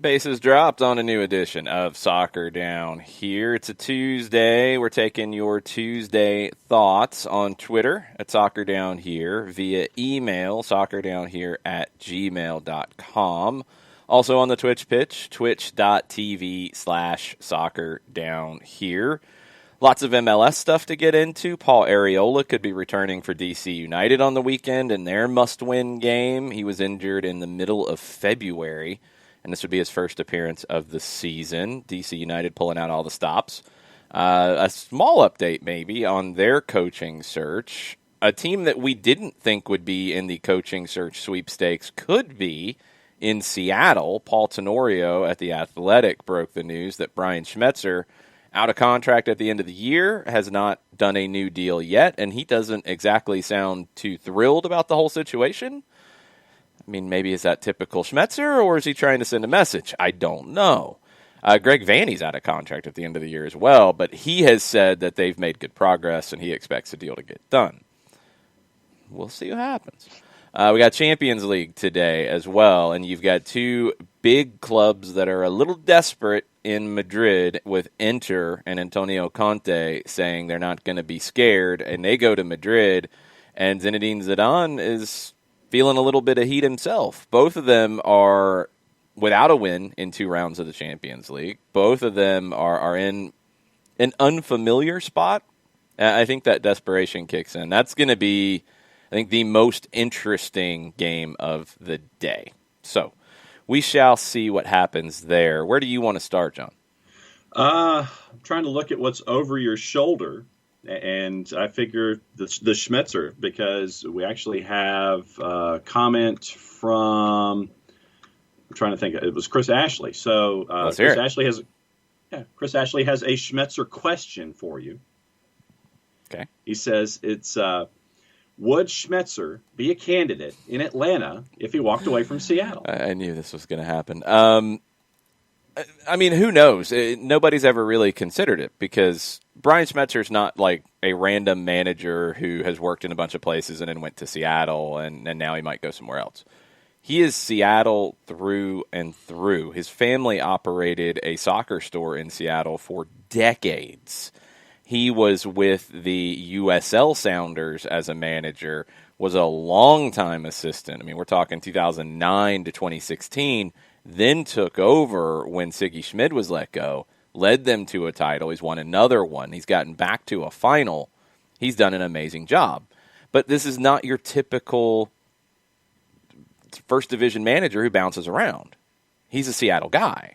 Bases dropped on a new edition of Soccer Down Here. It's a Tuesday. We're taking your Tuesday thoughts on Twitter at Soccer Down Here, via email, soccerdownhere@gmail.com. Also on the Twitch pitch, twitch.tv/soccerdownhere. Lots of MLS stuff to get into. Paul Arriola could be returning for DC United on the weekend in their must-win game. He was injured in the middle of February, and this would be his first appearance of the season. DC United pulling out all the stops. A small update maybe on their coaching search. A team that we didn't think would be in the coaching search sweepstakes could be in Seattle. Paul Tenorio at The Athletic broke the news that Brian Schmetzer, out of contract at the end of the year, has not done a new deal yet, and he doesn't exactly sound too thrilled about the whole situation. I mean, maybe is that typical Schmetzer, or is he trying to send a message? I don't know. Greg Vanney's out of contract at the end of the year as well, but he has said that they've made good progress, and he expects the deal to get done. We'll see what happens. We got Champions League today as well, and you've got two big clubs that are a little desperate in Madrid, with Inter and Antonio Conte saying they're not going to be scared, and they go to Madrid, and Zinedine Zidane is feeling a little bit of heat himself. Both of them are without a win in 2 rounds of the Champions League. Both of them are in an unfamiliar spot. I think that desperation kicks in. That's going to be, I think, the most interesting game of the day. So we shall see what happens there. Where do you want to start, John? I'm trying to look at what's over your shoulder, and I figure the Schmetzer, because we actually have a comment from, I'm trying to think, it was Chris Ashley. So Chris Ashley has a Schmetzer question for you. Okay. He says it's, would Schmetzer be a candidate in Atlanta if he walked away from Seattle? I knew this was going to happen. I mean, who knows? Nobody's ever really considered it, because Brian Schmetzer's not like a random manager who has worked in a bunch of places and then went to Seattle and now he might go somewhere else. He is Seattle through and through. His family operated a soccer store in Seattle for decades. He was with the USL Sounders as a manager, was a long-time assistant. I mean, we're talking 2009 to 2016, then took over when Siggy Schmid was let go, led them to a title. He's won another one. He's gotten back to a final. He's done an amazing job. But this is not your typical first-division manager who bounces around. He's a Seattle guy.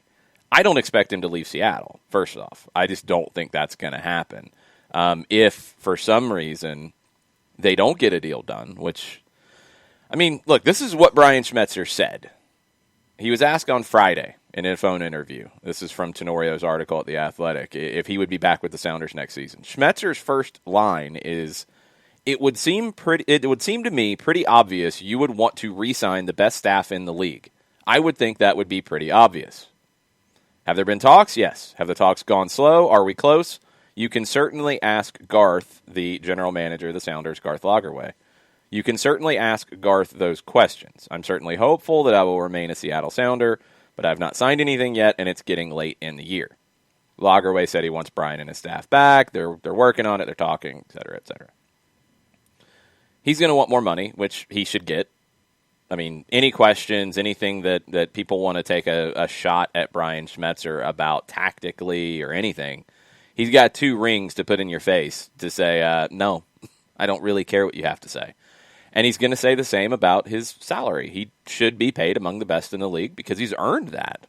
I don't expect him to leave Seattle, first off. I just don't think that's going to happen. If, for some reason, they don't get a deal done, which, I mean, look, this is what Brian Schmetzer said. He was asked on Friday in a phone interview, this is from Tenorio's article at The Athletic, if he would be back with the Sounders next season. Schmetzer's first line is, it would seem to me pretty obvious you would want to re-sign the best staff in the league. I would think that would be pretty obvious. Have there been talks? Yes. Have the talks gone slow? Are we close? You can certainly ask Garth, the general manager of the Sounders, Garth Lagerwey. You can certainly ask Garth those questions. I'm certainly hopeful that I will remain a Seattle Sounder, but I've not signed anything yet, and it's getting late in the year. Lagerwey said he wants Brian and his staff back. They're working on it. They're talking, et cetera, et cetera. He's going to want more money, which he should get. I mean, any questions, anything that people want to take a shot at Brian Schmetzer about tactically or anything, he's got 2 rings to put in your face to say, no, I don't really care what you have to say. And he's going to say the same about his salary. He should be paid among the best in the league because he's earned that.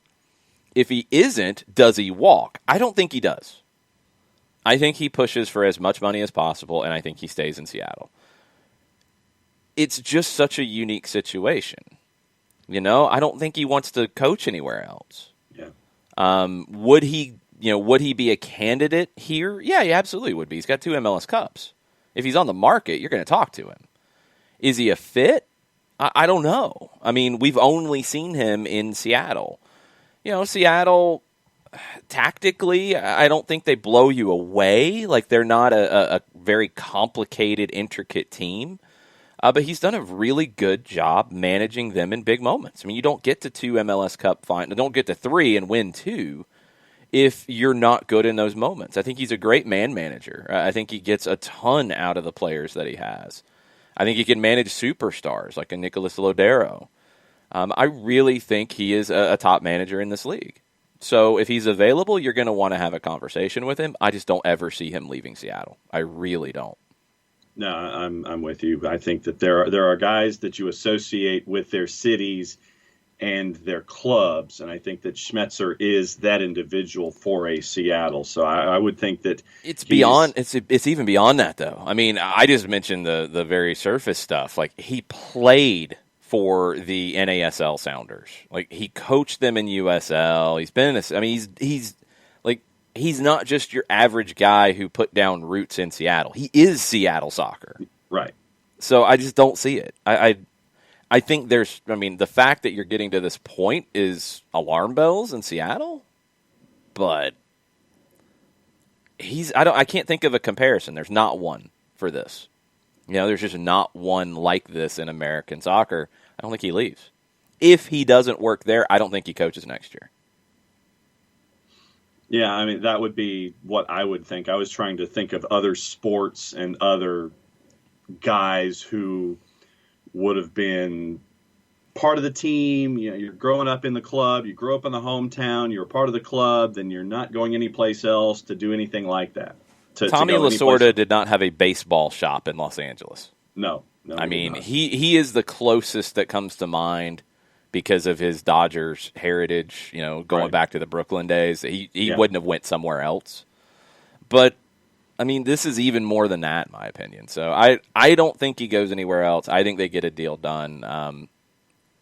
If he isn't, does he walk? I don't think he does. I think he pushes for as much money as possible, and I think he stays in Seattle. It's just such a unique situation. You know, I don't think he wants to coach anywhere else. Yeah. Would he be a candidate here? Yeah, he absolutely would be. He's got 2 MLS Cups. If he's on the market, you're going to talk to him. Is he a fit? I don't know. I mean, we've only seen him in Seattle. You know, Seattle, tactically, I don't think they blow you away. Like, they're not a very complicated, intricate team. But he's done a really good job managing them in big moments. I mean, you don't get to 2 MLS Cup finals, don't get to 3 and win 2 if you're not good in those moments. I think he's a great man manager. I think he gets a ton out of the players that he has. I think he can manage superstars like a Nicolas Lodero. I really think he is a top manager in this league. So if he's available, you're going to want to have a conversation with him. I just don't ever see him leaving Seattle. I really don't. No, I'm with you. I think that there are guys that you associate with their cities and their clubs, and I think that Schmetzer is that individual for a Seattle. So I would think that it's beyond. It's even beyond that, though. I mean, I just mentioned the very surface stuff. Like, he played for the NASL Sounders. Like, he coached them in USL. He's been in a, I mean, he's not just your average guy who put down roots in Seattle. He is Seattle soccer. Right. So I just don't see it. I think the fact that you're getting to this point is alarm bells in Seattle, but I can't think of a comparison. There's not one for this. There's just not one like this in American soccer. I don't think he leaves. If he doesn't work there, I don't think he coaches next year. Yeah, I mean, that would be what I would think. I was trying to think of other sports and other guys who would have been part of the team. You're growing up in the club, you grew up in the hometown, you're a part of the club, then you're not going anyplace else to do anything like that. Tommy Lasorda did not have a baseball shop in Los Angeles. No. I mean, he is the closest that comes to mind because of his Dodgers heritage, going back to the Brooklyn days. He wouldn't have went somewhere else. But, I mean, this is even more than that, in my opinion. So I don't think he goes anywhere else. I think they get a deal done.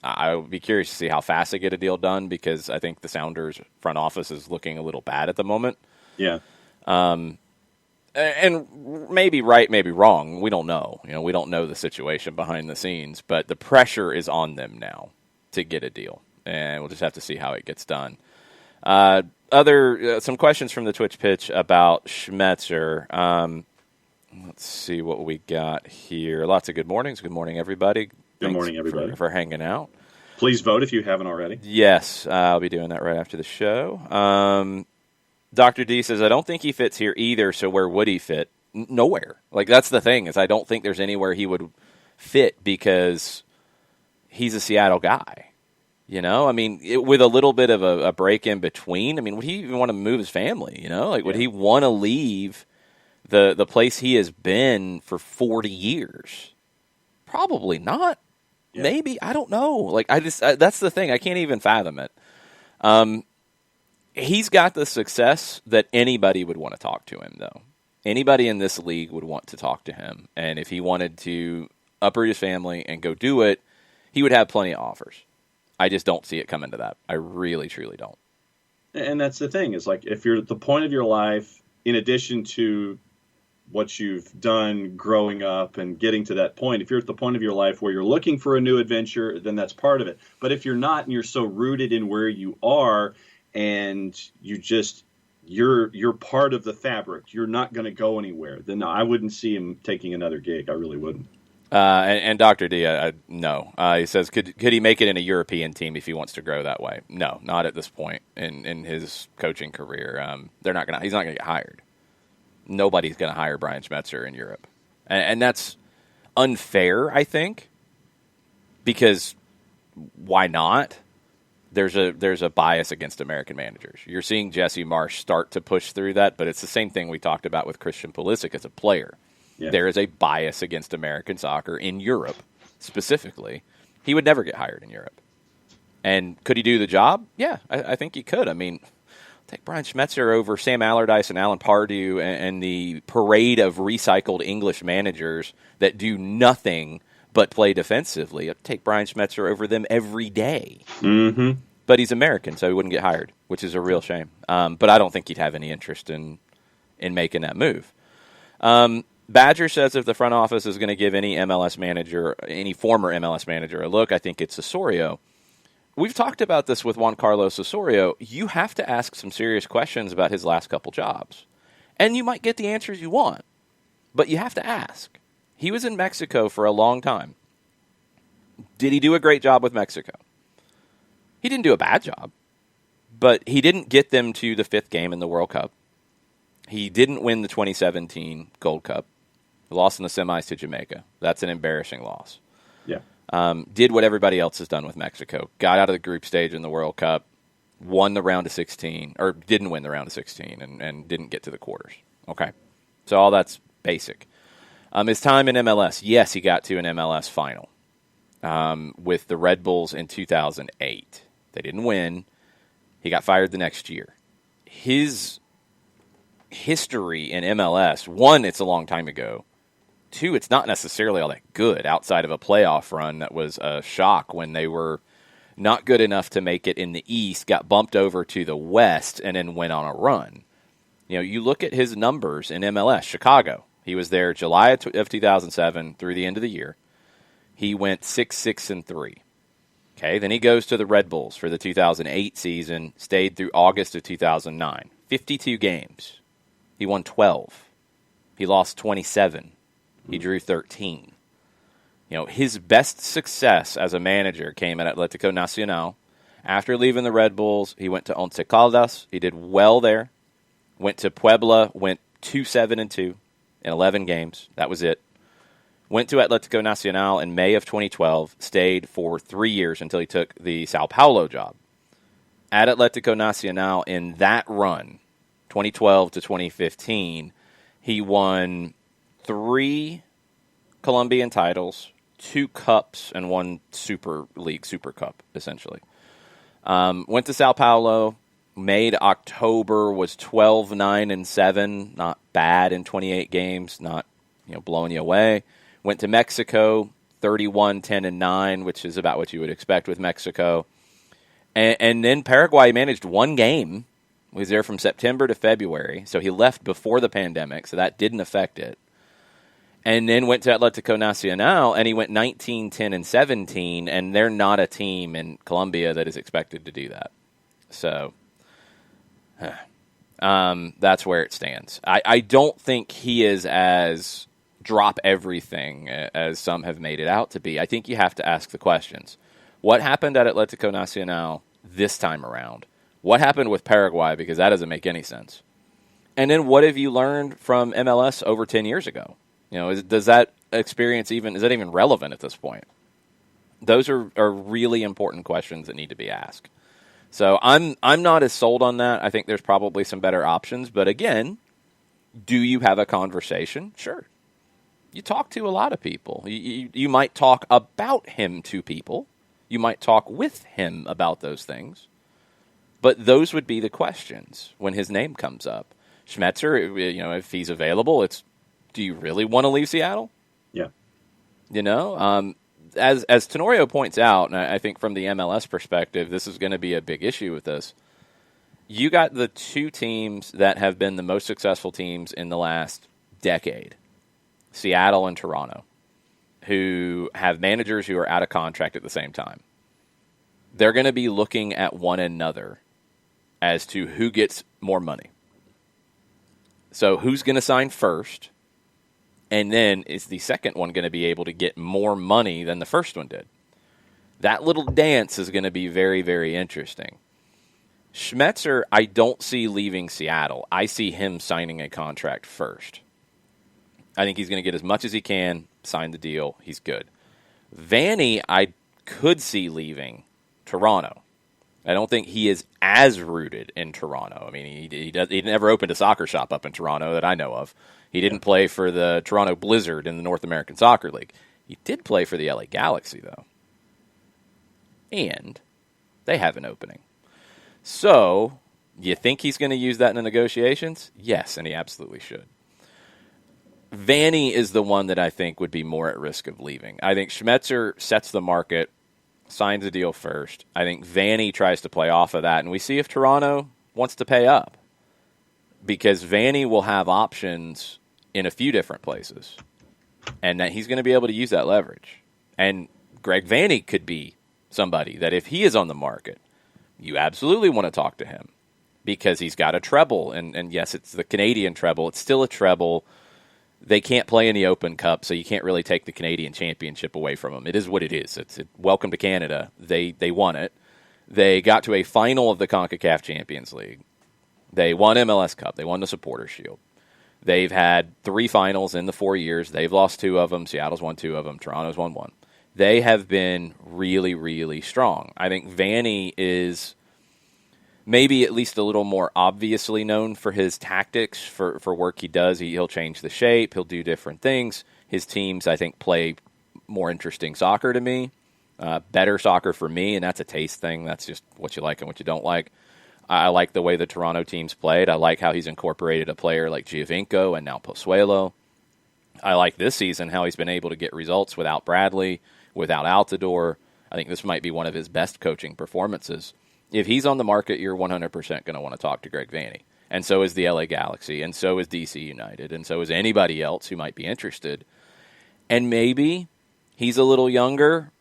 I would be curious to see how fast they get a deal done, because I think the Sounders front office is looking a little bad at the moment. Yeah. And maybe right, maybe wrong. We don't know. We don't know the situation behind the scenes, but the pressure is on them now to get a deal, and we'll just have to see how it gets done. Some questions from the Twitch pitch about Schmetzer. Let's see what we got here. Lots of good mornings. Good morning, everybody. Good morning, everybody. For hanging out. Please vote if you haven't already. Yes, I'll be doing that right after the show. Dr. D says, I don't think he fits here either, so where would he fit? Nowhere. Like, that's the thing, is I don't think there's anywhere he would fit, because he's a Seattle guy. I mean, with a little bit of a break in between, I mean, would he even want to move his family, Would he want to leave the place he has been for 40 years? Probably not. Yeah. Maybe. I don't know. Like, that's the thing. I can't even fathom it. He's got the success that anybody would want to talk to him, though. Anybody in this league would want to talk to him. And if he wanted to uproot his family and go do it, he would have plenty of offers. I just don't see it coming to that. I really, truly don't. And that's the thing, is like, if you're at the point of your life, in addition to what you've done growing up and getting to that point, if you're at the point of your life where you're looking for a new adventure, then that's part of it. But if you're not, and you're so rooted in where you are, and you're part of the fabric, you're not going to go anywhere, then no, I wouldn't see him taking another gig. I really wouldn't. And Dr. D, no. He says, could he make it in a European team if he wants to grow that way? No, not at this point in his coaching career. He's not going to get hired. Nobody's going to hire Brian Schmetzer in Europe. And that's unfair, I think, because why not? There's a bias against American managers. You're seeing Jesse Marsch start to push through that, but it's the same thing we talked about with Christian Pulisic as a player. Yeah. There is a bias against American soccer in Europe, specifically. He would never get hired in Europe. And could he do the job? Yeah, I think he could. I mean, take Brian Schmetzer over Sam Allardyce and Alan Pardew and the parade of recycled English managers that do nothing but play defensively. I'd take Brian Schmetzer over them every day. Mm-hmm. But he's American, so he wouldn't get hired, which is a real shame. But I don't think he'd have any interest in making that move. Badger says if the front office is going to give any MLS manager, any former MLS manager, a look, I think it's Osorio. We've talked about this with Juan Carlos Osorio. You have to ask some serious questions about his last couple jobs. And you might get the answers you want, but you have to ask. He was in Mexico for a long time. Did he do a great job with Mexico? He didn't do a bad job, but he didn't get them to the 5th game in the World Cup. He didn't win the 2017 Gold Cup. He lost in the semis to Jamaica. That's an embarrassing loss. Yeah. Did what everybody else has done with Mexico. Got out of the group stage in the World Cup, won the round of 16, or didn't win the round of 16, and didn't get to the quarters. Okay. So all that's basic. His time in MLS, yes, he got to an MLS final with the Red Bulls in 2008. They didn't win. He got fired the next year. His history in MLS, one, it's a long time ago. Two, it's not necessarily all that good outside of a playoff run that was a shock when they were not good enough to make it in the East, got bumped over to the West, and then went on a run. You know, you look at his numbers in MLS, Chicago. He was there July of 2007 through the end of the year. He went 6-6-3. Okay, then he goes to the Red Bulls for the 2008 season, stayed through August of 2009. 52 games. He won 12. He lost 27. He drew 13. You know, his best success as a manager came at Atlético Nacional. After leaving the Red Bulls, he went to Once Caldas. He did well there. Went to Puebla, went 2-7-2 in 11 games. That was it. Went to Atlético Nacional in May of 2012, stayed for 3 years until he took the Sao Paulo job. At Atlético Nacional in that run, 2012 to 2015, he won 3 Colombian titles, 2 cups, and 1 Super League, Super Cup, essentially. Went to Sao Paulo, made October, was 12-9-7, not bad in 28 games, not blowing you away. Went to Mexico, 31-10-9, which is about what you would expect with Mexico. And then Paraguay managed 1 game. He was there from September to February, so he left before the pandemic, so that didn't affect it. And then went to Atlético Nacional, and he went 19-10-17, and they're not a team in Colombia that is expected to do that. So that's where it stands. I don't think he is as drop everything as some have made it out to be. I think you have to ask the questions. What happened at Atlético Nacional this time around? What happened with Paraguay? Because that doesn't make any sense. And then what have you learned from MLS over 10 years ago? Does that experience is that even relevant at this point? Those are really important questions that need to be asked. So I'm not as sold on that. I think there's probably some better options. But again, do you have a conversation? Sure. You talk to a lot of people. You might talk about him to people. You might talk with him about those things. But those would be the questions when his name comes up. Schmetzer, if he's available, it's, do you really want to leave Seattle? Yeah. As Tenorio points out, and I think from the MLS perspective, this is going to be a big issue with this. You got the 2 teams that have been the most successful teams in the last decade, Seattle and Toronto, who have managers who are out of contract at the same time. They're going to be looking at one another as to who gets more money. So who's going to sign first? And then is the second one going to be able to get more money than the first one did? That little dance is going to be very, very interesting. Schmetzer, I don't see leaving Seattle. I see him signing a contract first. I think he's going to get as much as he can, sign the deal. He's good. Vanny, I could see leaving Toronto. I don't think he is as rooted in Toronto. I mean, he never opened a soccer shop up in Toronto that I know of. He didn't play for the Toronto Blizzard in the North American Soccer League. He did play for the LA Galaxy, though. And they have an opening. So, you think he's going to use that in the negotiations? Yes, and he absolutely should. Vanny is the one that I think would be more at risk of leaving. I think Schmetzer sets the market, signs a deal first. I think Vanny tries to play off of that, and we see if Toronto wants to pay up. Because Vanny will have options in a few different places, and that he's going to be able to use that leverage. And Greg Vanny could be somebody that if he is on the market, you absolutely want to talk to him because he's got a treble. And yes, it's the Canadian treble. It's still a treble. They can't play in the Open Cup, so you can't really take the Canadian Championship away from them. It is what it is. Welcome to Canada. They won it. They got to a final of the CONCACAF Champions League. They won MLS Cup. They won the Supporters Shield. They've had 3 finals in the 4 years. They've lost 2 of them. Seattle's won 2 of them. Toronto's won 1. They have been really, really strong. I think Vanny is maybe at least a little more obviously known for his tactics, for work he does. He'll change the shape. He'll do different things. His teams, I think, play more interesting soccer to me, better soccer for me, and that's a taste thing. That's just what you like and what you don't like. I like the way the Toronto teams played. I like how he's incorporated a player like Giovinco and now Pozuelo. I like this season how he's been able to get results without Bradley, without Altidore. I think this might be one of his best coaching performances. If he's on the market, you're 100% going to want to talk to Greg Vanny. And so is the LA Galaxy, and so is DC United, and so is anybody else who might be interested. And maybe he's a little younger.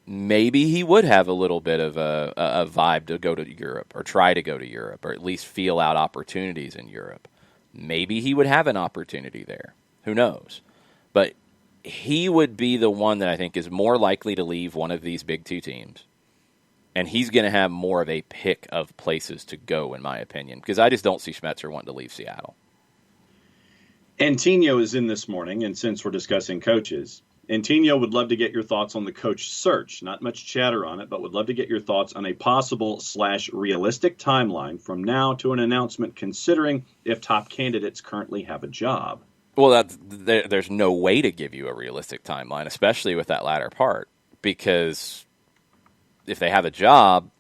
Maybe he would have a little bit of a vibe to go to Europe or try to go to Europe or at least feel out opportunities in Europe. Maybe he would have an opportunity there. Who knows? But he would be the one that I think is more likely to leave one of these big 2 teams. And he's going to have more of a pick of places to go, in my opinion, because I just don't see Schmetzer wanting to leave Seattle. Antonio is in this morning, and since we're discussing coaches, Antonio would love to get your thoughts on the coach search. Not much chatter on it, but would love to get your thoughts on a possible/realistic timeline from now to an announcement, considering if top candidates currently have a job. Well, there's no way to give you a realistic timeline, especially with that latter part, because if they have a job,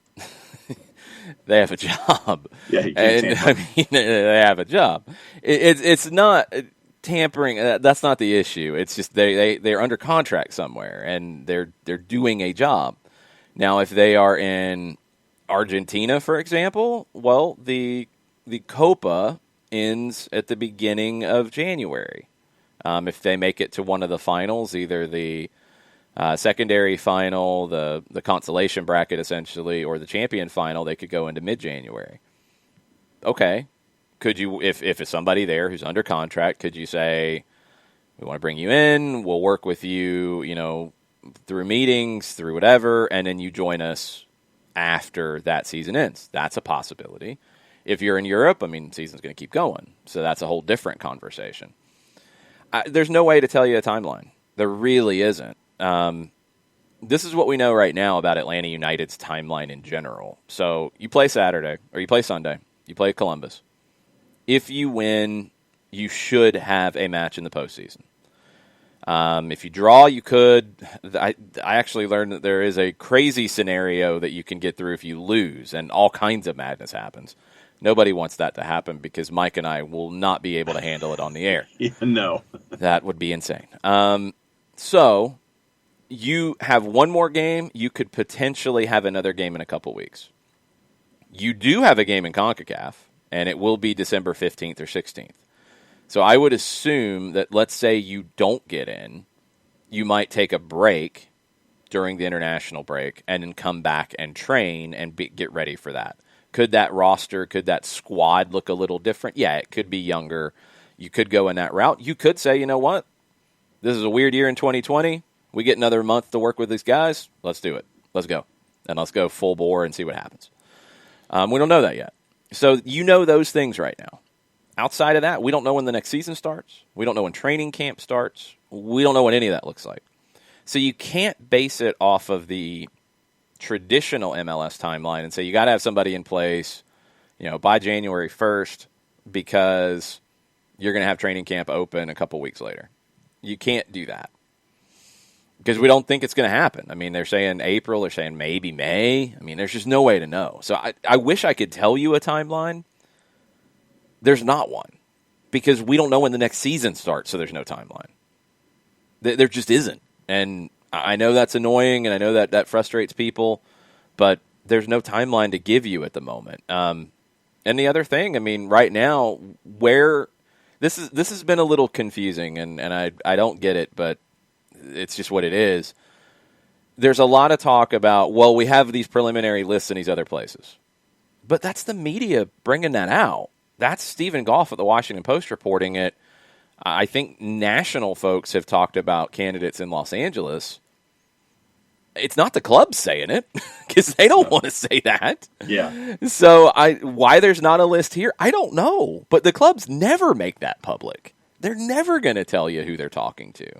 they have a job. Yeah, you can't tamper. I mean, they have a job. It's not tampering. That's not the issue. It's just they're under contract somewhere and they're doing a job. Now, if they are in Argentina, for example, well, the Copa ends at the beginning of January. If they make it to one of the finals, either the secondary final, the consolation bracket essentially, or the champion final, they could go into mid-January. Okay. Could you, if it's somebody there who's under contract, could you say, we want to bring you in, we'll work with you, through meetings, through whatever, and then you join us after that season ends? That's a possibility. If you're in Europe, the season's going to keep going. So that's a whole different conversation. There's no way to tell you a timeline. There really isn't. This is what we know right now about Atlanta United's timeline in general. So you play Saturday, or you play Sunday, you play Columbus. If you win, you should have a match in the postseason. If you draw, you could. I actually learned that there is a crazy scenario that you can get through if you lose, and all kinds of madness happens. Nobody wants that to happen because Mike and I will not be able to handle it on the air. Yeah, no. That would be insane. So you have one more game. You could potentially have another game in a couple weeks. You do have a game in CONCACAF, and it will be December 15th or 16th. So I would assume that, let's say you don't get in, you might take a break during the international break and then come back and train and get ready for that. Could that roster, could that squad look a little different? Yeah, it could be younger. You could go in that route. You could say, you know what? This is a weird year in 2020. We get another month to work with these guys. Let's do it. Let's go. And let's go full bore and see what happens. We don't know that yet. So you know those things right now. Outside of that, we don't know when the next season starts. We don't know when training camp starts. We don't know what any of that looks like. So you can't base it off of the traditional MLS timeline and say you got to have somebody in place, by January 1st because you're going to have training camp open a couple weeks later. You can't do that because we don't think it's going to happen. They're saying April, they're saying maybe May. There's just no way to know. So I wish I could tell you a timeline. There's not one because we don't know when the next season starts, so there's no timeline. There just isn't. And I know that's annoying, and I know that frustrates people, but there's no timeline to give you at the moment. And the other thing, right now, where this has been a little confusing, and I don't get it, but it's just what it is. There's a lot of talk about, well, we have these preliminary lists in these other places. But that's the media bringing that out. That's Stephen Goff at the Washington Post reporting it. I think national folks have talked about candidates in Los Angeles. It's not the clubs saying it because they don't want to say that. Yeah. So why there's not a list here, I don't know. But the clubs never make that public. They're never going to tell you who they're talking to.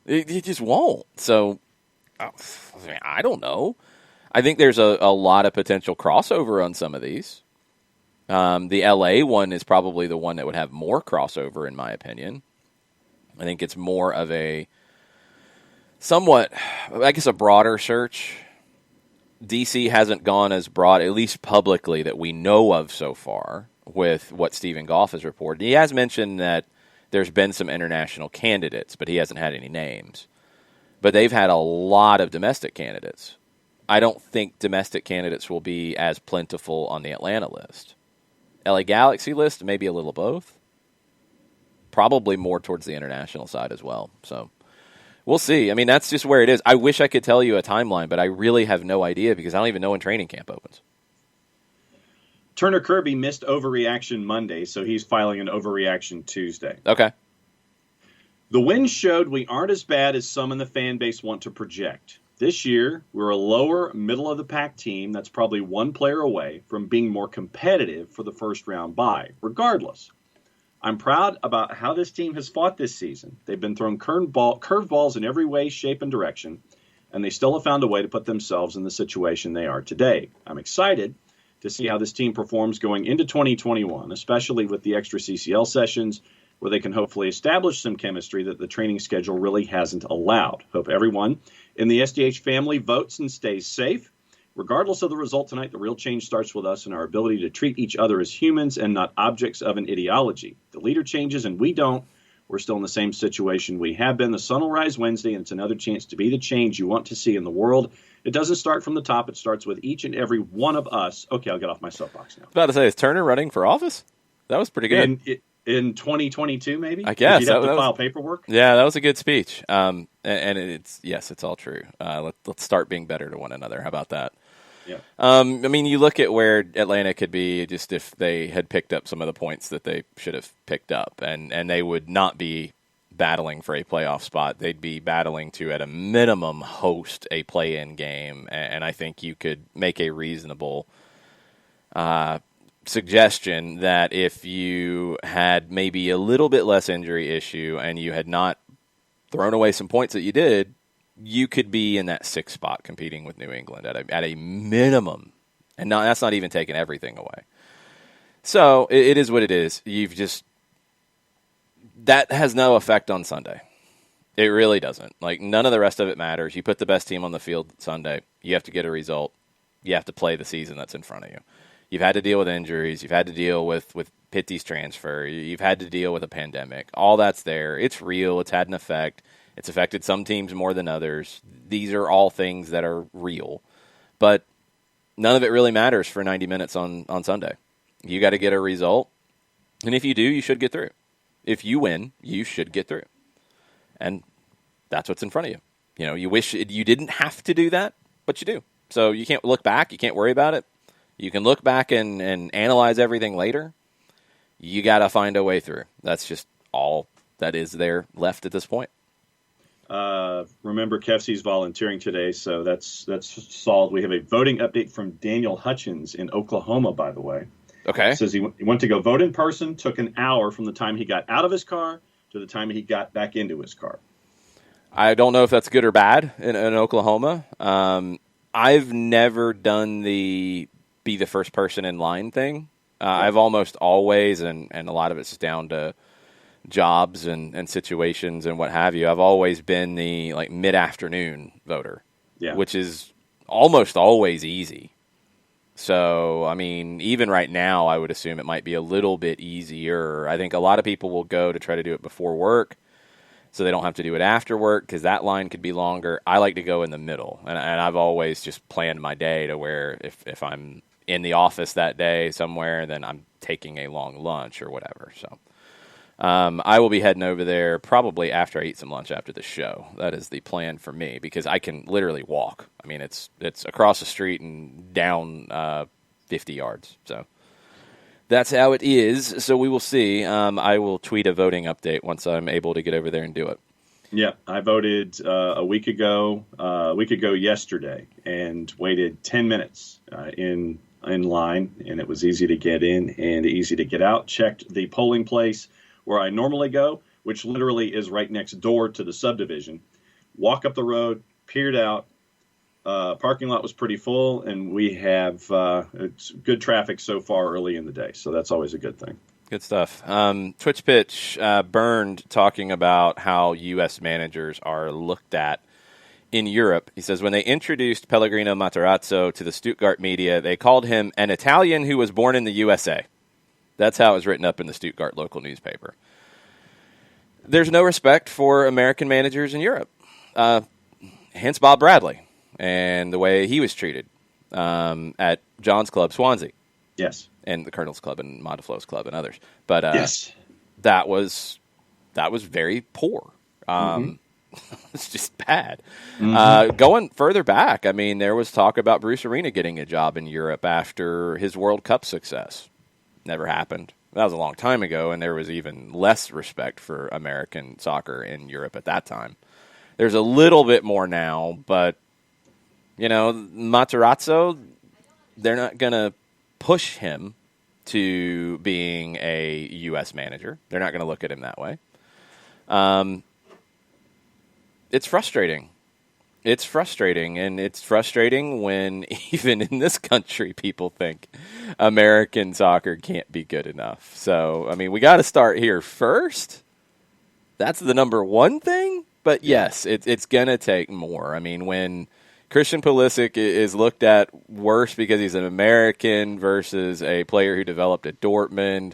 It just won't. So I don't know. I think there's a lot of potential crossover on some of these. The LA one is probably the one that would have more crossover, in my opinion. I think it's more of a somewhat, I guess, a broader search. DC hasn't gone as broad, at least publicly, that we know of so far, with what Stephen Goff has reported. He has mentioned that there's been some international candidates, but he hasn't had any names. But they've had a lot of domestic candidates. I don't think domestic candidates will be as plentiful on the Atlanta list. LA Galaxy list, maybe a little both. Probably more towards the international side as well. So we'll see. I mean, that's just where it is. I wish I could tell you a timeline, but I really have no idea because I don't even know when training camp opens. Turner Kirby missed overreaction Monday, so he's filing an overreaction Tuesday. Okay. The win showed we aren't as bad as some in the fan base want to project. This year, we're a lower middle-of-the-pack team that's probably one player away from being more competitive for the first-round bye, regardless. I'm proud about how this team has fought this season. They've been thrown curveballs in every way, shape, and direction, and they still have found a way to put themselves in the situation they are today. I'm excited to see how this team performs going into 2021, especially with the extra CCL sessions, where they can hopefully establish some chemistry that the training schedule really hasn't allowed. Hope everyone in the SDH family votes and stays safe. Regardless of the result tonight, the real change starts with us and our ability to treat each other as humans and not objects of an ideology. The leader changes and we don't. We're still in the same situation we have been. The sun will rise Wednesday, and it's another chance to be the change you want to see in the world. It doesn't start from the top. It starts with each and every one of us. Okay, I'll get off my soapbox now. I was about to say, is Turner running for office? That was pretty good. In 2022, maybe? I guess. You'd have to file paperwork? Yeah, that was a good speech. And it's all true. Let's start being better to one another. How about that? Yeah. I mean, you look at where Atlanta could be just if they had picked up some of the points that they should have picked up, and they would not be battling for a playoff spot. They'd be battling to, at a minimum, host a play-in game, and I think you could make a reasonable suggestion that if you had maybe a little bit less injury issue and you had not thrown away some points that you did, you could be in that 6th spot competing with New England at a minimum. And that's not even taking everything away. So it is what it is. That has no effect on Sunday. It really doesn't. Like, none of the rest of it matters. You put the best team on the field Sunday. You have to get a result. You have to play the season that's in front of you. You've had to deal with injuries. You've had to deal with Pitty's transfer. You've had to deal with a pandemic. All that's there. It's real. It's had an effect. It's affected some teams more than others. These are all things that are real. But none of it really matters for 90 minutes on Sunday. You got to get a result. And if you do, you should get through. If you win, you should get through. And that's what's in front of you. You know, you wish you didn't have to do that, but you do. So you can't look back. You can't worry about it. You can look back and analyze everything later. You got to find a way through. That's just all that is there left at this point. Remember, Kefsi's volunteering today, so that's solved. We have a voting update from Daniel Hutchins in Oklahoma, by the way. Okay. It says he went to go vote in person, took an hour from the time he got out of his car to the time he got back into his car. I don't know if that's good or bad in Oklahoma. I've never done the be the first person in line thing. I've almost always, and a lot of it's down to jobs and situations and what have you, I've always been the mid-afternoon voter, which is almost always easy. So, I mean, even right now, I would assume it might be a little bit easier. I think a lot of people will go to try to do it before work so they don't have to do it after work because that line could be longer. I like to go in the middle, and I've always just planned my day to where if I'm in the office that day somewhere, then I'm taking a long lunch or whatever. So I will be heading over there probably after I eat some lunch after the show. That is the plan for me because I can literally walk. I mean, it's across the street and down 50 yards. So that's how it is. So we will see. I will tweet a voting update once I'm able to get over there and do it. Yeah, I voted a week ago yesterday, and waited 10 minutes in line, and it was easy to get in and easy to get out. Checked the polling place where I normally go, which literally is right next door to the subdivision. Walk up the road, peered out. Parking lot was pretty full, and we have it's good traffic so far early in the day, so that's always a good thing. Good stuff. Twitch Pitch burned talking about how U.S. managers are looked at in Europe. He says when they introduced Pellegrino Matarazzo to the Stuttgart media, they called him an Italian who was born in the USA. That's how it was written up in the Stuttgart local newspaper. There's no respect for American managers in Europe. Hence Bob Bradley and the way he was treated at John's club, Swansea. Yes. And the Colonel's Club and Monteflo's Club and others. But yes, that was very poor. It's just bad. Going further back, I mean, there was talk about Bruce Arena getting a job in Europe after his World Cup success. Never happened. That was a long time ago, and there was even less respect for American soccer in Europe at that time. There's a little bit more now, but, you know, Matarazzo, they're not going to push him to being a U.S. manager. They're not going to look at him that way. It's frustrating. It's frustrating, and it's frustrating when even in this country people think American soccer can't be good enough. So, I mean, we got to start here first. That's the number one thing. But, yes, it's going to take more. I mean, when Christian Pulisic is looked at worse because he's an American versus a player who developed at Dortmund.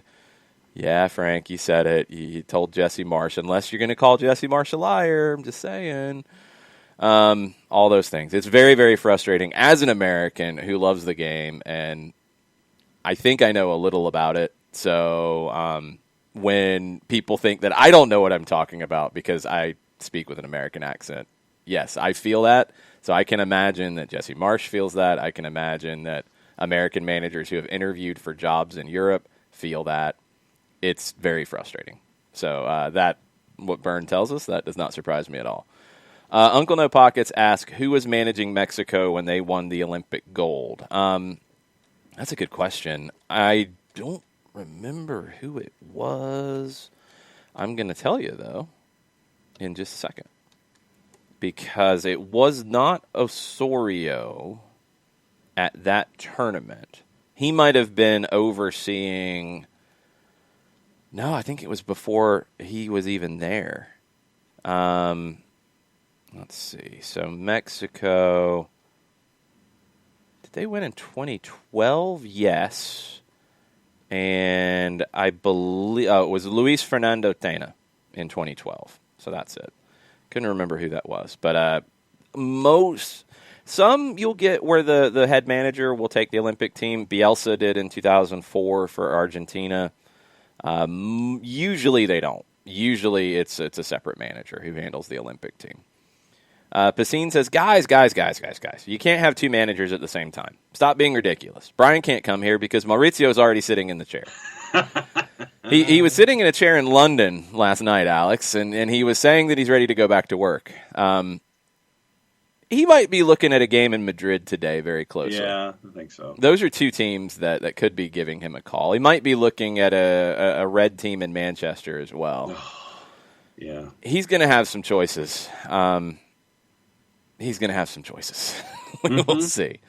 Yeah, Frank, you said it. You told Jesse Marsh, unless you're going to call Jesse Marsh a liar. I'm just saying. All those things. It's very, very frustrating as an American who loves the game, and I think I know a little about it. So when people think that I don't know what I'm talking about because I speak with an American accent, yes, I feel that. So I can imagine that Jesse Marsh feels that. I can imagine that American managers who have interviewed for jobs in Europe feel that. It's very frustrating. So that, what Byrne tells us, that does not surprise me at all. Uncle No Pockets asks, who was managing Mexico when they won the Olympic gold? That's a good question. I don't remember who it was. I'm going to tell you, though, in just a second. Because it was not Osorio at that tournament. He might have been overseeing... No, I think it was before he was even there. Let's see. So Mexico... Did they win in 2012? Yes. And I believe... it was Luis Fernando Tena in 2012. So that's it. Couldn't remember who that was, but some you'll get where the head manager will take the Olympic team. Bielsa did in 2004 for Argentina. Usually they don't. Usually it's a separate manager who handles the Olympic team. Pacine says, guys, you can't have two managers at the same time. Stop being ridiculous. Brian can't come here because Maurizio's already sitting in the chair. He was sitting in a chair in London last night, Alex, and he was saying that he's ready to go back to work. He might be looking at a game in Madrid today very closely. Yeah, I think so. Those are two teams that could be giving him a call. He might be looking at a red team in Manchester as well. Yeah. He's going to have some choices. We will see.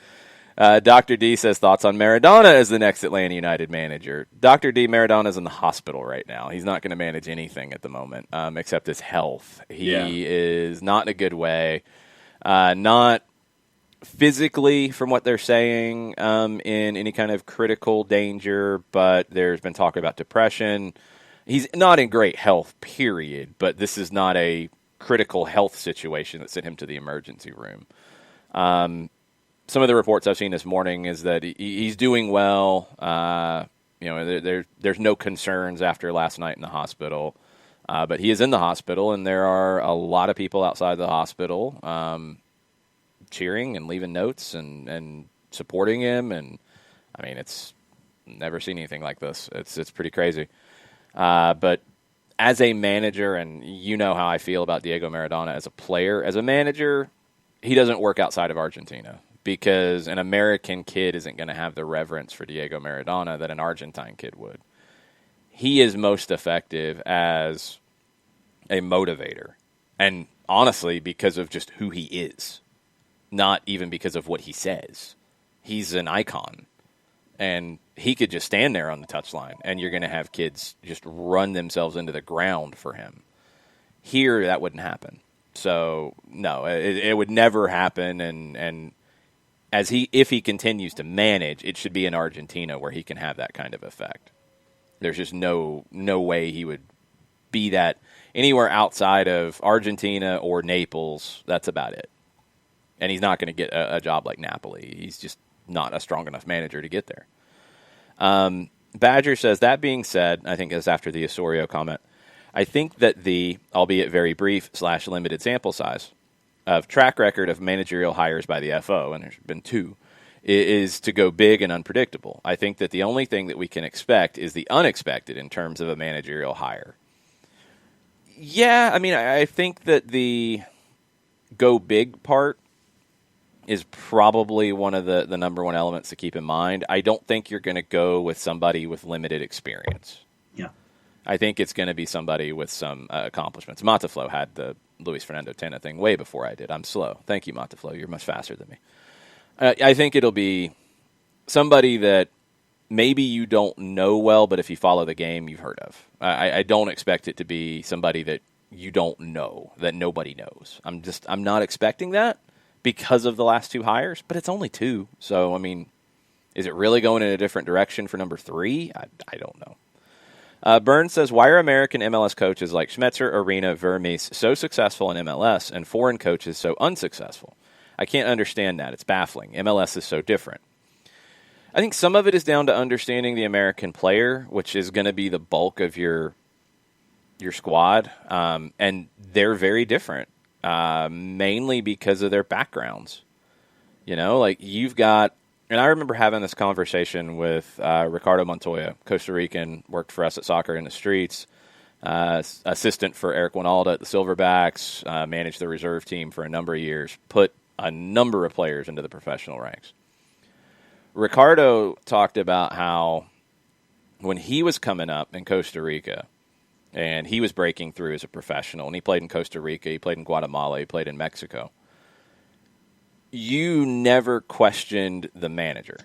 Dr. D says thoughts on Maradona as the next Atlanta United manager. Dr. D, Maradona's in the hospital right now. He's not going to manage anything at the moment except his health. He is not in a good way. Not physically, from what they're saying, in any kind of critical danger, but there's been talk about depression. He's not in great health, period, but this is not a critical health situation that sent him to the emergency room. Some of the reports I've seen this morning is that he's doing well. There's no concerns after last night in the hospital. But he is in the hospital, and there are a lot of people outside the hospital cheering and leaving notes and supporting him. And, I mean, it's never seen anything like this. It's pretty crazy. But as a manager, and you know how I feel about Diego Maradona as a player, as a manager, he doesn't work outside of Argentina because an American kid isn't going to have the reverence for Diego Maradona that an Argentine kid would. He is most effective as a motivator, and honestly, because of just who he is, not even because of what he says. He's an icon, and he could just stand there on the touchline, and you're going to have kids just run themselves into the ground for him. Here, that wouldn't happen. So, no, it would never happen, and if he continues to manage, it should be in Argentina where he can have that kind of effect. There's just no way he would be that anywhere outside of Argentina or Naples. That's about it. And he's not going to get a job like Napoli. He's just not a strong enough manager to get there. Badger says, that being said, I think that's after the Osorio comment, I think that the, albeit very brief / limited sample size, of track record of managerial hires by the FO, and there's been 2, is to go big and unpredictable. I think that the only thing that we can expect is the unexpected in terms of a managerial hire. Yeah, I mean, I think that the go big part is probably one of the number one elements to keep in mind. I don't think you're going to go with somebody with limited experience. Yeah. I think it's going to be somebody with some accomplishments. Monteflo had the Luis Fernando Tena thing way before I did. I'm slow. Thank you, Monteflo. You're much faster than me. I think it'll be somebody that maybe you don't know well, but if you follow the game, you've heard of. I don't expect it to be somebody that you don't know, that nobody knows. I'm not expecting that because of the last 2 hires, but it's only 2. So, I mean, is it really going in a different direction for number 3? I don't know. Burns says, why are American MLS coaches like Schmetzer, Arena, Vermes so successful in MLS and foreign coaches so unsuccessful? I can't understand that. It's baffling. MLS is so different. I think some of it is down to understanding the American player, which is going to be the bulk of your squad, and they're very different, mainly because of their backgrounds. You know, like you've got, and I remember having this conversation with Ricardo Montoya, Costa Rican, worked for us at Soccer in the Streets, assistant for Eric Winalda at the Silverbacks, managed the reserve team for a number of years, put a number of players into the professional ranks. Ricardo talked about how when he was coming up in Costa Rica and he was breaking through as a professional, and he played in Costa Rica, he played in Guatemala, he played in Mexico, you never questioned the manager,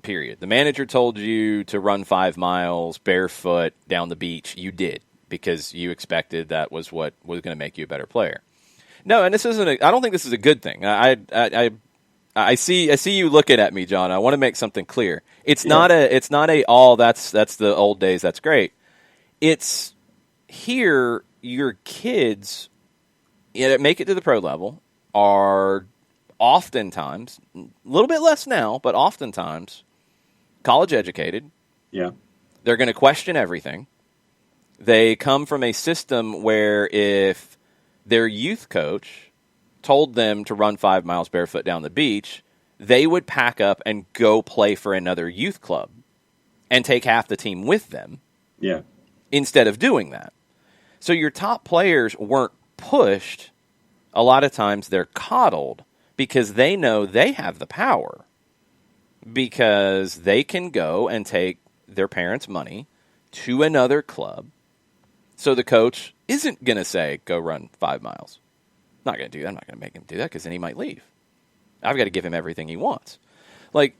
period. The manager told you to run 5 miles barefoot down the beach. You did because you expected that was what was going to make you a better player. No, and this isn't. I don't think this is a good thing. I see you looking at me, John. I want to make something clear. It's not a all that's the old days. That's great. It's here. Your kids, make it to the pro level, are oftentimes a little bit less now, but oftentimes college educated. Yeah, they're going to question everything. They come from a system where if their youth coach told them to run 5 miles barefoot down the beach, they would pack up and go play for another youth club and take half the team with them. Yeah. Instead of doing that. So your top players weren't pushed. A lot of times they're coddled because they know they have the power, because they can go and take their parents' money to another club. So the coach isn't going to say, go run 5 miles. Not going to do that. I'm not going to make him do that because then he might leave. I've got to give him everything he wants. Like,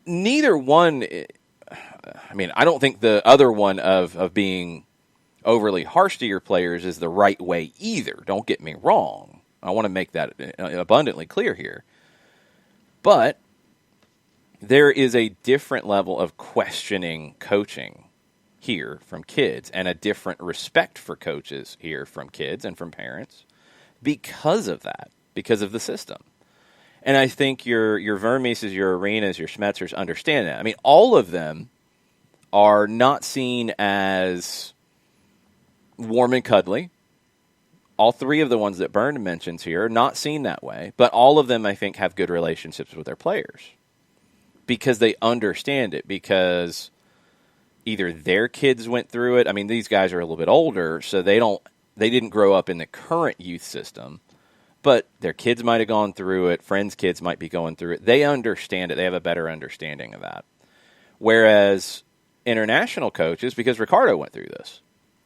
neither one, I mean, I don't think the other one of being overly harsh to your players is the right way either. Don't get me wrong. I want to make that abundantly clear here. But there is a different level of questioning coaching here from kids, and a different respect for coaches here from kids and from parents because of that, because of the system. And I think your Vermeeses, your Arenas, your Schmetzers understand that. I mean, all of them are not seen as warm and cuddly. All 3 of the ones that Byrne mentions here are not seen that way, but all of them, I think, have good relationships with their players because they understand it, because either their kids went through it. I mean, these guys are a little bit older, so they didn't grow up in the current youth system, but their kids might have gone through it. Friends' kids might be going through it. They understand it. They have a better understanding of that. Whereas international coaches, because Ricardo went through this,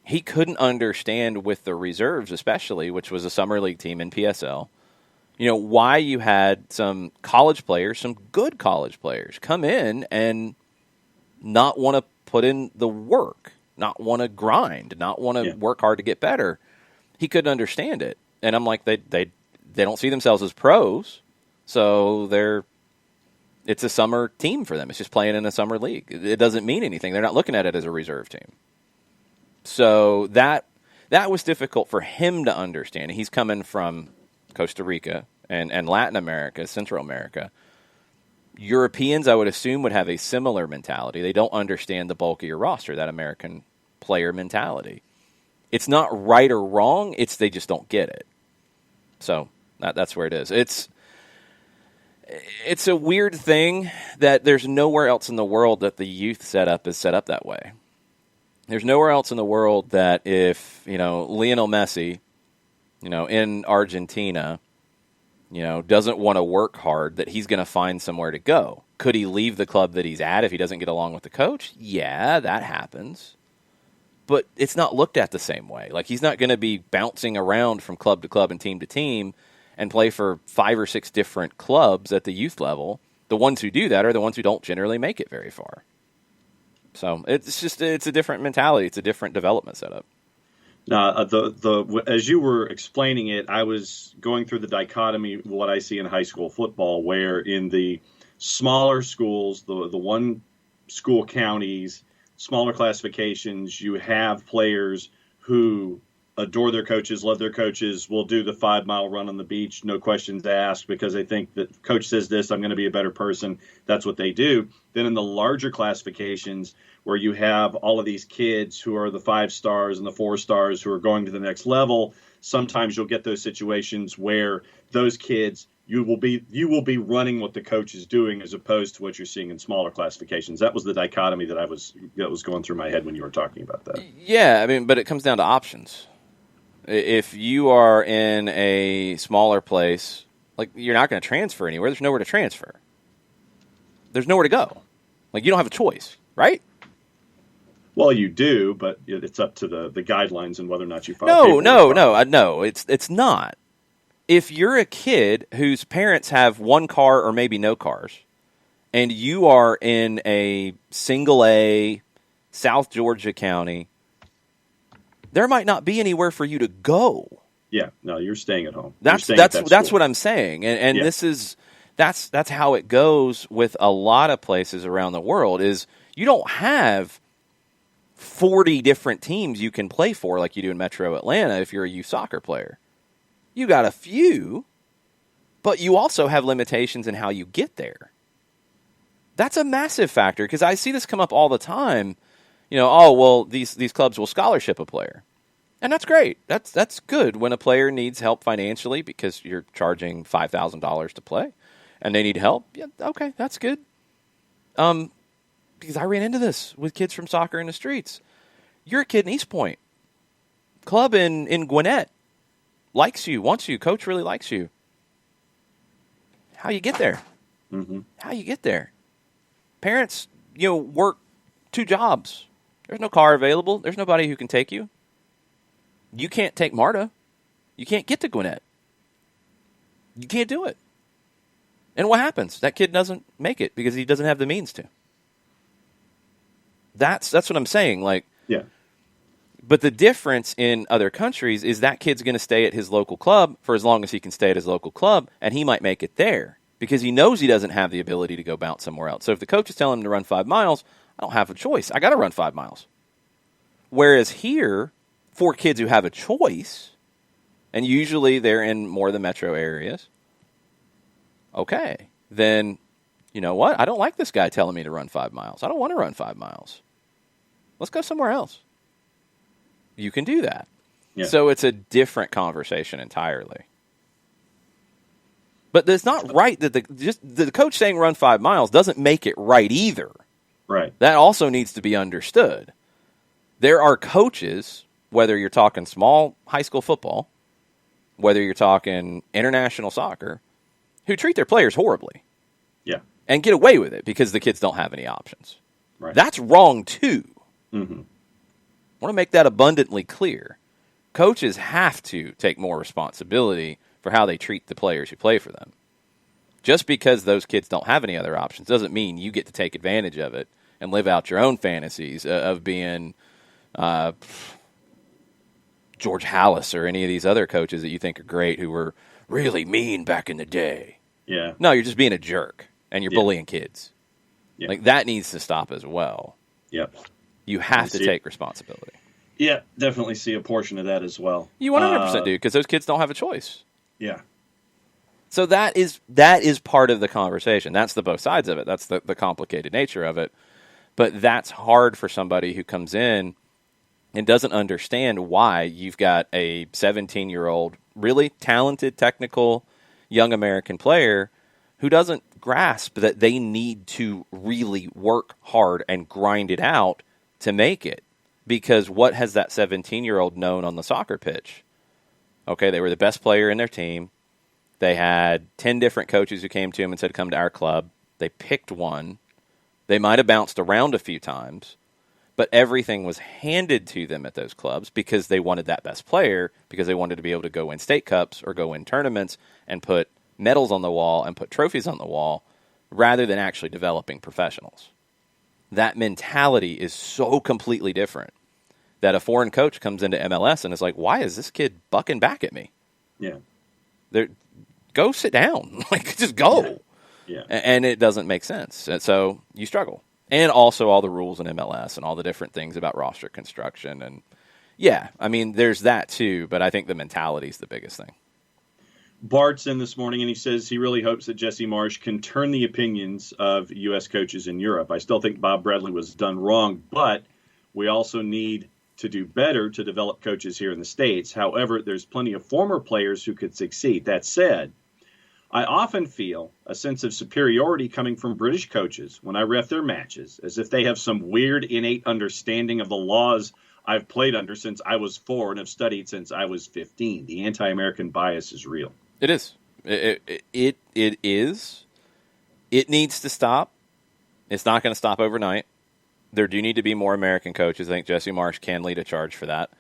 he couldn't understand with the reserves, especially, which was a summer league team in PSL, why you had some college players, some good college players, come in and not want to put in the work, not want to grind, not want to work hard to get better. He couldn't understand it. And I'm like, they don't see themselves as pros, so it's a summer team for them. It's just playing in a summer league. It doesn't mean anything. They're not looking at it as a reserve team. So that was difficult for him to understand. He's coming from Costa Rica and Latin America, Central America. Europeans, I would assume, would have a similar mentality. They don't understand the bulk of your roster, that American player mentality. It's not right or wrong. They just don't get it. So that's where it is. It's a weird thing that there's nowhere else in the world that the youth setup is set up that way. There's nowhere else in the world that if, Lionel Messi, in Argentina, doesn't want to work hard, that he's going to find somewhere to go. Could he leave the club that he's at if he doesn't get along with the coach? Yeah, that happens. But it's not looked at the same way. Like, he's not going to be bouncing around from club to club and team to team and play for 5 or 6 different clubs at the youth level. The ones who do that are the ones who don't generally make it very far. So it's a different mentality. It's a different development setup. Now, as you were explaining it, I was going through the dichotomy of what I see in high school football, where in the smaller schools, the one school counties, smaller classifications, you have players who adore their coaches, love their coaches, will do the 5-mile run on the beach, no questions asked, because they think that coach says this, I'm going to be a better person. That's what they do. Then in the larger classifications, where you have all of these kids who are the 5 stars and the 4 stars who are going to the next level, sometimes you'll get those situations where those kids, you will be running what the coach is doing as opposed to what you're seeing in smaller classifications. That was the dichotomy that was going through my head when you were talking about that. Yeah, I mean, but it comes down to options. If you are in a smaller place, like, you're not going to transfer anywhere. There's nowhere to transfer. There's nowhere to go. Like, you don't have a choice, right? Well, you do, but it's up to the guidelines and whether or not you follow. No. It's not. If you're a kid whose parents have one car or maybe no cars, and you are in a single A South Georgia county, there might not be anywhere for you to go. Yeah, no, you're staying at home. That's what I'm saying, and yeah. That's how it goes with a lot of places around the world. Is you don't have 40 different teams you can play for like you do in Metro Atlanta if you're a youth soccer player. You got a few, but you also have limitations in how you get there. That's a massive factor, because I see this come up all the time. These clubs will scholarship a player. And that's great. That's good when a player needs help financially because you're charging $5,000 to play and they need help. Yeah, okay, that's good. Because I ran into this with kids from soccer in the streets. You're a kid in East Point. Club in Gwinnett likes you, wants you. Coach really likes you. How you get there? Mm-hmm. How you get there? Parents, work 2 jobs. There's no car available. There's nobody who can take you. You can't take Marta. You can't get to Gwinnett. You can't do it. And what happens? That kid doesn't make it because he doesn't have the means to. That's what I'm saying. Like, yeah. But the difference in other countries is that kid's going to stay at his local club for as long as he can stay at his local club, and he might make it there because he knows he doesn't have the ability to go bounce somewhere else. So if the coach is telling him to run 5 miles, I don't have a choice. I got to run 5 miles. Whereas here, for kids who have a choice, and usually they're in more of the metro areas, okay, then you know what? I don't like this guy telling me to run 5 miles. I don't want to run 5 miles. Let's go somewhere else. You can do that. Yeah. So it's a different conversation entirely. But it's not right that the coach saying run 5 miles doesn't make it right either. Right. That also needs to be understood. There are coaches, whether you're talking small high school football, whether you're talking international soccer, who treat their players horribly. Yeah. And get away with it because the kids don't have any options. Right. That's wrong, too. Mm-hmm. I want to make that abundantly clear. Coaches have to take more responsibility for how they treat the players who play for them. Just because those kids don't have any other options doesn't mean you get to take advantage of it and live out your own fantasies of being George Halas or any of these other coaches that you think are great who were really mean back in the day. Yeah. No, you're just being a jerk and you're bullying kids. Yeah. Like, that needs to stop as well. Yep. You have to take responsibility. Yeah, definitely see a portion of that as well. You 100% do, because those kids don't have a choice. Yeah. So that is part of the conversation. That's the both sides of it. That's the complicated nature of it. But that's hard for somebody who comes in and doesn't understand why you've got a 17-year-old, really talented, technical, young American player who doesn't grasp that they need to really work hard and grind it out to make it. Because what has that 17-year-old known on the soccer pitch? Okay, they were the best player in their team. They had 10 different coaches who came to him and said, come to our club. They picked one. They might have bounced around a few times, but everything was handed to them at those clubs because they wanted that best player, because they wanted to be able to go win state cups or go win tournaments and put medals on the wall and put trophies on the wall rather than actually developing professionals. That mentality is so completely different that a foreign coach comes into MLS and is like, why is this kid bucking back at me? Yeah. Go sit down. Like, just go. Yeah. And it doesn't make sense. And so you struggle. And also all the rules in MLS and all the different things about roster construction. And, yeah, I mean, there's that too, but I think the mentality is the biggest thing. Bart's in this morning, and he says he really hopes that Jesse Marsch can turn the opinions of U.S. coaches in Europe. I still think Bob Bradley was done wrong, but we also need to do better to develop coaches here in the States. However, there's plenty of former players who could succeed. That said, I often feel a sense of superiority coming from British coaches when I ref their matches, as if they have some weird innate understanding of the laws I've played under since I was 4 and have studied since I was 15. The anti-American bias is real. It is. It is. It needs to stop. It's not going to stop overnight. There do need to be more American coaches. I think Jesse Marsch can lead a charge for that.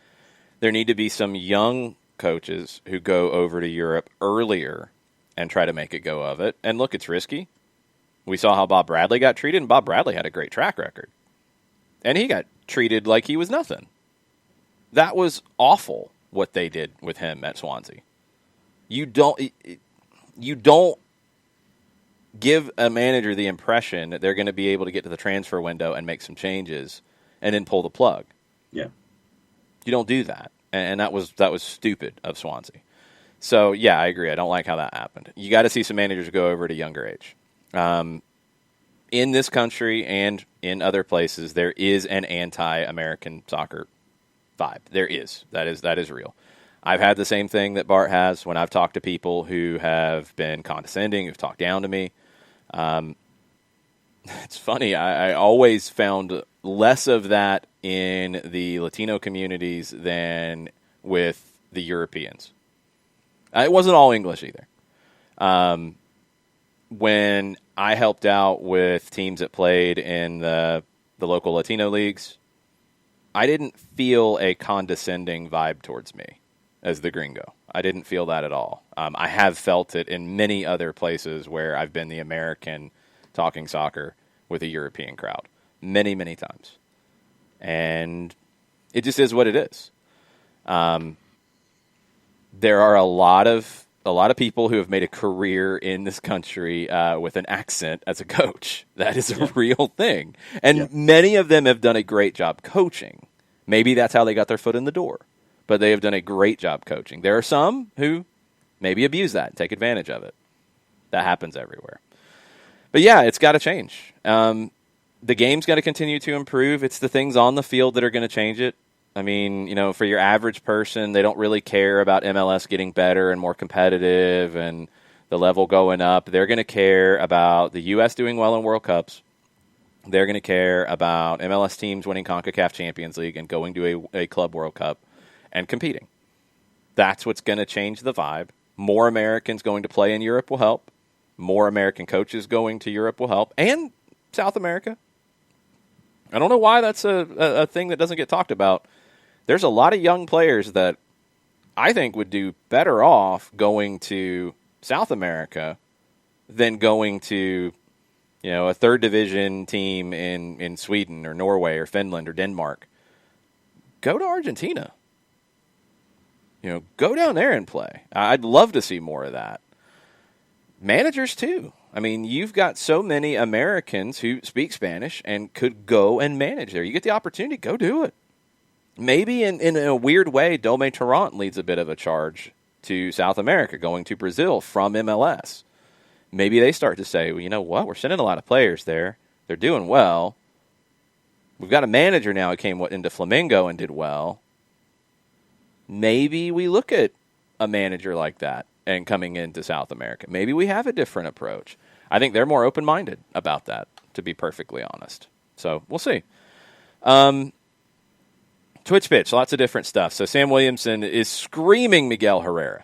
There need to be some young coaches who go over to Europe earlier and try to make a go of it. And look, it's risky. We saw how Bob Bradley got treated, and Bob Bradley had a great track record. And he got treated like he was nothing. That was awful, what they did with him at Swansea. You don't give a manager the impression that they're going to be able to get to the transfer window and make some changes and then pull the plug. Yeah. You don't do that. And that was stupid of Swansea. So, yeah, I agree. I don't like how that happened. You got to see some managers go over at a younger age. In this country and in other places, there is an anti-American soccer vibe. There is. That is real. I've had the same thing that Bart has when I've talked to people who have been condescending, who've talked down to me. It's funny. I always found less of that in the Latino communities than with the Europeans. It wasn't all English either. When I helped out with teams that played in the local Latino leagues, I didn't feel a condescending vibe towards me as the gringo. I didn't feel that at all. I have felt it in many other places where I've been the American talking soccer with a European crowd. Many, many times. And it just is what it is. There are a lot of people who have made a career in this country with an accent as a coach. That is a real thing. And many of them have done a great job coaching. Maybe that's how they got their foot in the door. But they have done a great job coaching. There are some who maybe abuse that and take advantage of it. That happens everywhere. But yeah, it's got to change. The game's got to continue to improve. It's the things on the field that are going to change it. I mean, for your average person, they don't really care about MLS getting better and more competitive and the level going up. They're going to care about the U.S. doing well in World Cups, They're going to care about MLS teams winning CONCACAF Champions League and going to a Club World Cup and competing. That's what's going to change the vibe. More Americans going to play in Europe will help. More American coaches going to Europe will help. And South America. I don't know why that's a thing that doesn't get talked about. There's a lot of young players that I think would do better off going to South America than going to, a third division team in Sweden or Norway or Finland or Denmark. Go to Argentina. Go down there and play. I'd love to see more of that. Managers, too. I mean, you've got so many Americans who speak Spanish and could go and manage there. You get the opportunity, go do it. Maybe in a weird way, Dome Tarrant leads a bit of a charge to South America, going to Brazil from MLS. Maybe they start to say, well, you know what? We're sending a lot of players there. They're doing well. We've got a manager now who came into Flamengo and did well. Maybe we look at a manager like that and coming into South America. Maybe we have a different approach. I think they're more open-minded about that, to be perfectly honest. So we'll see. Twitch pitch, lots of different stuff. So Sam Williamson is screaming Miguel Herrera.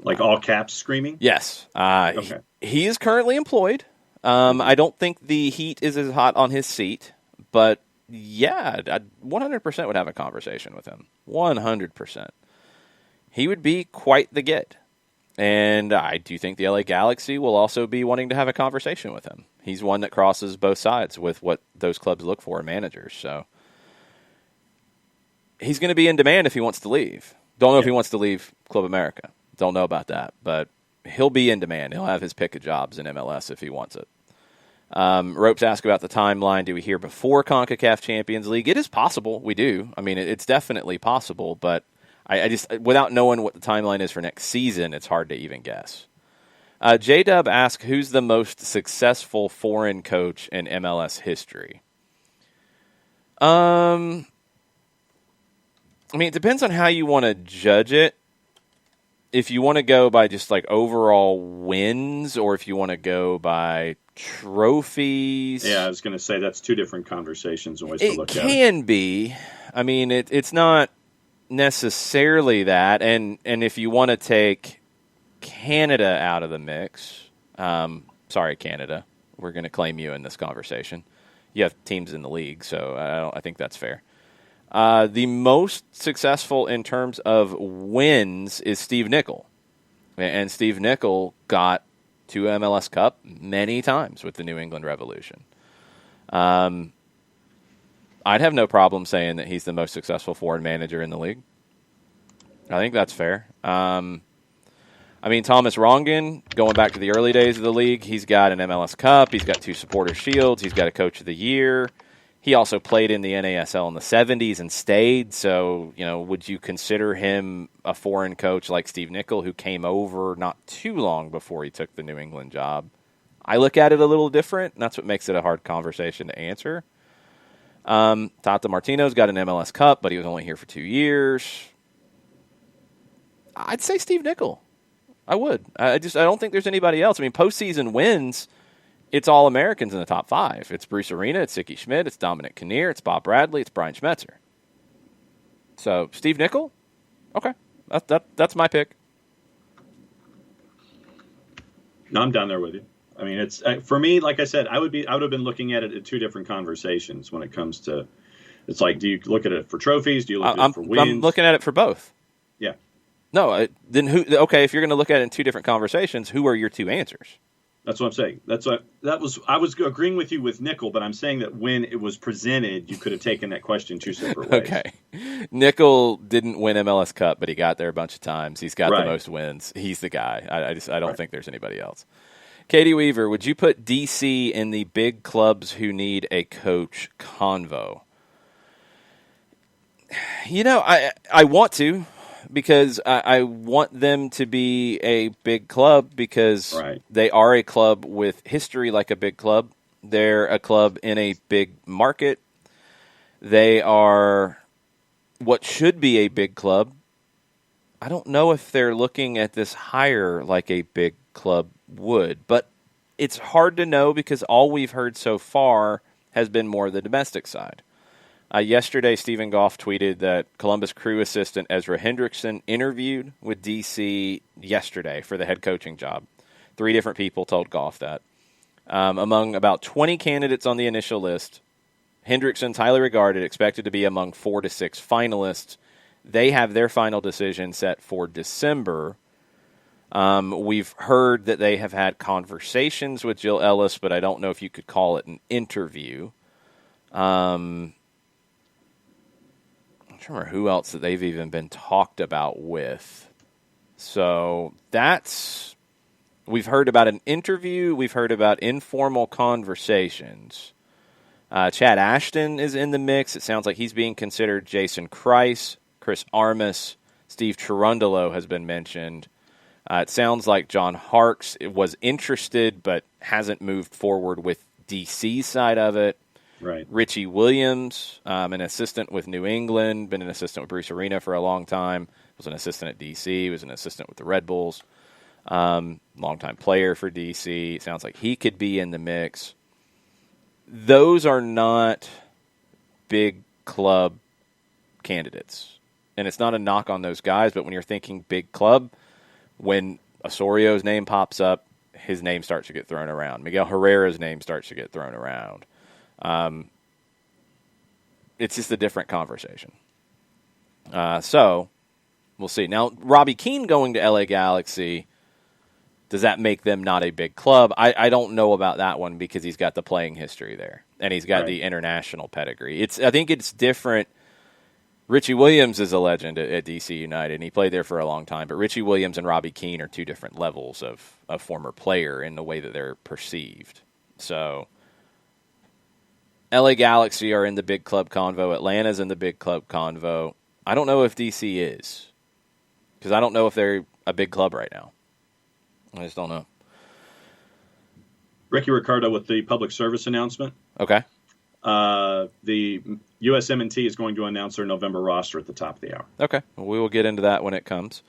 Like all caps screaming? Yes. Okay. He is currently employed. I don't think the heat is as hot on his seat, but yeah, I 100% would have a conversation with him. 100%. He would be quite the get. And I do think the LA Galaxy will also be wanting to have a conversation with him. He's one that crosses both sides with what those clubs look for in managers. So he's going to be in demand if he wants to leave. Don't know if he wants to leave Club America. Don't know about that. But he'll be in demand. He'll have his pick of jobs in MLS if he wants it. Ropes asked about the timeline. Do we hear before CONCACAF Champions League? It is possible. We do. I mean, it's definitely possible. But I just, without knowing what the timeline is for next season, it's hard to even guess. J-Dub asked, who's the most successful foreign coach in MLS history? I mean, it depends on how you want to judge it. If you want to go by just like overall wins, or if you want to go by trophies. Yeah, I was going to say that's two different conversations and ways to look at it. It can be. I mean, it's not necessarily that. And if you want to take Canada out of the mix, sorry, Canada, we're going to claim you in this conversation. You have teams in the league, so I think that's fair. The most successful in terms of wins is Steve Nicol. And Steve Nicol got to MLS Cup many times with the New England Revolution. I'd have no problem saying that he's the most successful foreign manager in the league. I think that's fair. I mean, Thomas Rongen, going back to the early days of the league, he's got an MLS Cup. He's got 2 Supporter Shields. He's got a Coach of the Year. He also played in the NASL in the 70s and stayed. So, would you consider him a foreign coach like Steve Nicol, who came over not too long before he took the New England job? I look at it a little different, and that's what makes it a hard conversation to answer. Tata Martino's got an MLS Cup, but he was only here for 2 years. I'd say Steve Nicol. I would. I don't think there's anybody else. I mean, postseason wins, it's all Americans in the top 5. It's Bruce Arena, it's Siki Schmidt, it's Dominic Kinnear, it's Bob Bradley, it's Brian Schmetzer. So, Steve Nicol? Okay. That's my pick. No, I'm down there with you. I mean, it's for me, like I said, I would have been looking at it in 2 different conversations when it comes to, it's like, do you look at it for trophies? Do you look at it for wins? I'm looking at it for both. Yeah. No, then who? Okay, if you're going to look at it in 2 different conversations, who are your 2 answers? That's what I'm saying. I was agreeing with you with Nicol, but I'm saying that when it was presented, you could have taken that question 2 separate ways. Okay. Nicol didn't win MLS Cup, but he got there a bunch of times. He's got the most wins. He's the guy. I don't think there's anybody else. Katie Weaver, would you put DC in the big clubs who need a coach convo? I want to. Because I want them to be a big club because they are a club with history like a big club. They're a club in a big market. They are what should be a big club. I don't know if they're looking at this hire like a big club would, but it's hard to know because all we've heard so far has been more the domestic side. Yesterday, Stephen Goff tweeted that Columbus Crew assistant Ezra Hendrickson interviewed with DC yesterday for the head coaching job. 3 different people told Goff that. Among about 20 candidates on the initial list, Hendrickson's highly regarded, expected to be among 4 to 6 finalists. They have their final decision set for December. We've heard that they have had conversations with Jill Ellis, but I don't know if you could call it an interview. I'm trying to remember who else that they've even been talked about with. So we've heard about an interview. We've heard about informal conversations. Chad Ashton is in the mix. It sounds like he's being considered. Jason Kreis, Chris Armas, Steve Cherundolo has been mentioned. It sounds like John Harkes was interested but hasn't moved forward with DC's side of it. Right. Richie Williams, an assistant with New England, been an assistant with Bruce Arena for a long time, was an assistant at DC, was an assistant with the Red Bulls, longtime player for DC. It sounds like he could be in the mix. Those are not big club candidates. And it's not a knock on those guys, but when you're thinking big club, when Osorio's name pops up, his name starts to get thrown around. Miguel Herrera's name starts to get thrown around. It's just a different conversation. So we'll see. Now, Robbie Keane going to LA Galaxy, does that make them not a big club? I don't know about that one because he's got the playing history there, and he's got the international pedigree. I think it's different. Richie Williams is a legend at DC United, and he played there for a long time. But Richie Williams and Robbie Keane are 2 different levels of former player in the way that they're perceived. So LA Galaxy are in the big club convo. Atlanta's in the big club convo. I don't know if DC is, because I don't know if they're a big club right now. I just don't know. Ricky Ricardo with the public service announcement. Okay. The USMNT is going to announce their November roster at the top of the hour. Okay. Well, we will get into that when it comes.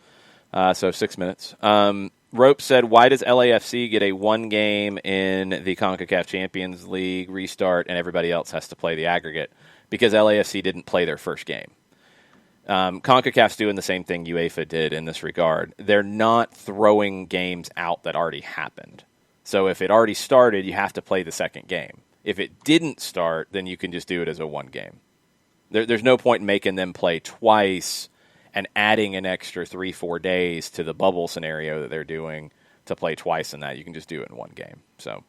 So 6 minutes. Rope said, why does LAFC get a 1 game in the CONCACAF Champions League restart and everybody else has to play the aggregate? Because LAFC didn't play their first game. CONCACAF's doing the same thing UEFA did in this regard. They're not throwing games out that already happened. So if it already started, you have to play the second game. If it didn't start, then you can just do it as a 1 game. There's no point in making them play twice and adding an extra 3-4 days to the bubble scenario that they're doing to play twice in that. You can just do it in 1 game. So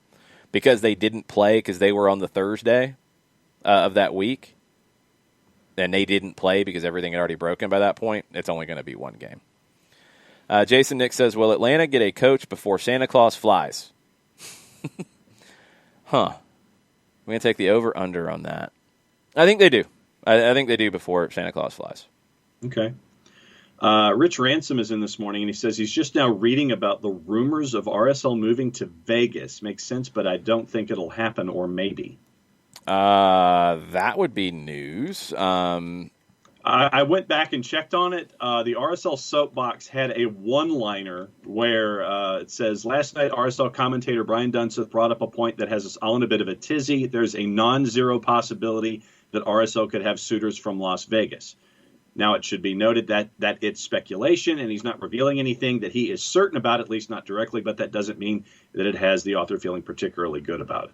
because they didn't play because they were on the Thursday of that week, and they didn't play because everything had already broken by that point, it's only going to be 1 game. Jason Nick says, will Atlanta get a coach before Santa Claus flies? Huh. We're going to take the over-under on that. I think they do. I think they do before Santa Claus flies. Okay. Rich Ransom is in this morning, and he says he's just now reading about the rumors of RSL moving to Vegas. Makes sense, but I don't think it'll happen, or maybe. That would be news. I went back and checked on it. The RSL Soapbox had a one-liner where it says, last night RSL commentator Brian Dunseth brought up a point that has us all in a bit of a tizzy. There's a non-zero possibility that RSL could have suitors from Las Vegas. Now, it should be noted that it's speculation, and he's not revealing anything that he is certain about, at least not directly, but that doesn't mean that it has the author feeling particularly good about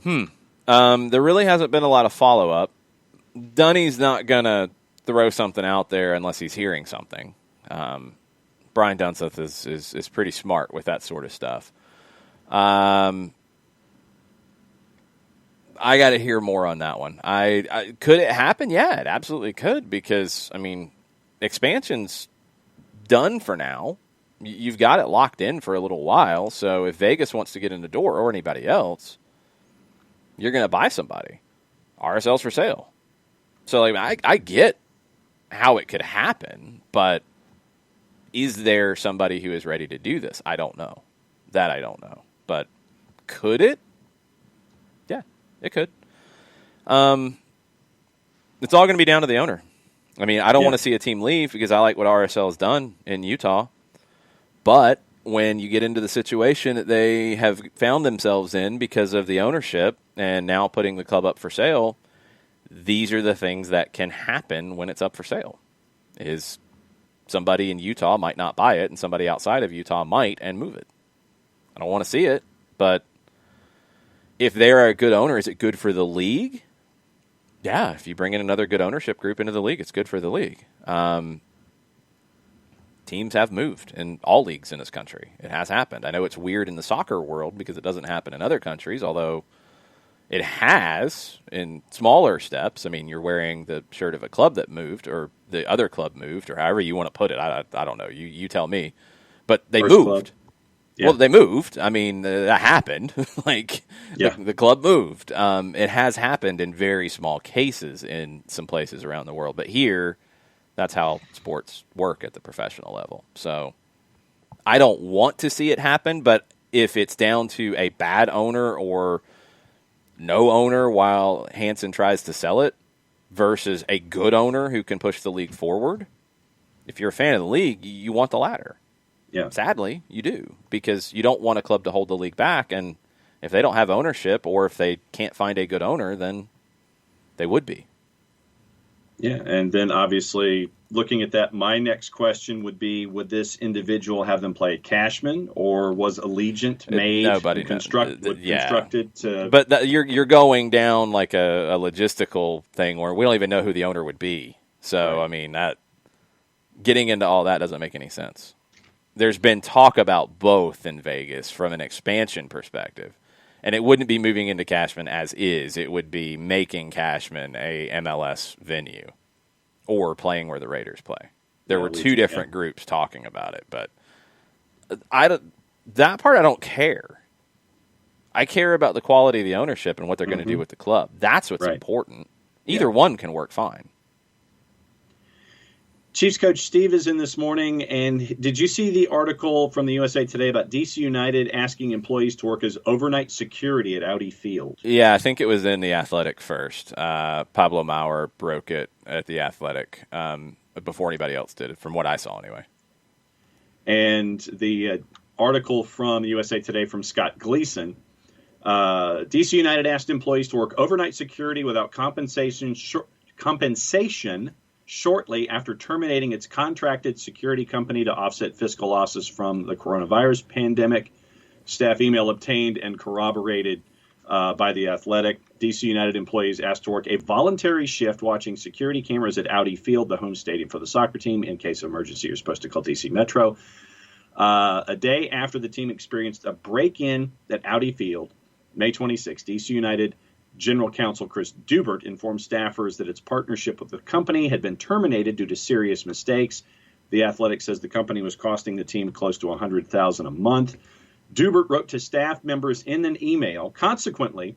it. There really hasn't been a lot of follow-up. Dunny's not going to throw something out there unless he's hearing something. Brian Dunseth is pretty smart with that sort of stuff. I got to hear more on that one. Could it happen? Yeah, it absolutely could because, I mean, expansion's done for now. You've got it locked in for a little while, so if Vegas wants to get in the door or anybody else, you're going to buy somebody. RSL's for sale. So, like, I get how it could happen, but is there somebody who is ready to do this? I don't know. That I don't know. But could it? Yeah, it could. It's all going to be down to the owner. I mean, I don't want to see a team leave because I like what RSL has done in Utah. But when you get into the situation that they have found themselves in because of the ownership and now putting the club up for sale, these are the things that can happen when it's up for sale. Is somebody in Utah might not buy it, and somebody outside of Utah might and move it. I don't want to see it, but if they're a good owner, is it good for the league? Yeah, if you bring in another good ownership group into the league, it's good for the league. Teams have moved in all leagues in this country. It has happened. I know it's weird in the soccer world because it doesn't happen in other countries, although it has in smaller steps. I mean, you're wearing the shirt of a club that moved, or the other club moved, or however you want to put it. I don't know. You tell me. But they First moved. club. Yeah. Well, they moved. I mean, that happened. The club moved. It has happened in very small cases in some places around the world. But here, that's how sports work at the professional level. So I don't want to see it happen, but if it's down to a bad owner or no owner while Hansen tries to sell it versus a good owner who can push the league forward, if you're a fan of the league, you want the latter. Yeah. Sadly, you do, because you don't want a club to hold the league back, and if they don't have ownership or if they can't find a good owner, then they would be. Yeah, and then obviously looking at that, my next question would be, would this individual have them play Cashman, or was Allegiant made and constructed to... But you're going down like a logistical thing where we don't even know who the owner would be. So, right. I mean, that getting into all that doesn't make any sense. There's been talk about both in Vegas from an expansion perspective. And it wouldn't be moving into Cashman as is. It would be making Cashman a MLS venue or playing where the Raiders play. There were two different groups talking about it, but that part I don't care. I care about the quality of the ownership and what they're going to do with the club. That's what's important. Either one can work fine. Chiefs coach Steve is in this morning, and did you see the article from the USA Today about DC United asking employees to work as overnight security at Audi Field? Yeah, I think it was in the Athletic first. Pablo Maurer broke it at the Athletic before anybody else did, from what I saw anyway. And the article from the USA Today from Scott Gleason, DC United asked employees to work overnight security without compensation shortly after terminating its contracted security company to offset fiscal losses from the coronavirus pandemic. Staff email obtained and corroborated by the Athletic. DC United employees asked to work a voluntary shift watching security cameras at Audi Field, the home stadium for the soccer team. In case of emergency, you're supposed to call DC Metro. A day after the team experienced a break-in at Audi Field, May 26, DC United General Counsel Chris Dubert informed staffers that its partnership with the company had been terminated due to serious mistakes. The Athletic says the company was costing the team close to $100,000 a month. Dubert wrote to staff members in an email, consequently,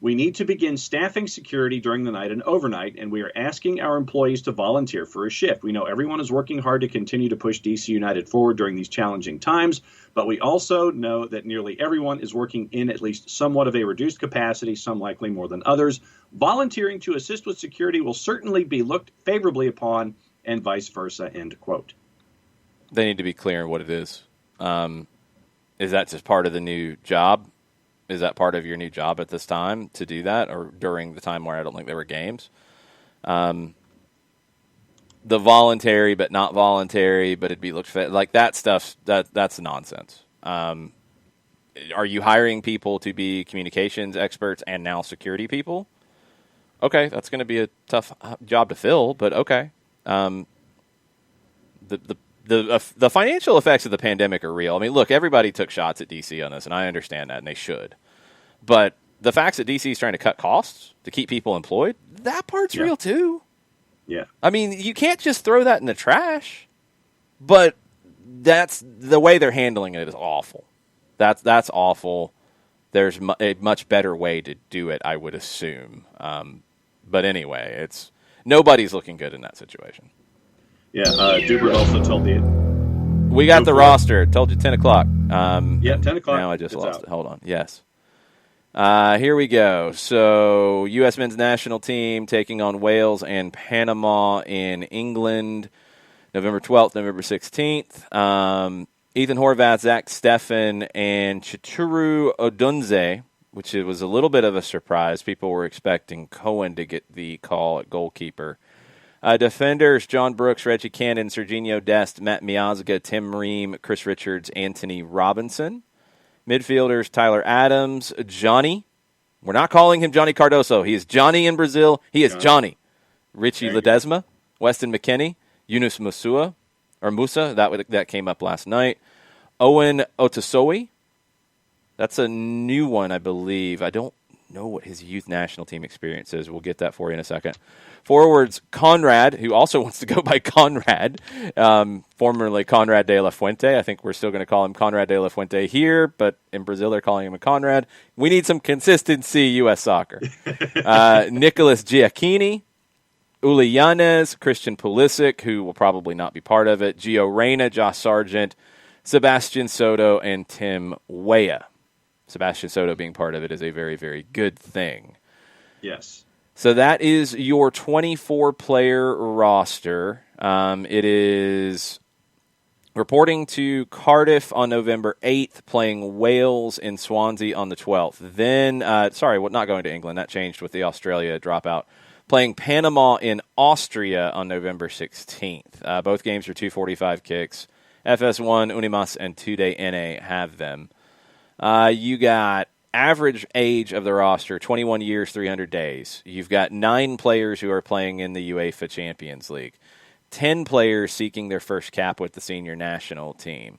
we need to begin staffing security during the night and overnight, and we are asking our employees to volunteer for a shift. We know everyone is working hard to continue to push DC United forward during these challenging times, but we also know that nearly everyone is working in at least somewhat of a reduced capacity, some likely more than others. Volunteering to assist with security will certainly be looked favorably upon, and vice versa, end quote. They need to be clear on what it is. Is that just part of the new job? Is that part of your new job at this time to do that, or during the time where I don't think there were games? The voluntary but not voluntary, but it'd be looked like that stuff. That's nonsense. Are you hiring people to be communications experts and now security people? Okay, that's going to be a tough job to fill, but okay. The financial effects of the pandemic are real. I mean, look, everybody took shots at DC on this, and I understand that, and they should. But the facts that DC is trying to cut costs to keep people employed, that part's real too. Yeah. I mean, you can't just throw that in the trash, but that's the way they're handling it is awful. That's awful. There's a much better way to do it, I would assume. But anyway, nobody's looking good in that situation. Yeah, Dubert also told we got the roster. Told you 10 o'clock. 10 o'clock. Now I just lost it. Hold on. Yes. Here we go. So, U.S. men's national team taking on Wales and Panama in England, November 12th, November 16th. Ethan Horvath, Zach Steffen, and Chituru Odunze, which it was a little bit of a surprise. People were expecting Cohen to get the call at goalkeeper. Defenders, John Brooks, Reggie Cannon, Serginho Dest, Matt Miazga, Tim Ream, Chris Richards, Anthony Robinson. Midfielders, Tyler Adams, Johnny. We're not calling him Johnny Cardoso. He is Johnny in Brazil. He is Johnny. Richie Ledesma, Weston McKennie, Yunus Musa, that came up last night. Owen Otasowie. That's a new one, I believe. I don't know what his youth national team experience is. We'll get that for you in a second. Forwards, Conrad, who also wants to go by Conrad, formerly Conrad de la Fuente. I think we're still going to call him Conrad de la Fuente here, but in Brazil they're calling him a Conrad. We need some consistency, U.S. soccer. Nicholas Giacchini, Uli Yanez, Christian Pulisic, who will probably not be part of it, Gio Reyna, Josh Sargent, Sebastian Soto, and Tim Weah. Sebastian Soto being part of it is a very, very good thing. Yes. So that is your 24-player roster. It is reporting to Cardiff on November 8th, playing Wales in Swansea on the 12th. Then, not going to England. That changed with the Australia dropout. Playing Panama in Austria on November 16th. Both games are 2:45 kicks. FS1, Unimas, and Tude NA have them. You got average age of the roster, 21 years, 300 days. You've got 9 players who are playing in the UEFA Champions League. 10 players seeking their first cap with the senior national team.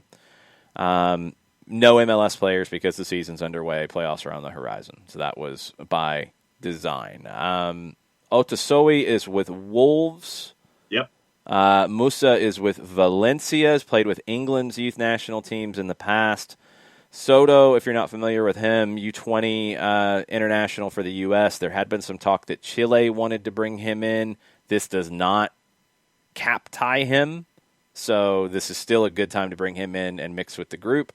No MLS players because the season's underway. Playoffs are on the horizon. So that was by design. Otasowie is with Wolves. Yep. Musa is with Valencia. Has played with England's youth national teams in the past. Soto, if you're not familiar with him, U20 international for the U.S. There had been some talk that Chile wanted to bring him in. This does not cap tie him, so this is still a good time to bring him in and mix with the group.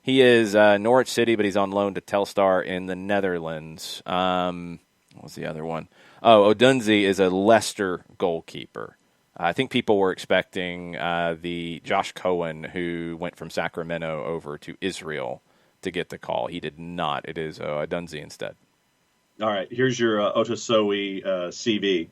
He is Norwich City, but he's on loan to Telstar in the Netherlands. What was the other one? Oh, Odunze is a Leicester goalkeeper. I think people were expecting the Josh Cohen, who went from Sacramento over to Israel, to get the call. He did not. It is Odunze instead. All right, here's your Otasowie CV.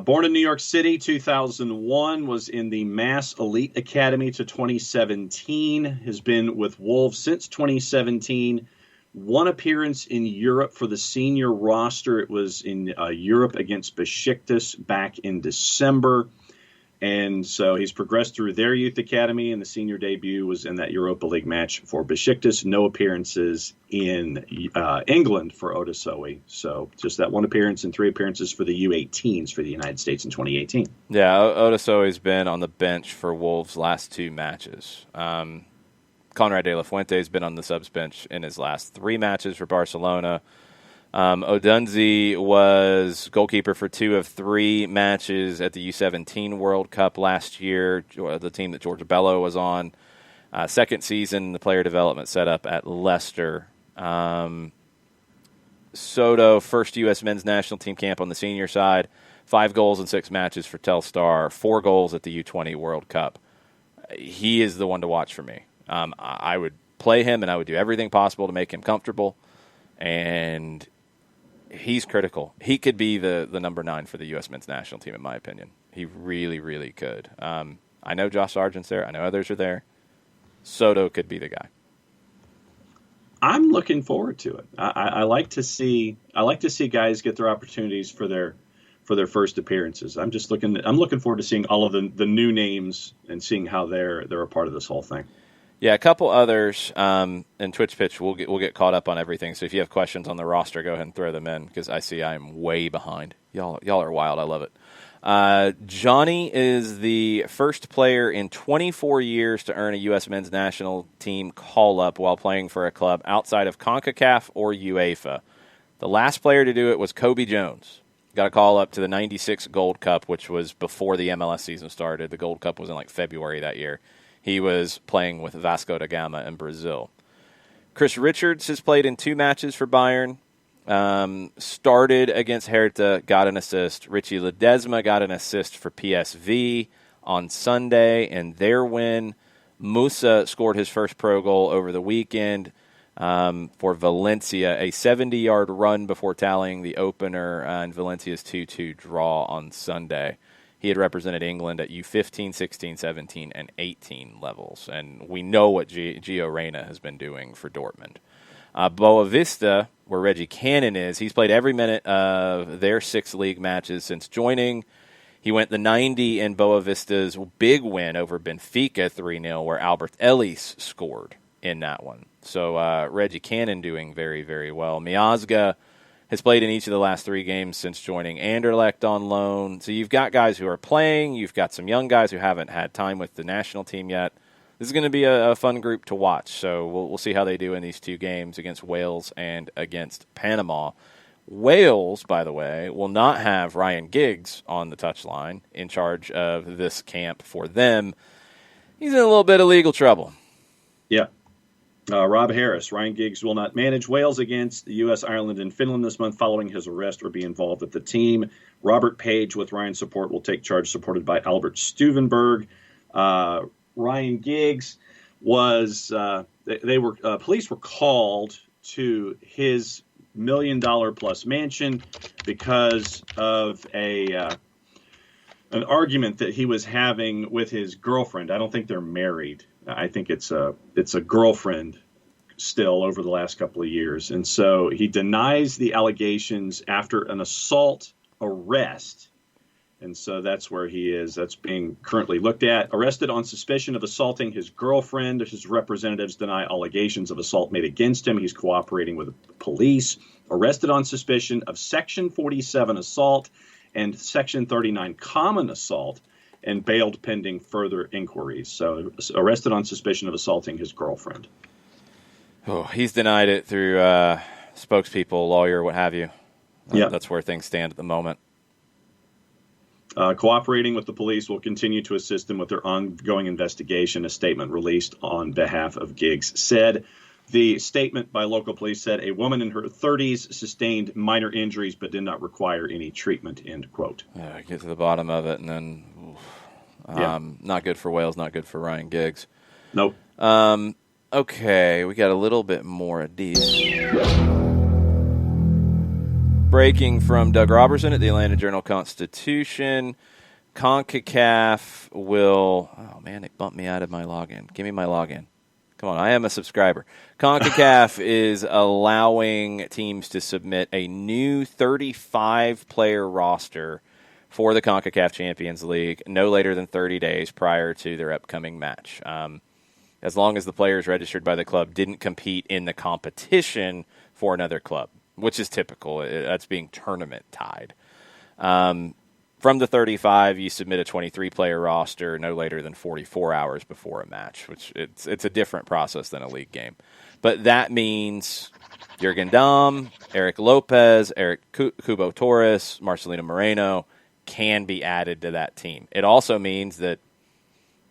Born in New York City, 2001, was in the Mass Elite Academy to 2017, has been with Wolves since 2017. One appearance in Europe for the senior roster. It was in Europe against Besiktas back in December. And so he's progressed through their youth academy, and the senior debut was in that Europa League match for Besiktas. No appearances in England for Otasowie. So just that one appearance and 3 appearances for the U18s for the United States in 2018. Yeah, Otasowie's been on the bench for Wolves' last 2 matches. Conrad de la Fuente has been on the subs bench in his last 3 matches for Barcelona. Odunze was goalkeeper for 2 of 3 matches at the U17 World Cup last year, the team that George Bello was on. Second season, the player development setup at Leicester. Soto, first U.S. men's national team camp on the senior side, 5 goals in 6 matches for Telstar, 4 goals at the U20 World Cup. He is the one to watch for me. I would play him, and I would do everything possible to make him comfortable. And he's critical. He could be the number 9 for the U.S. men's national team, in my opinion. He really, really could. I know Josh Sargent's there. I know others are there. Soto could be the guy. I'm looking forward to it. I like to see guys get their opportunities for their first appearances. I'm looking forward to seeing all of the new names and seeing how they're a part of this whole thing. Yeah, a couple others in Twitch Pitch. We'll get caught up on everything. So if you have questions on the roster, go ahead and throw them in because I see I'm way behind. Y'all are wild. I love it. Johnny is the first player in 24 years to earn a U.S. men's national team call-up while playing for a club outside of CONCACAF or UEFA. The last player to do it was Kobe Jones. Got a call-up to the 96 Gold Cup, which was before the MLS season started. The Gold Cup was in February that year. He was playing with Vasco da Gama in Brazil. Chris Richards has played in 2 matches for Bayern. Started against Hertha, got an assist. Richie Ledesma got an assist for PSV on Sunday in their win Musa scored his first pro goal over the weekend for Valencia, a 70-yard run before tallying the opener in Valencia's 2-2 draw on Sunday. He had represented England at U15, 16, 17, and 18 levels, and we know what Gio Reyna has been doing for Dortmund. Boa Vista, where Reggie Cannon is, he's played every minute of their 6 league matches since joining. He went the 90 in Boa Vista's big win over Benfica 3-0, where Albert Ellis scored in that one. So Reggie Cannon doing very, very well. Miazga has played in each of the last 3 games since joining Anderlecht on loan. So you've got guys who are playing. You've got some young guys who haven't had time with the national team yet. This is going to be a fun group to watch. So we'll see how they do in these 2 games against Wales and against Panama. Wales, by the way, will not have Ryan Giggs on the touchline in charge of this camp for them. He's in a little bit of legal trouble. Yeah. Rob Harris, Ryan Giggs will not manage Wales against the U.S., Ireland, and Finland this month following his arrest or be involved with the team. Robert Page, with Ryan's support, will take charge, supported by Albert Stuvenberg. Ryan Giggs was police were called to his $1 million plus mansion because of an argument that he was having with his girlfriend. I don't think they're married. I think it's a girlfriend still over the last couple of years. And so he denies the allegations after an assault arrest. And so that's where he is. That's being currently looked at. Arrested on suspicion of assaulting his girlfriend. His representatives deny allegations of assault made against him. He's cooperating with police. Arrested on suspicion of Section 47 assault and Section 39 common assault, and bailed pending further inquiries. So arrested on suspicion of assaulting his girlfriend. Oh, he's denied it through spokespeople, lawyer, what have you. Yeah. That's where things stand at the moment. Cooperating with the police will continue to assist them with their ongoing investigation, a statement released on behalf of Giggs said. The statement by local police said a woman in her 30s sustained minor injuries but did not require any treatment, end quote. Get to the bottom of it, and then not good for Wales, not good for Ryan Giggs. Nope. Okay, we got a little bit more of these. Breaking from Doug Robertson at the Atlanta Journal-Constitution, CONCACAF will... Oh, man, it bumped me out of my login. Give me my login. Come on, I am a subscriber. CONCACAF is allowing teams to submit a new 35-player roster for the CONCACAF Champions League no later than 30 days prior to their upcoming match. As long as the players registered by the club didn't compete in the competition for another club, which is typical. That's being tournament tied. From the 35, you submit a 23-player roster no later than 44 hours before a match, which it's a different process than a league game. But that means Jurgen Damm, Eric Lopez, Eric Cubo Torres, Marcelino Moreno can be added to that team. It also means that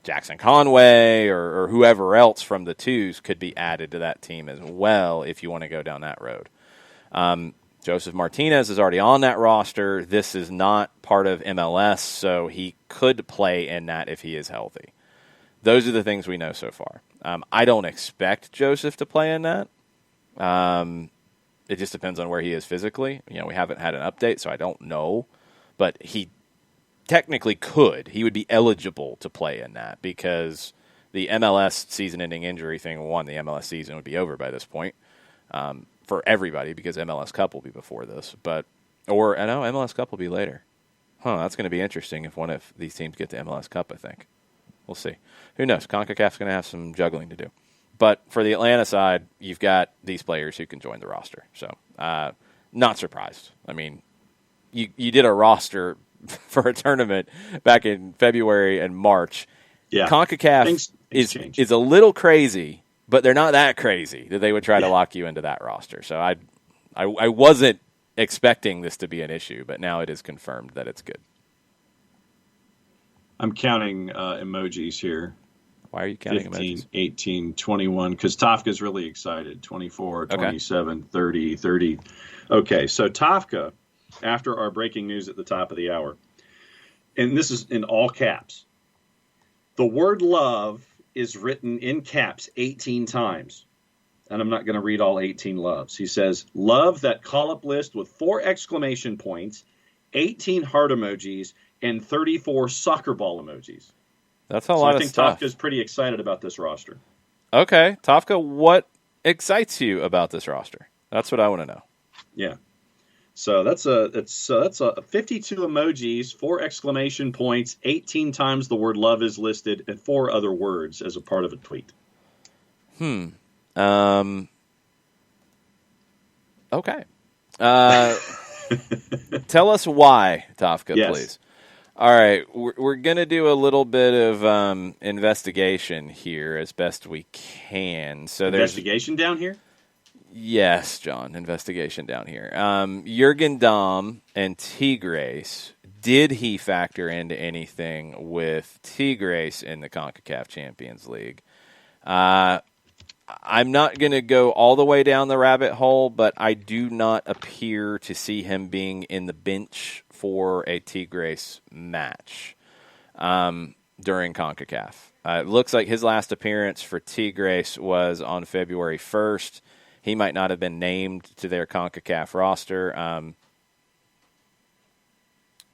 Jackson Conway or whoever else from the twos could be added to that team as well if you want to go down that road. Joseph Martinez is already on that roster. This is not part of MLS, so he could play in that if he is healthy. Those are the things we know so far. I don't expect Joseph to play in that. It just depends on where he is physically. We haven't had an update, so I don't know. But he technically could. He would be eligible to play in that because the MLS season-ending injury thing, the MLS season would be over by this point. For everybody, because MLS Cup will be before this. MLS Cup will be later. That's going to be interesting if one of these teams get to MLS Cup, I think. We'll see. Who knows? CONCACAF's going to have some juggling to do. But for the Atlanta side, you've got these players who can join the roster. So, not surprised. I mean, you did a roster for a tournament back in February and March. Yeah. CONCACAF is a little crazy, but they're not that crazy that they would try to lock you into that roster. So I wasn't expecting this to be an issue, but now it is confirmed that it's good. I'm counting emojis here. Why are you counting 15, emojis? 18, 21, because Tafka's really excited. 24, 27, 30, 30. Okay, so Tafka, after our breaking news at the top of the hour, and this is in all caps, the word love is written in caps 18 times. And I'm not going to read all 18 loves. He says, love that call-up list with 4 exclamation points, 18 heart emojis, and 34 soccer ball emojis. That's a lot of stuff. I think Tofka's pretty excited about this roster. Okay. Tofka, what excites you about this roster? That's what I want to know. Yeah. So that's a 52 emojis, 4 exclamation points, 18 times the word love is listed, and 4 other words as a part of a tweet. Okay. Tell us why, Tofka, yes. please. All right, we're going to do a little bit of investigation here as best we can. So investigation down here? Yes, John, investigation down here. Jurgen Damm and Tigres, did he factor into anything with Tigres in the CONCACAF Champions League? I'm not going to go all the way down the rabbit hole, but I do not appear to see him being in the bench for a Tigres match during CONCACAF. It looks like his last appearance for Tigres was on February 1st. He might not have been named to their CONCACAF roster.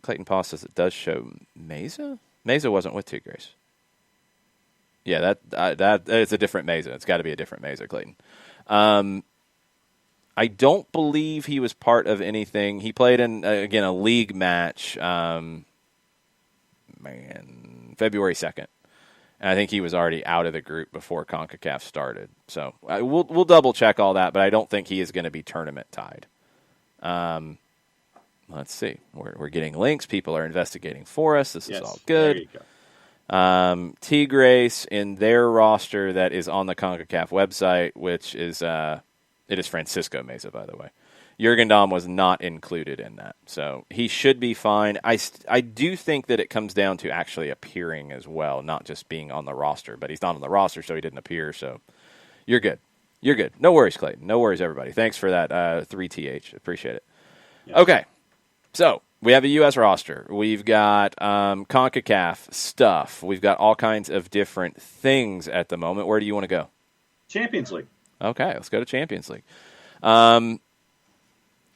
Clayton Paul says it does show Meza. Meza wasn't with Tigres. Yeah, that it's a different Meza. It's got to be a different Meza, Clayton. I don't believe he was part of anything. He played in, again, a league match, February 2nd. And I think he was already out of the group before CONCACAF started. So we'll double-check all that, but I don't think he is going to be tournament tied. Let's see. We're getting links. People are investigating for us. This is all good. There you go. Tigres in their roster that is on the CONCACAF website, which is it is Francisco Meza, by the way. Jurgen Damm was not included in that, so he should be fine. I do think that it comes down to actually appearing as well, not just being on the roster. But he's not on the roster, so he didn't appear. So you're good. You're good. No worries, Clayton. No worries, everybody. Thanks for that 3TH. Appreciate it. Yes. Okay, so we have a U.S. roster. We've got CONCACAF stuff. We've got all kinds of different things at the moment. Where do you want to go? Champions League. Okay, let's go to Champions League.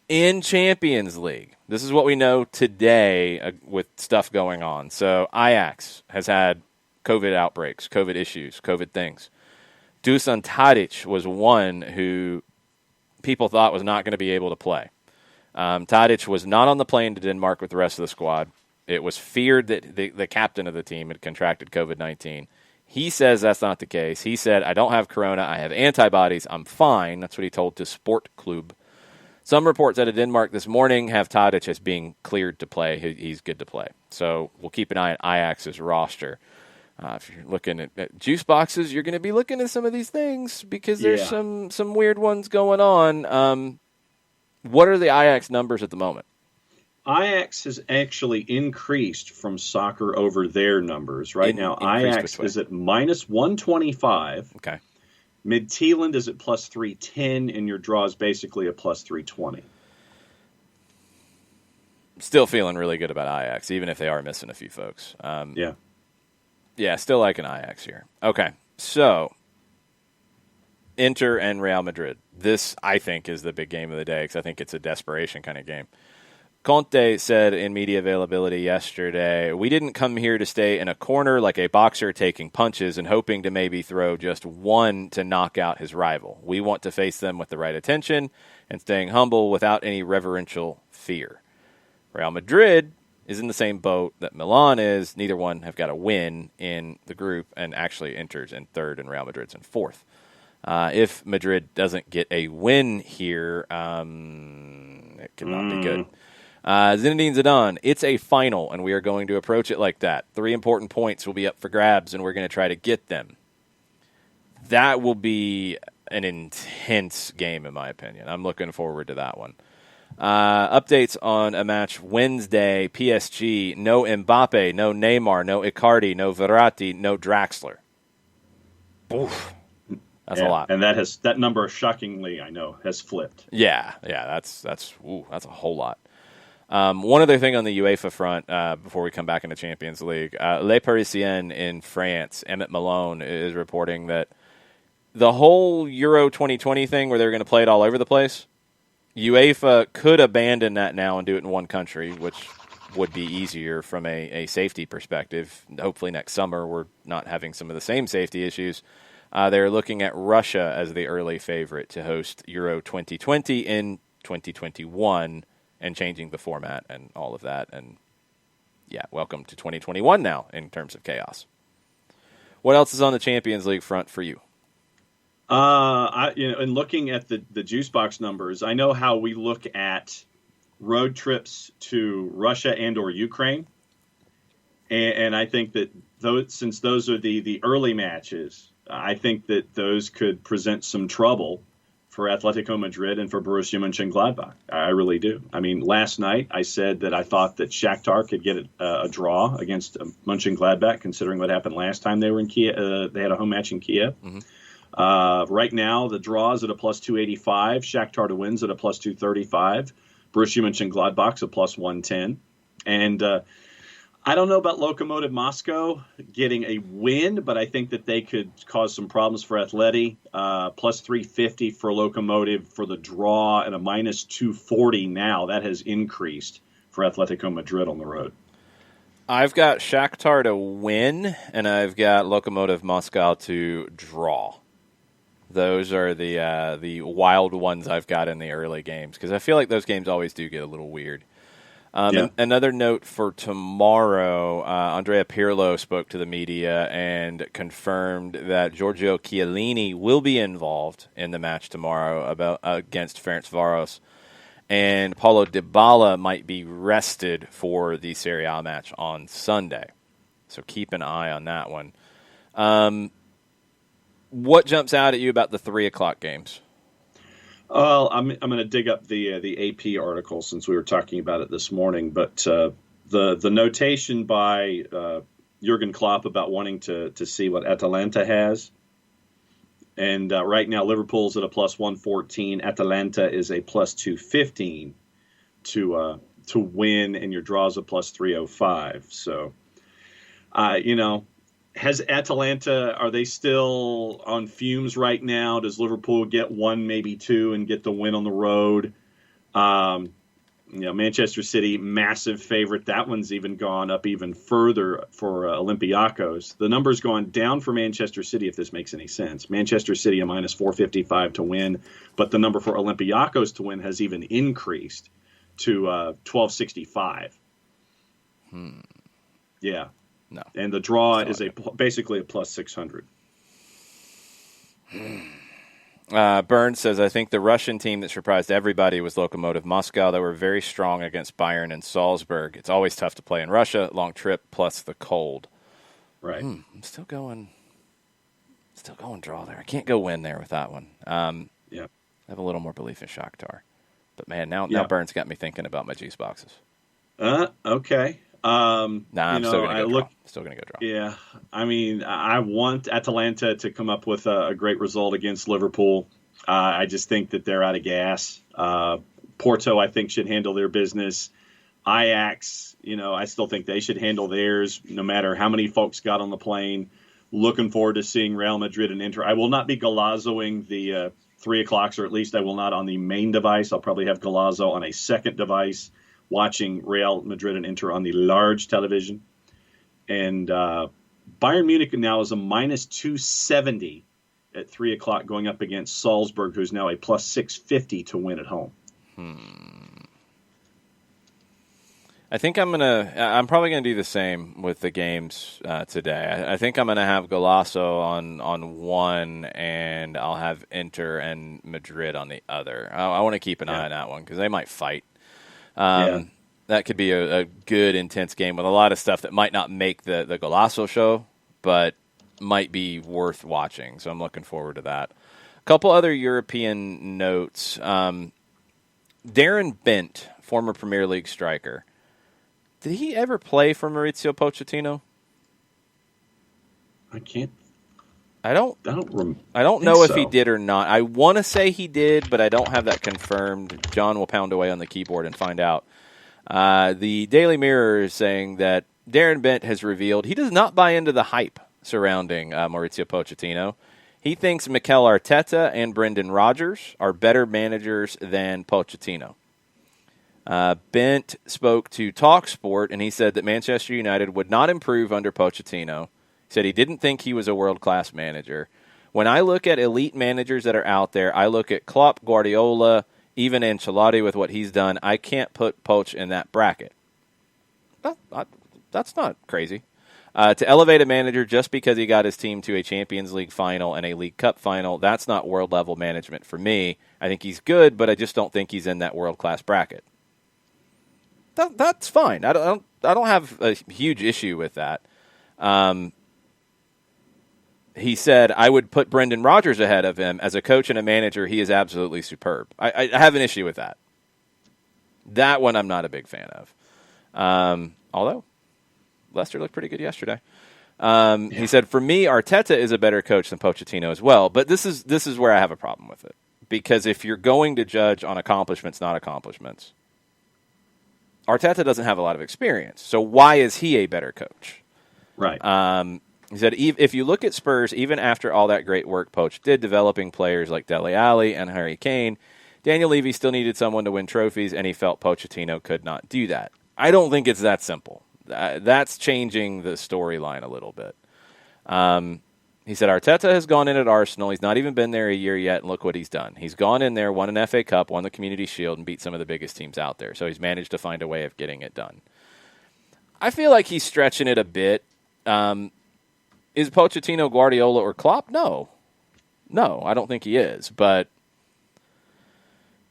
In Champions League, this is what we know today with stuff going on. So Ajax has had COVID outbreaks, COVID issues, COVID things. Dusan Tadic was one who people thought was not going to be able to play. Tadic was not on the plane to Denmark with the rest of the squad. It was feared that the captain of the team had contracted COVID-19. He says that's not the case. He said, I don't have corona. I have antibodies. I'm fine. That's what he told to Sport Club. Some reports out of Denmark this morning have Tadic as being cleared to play. He's good to play. So we'll keep an eye on Ajax's roster. If you're looking at juice boxes, you're going to be looking at some of these things because there's some weird ones going on. What are the Ajax numbers at the moment? Ajax has actually increased from soccer over their numbers. Right now, Ajax is at minus 125. Okay. Midtjylland is at plus 310, and your draw is basically a plus 320. Still feeling really good about Ajax, even if they are missing a few folks. Yeah, still liking Ajax here. Okay, so Inter and Real Madrid. This, I think, is the big game of the day because I think it's a desperation kind of game. Conte said in media availability yesterday, we didn't come here to stay in a corner like a boxer taking punches and hoping to maybe throw just one to knock out his rival. We want to face them with the right attention and staying humble without any reverential fear. Real Madrid is in the same boat that Milan is. Neither one have got a win in the group, and actually Inter's in third and Real Madrid's in fourth. If Madrid doesn't get a win here, it could not be good. Zinedine Zidane, it's a final, and we are going to approach it like that. 3 important points will be up for grabs, and we're going to try to get them. That will be an intense game, in my opinion. I'm looking forward to that one. Updates on a match Wednesday, PSG, no Mbappe, no Neymar, no Icardi, no Verratti, no Draxler. Oof. That's a lot. And that number, shockingly, I know, has flipped. Yeah, that's a whole lot. One other thing on the UEFA front before we come back into Champions League. Les Parisiens in France, Emmett Malone is reporting that the whole Euro 2020 thing where they're going to play it all over the place, UEFA could abandon that now and do it in one country, which would be easier from a safety perspective. Hopefully next summer we're not having some of the same safety issues. They're looking at Russia as the early favorite to host Euro 2020 in 2021 and changing the format and all of that. And, yeah, welcome to 2021 now in terms of chaos. What else is on the Champions League front for you? In looking at the juice box numbers, I know how we look at road trips to Russia and or Ukraine, and I think that since those are the early matches, I think that those could present some trouble for Atletico Madrid and for Borussia Mönchengladbach. I really do. I mean, last night I said that I thought that Shakhtar could get a draw against Mönchengladbach, considering what happened last time they were in Kiev. They had a home match in Kiev. Mm-hmm. Right now, the draw is at a plus 285. Shakhtar to wins at a plus 235. Borussia Mönchengladbach's a plus 110. And I don't know about Lokomotiv Moscow getting a win, but I think that they could cause some problems for Atleti. Plus 350 for Lokomotiv for the draw and a minus 240 now. That has increased for Atletico Madrid on the road. I've got Shakhtar to win, and I've got Lokomotiv Moscow to draw. Those are the wild ones I've got in the early games, because I feel like those games always do get a little weird. Another note for tomorrow, Andrea Pirlo spoke to the media and confirmed that Giorgio Chiellini will be involved in the match tomorrow against Ferencváros, and Paulo Dybala might be rested for the Serie A match on Sunday. So keep an eye on that one. What jumps out at you about the 3 o'clock games? Well, I'm going to dig up the AP article since we were talking about it this morning. But the notation by Jurgen Klopp about wanting to see what Atalanta has, and right now Liverpool's at a plus 114. Atalanta is a plus 215 to win, and your draw's a plus 305. So, has Atalanta, are they still on fumes right now? Does Liverpool get one, maybe two, and get the win on the road? Manchester City, massive favorite. That one's even gone up even further for Olympiacos. The number's gone down for Manchester City, if this makes any sense. Manchester City a minus 455 to win, but the number for Olympiacos to win has even increased to 1265. Yeah. No. And the draw is basically a plus 600. Burns says, I think the Russian team that surprised everybody was Lokomotiv Moscow. They were very strong against Bayern and Salzburg. It's always tough to play in Russia. Long trip plus the cold. Right. I'm still going draw there. I can't go win there with that one. I have a little more belief in Shakhtar. But, man, now Burns got me thinking about my juice boxes. Okay. I'm still going to go draw. Still going to go draw. Yeah. I mean, I want Atalanta to come up with a great result against Liverpool. I just think that they're out of gas. Porto, I think, should handle their business. Ajax, I still think they should handle theirs, no matter how many folks got on the plane. Looking forward to seeing Real Madrid and Inter. I will not be Galazzoing the 3 o'clocks, or at least I will not on the main device. I'll probably have Galazzo on a second device, watching Real Madrid and Inter on the large television. And Bayern Munich now is a minus 270 at 3 o'clock going up against Salzburg, who's now a plus 650 to win at home. I think I'm probably going to do the same with the games today. I think I'm going to have Golasso on one, and I'll have Inter and Madrid on the other. I want to keep an eye on that one because they might fight. That could be a good, intense game with a lot of stuff that might not make the Golasso show, but might be worth watching. So I'm looking forward to that. A couple other European notes. Darren Bent, former Premier League striker. Did he ever play for Maurizio Pochettino? I don't know if he did or not. I want to say he did, but I don't have that confirmed. John will pound away on the keyboard and find out. The Daily Mirror is saying that Darren Bent has revealed he does not buy into the hype surrounding Mauricio Pochettino. He thinks Mikel Arteta and Brendan Rodgers are better managers than Pochettino. Bent spoke to TalkSport, and he said that Manchester United would not improve under Pochettino. He said he didn't think he was a world-class manager. When I look at elite managers that are out there, I look at Klopp, Guardiola, even Ancelotti with what he's done. I can't put Poch in that bracket. That's not crazy. To elevate a manager just because he got his team to a Champions League final and a League Cup final, that's not world-level management for me. I think he's good, but I just don't think he's in that world-class bracket. That's fine. I don't have a huge issue with that. He said, I would put Brendan Rodgers ahead of him. As a coach and a manager, he is absolutely superb. I have an issue with that. That one I'm not a big fan of. Although, Leicester looked pretty good yesterday. He said, for me, Arteta is a better coach than Pochettino as well. But this is where I have a problem with it. Because if you're going to judge on accomplishments, not accomplishments, Arteta doesn't have a lot of experience. So why is he a better coach? Right. He said, if you look at Spurs, even after all that great work Poch did developing players like Dele Alli and Harry Kane, Daniel Levy still needed someone to win trophies, and he felt Pochettino could not do that. I don't think it's that simple. That's changing the storyline a little bit. He said, Arteta has gone in at Arsenal. He's not even been there a year yet, and look what he's done. He's gone in there, won an FA Cup, won the Community Shield, and beat some of the biggest teams out there. So he's managed to find a way of getting it done. I feel like he's stretching it a bit. Is Pochettino, Guardiola, or Klopp? No, I don't think he is. But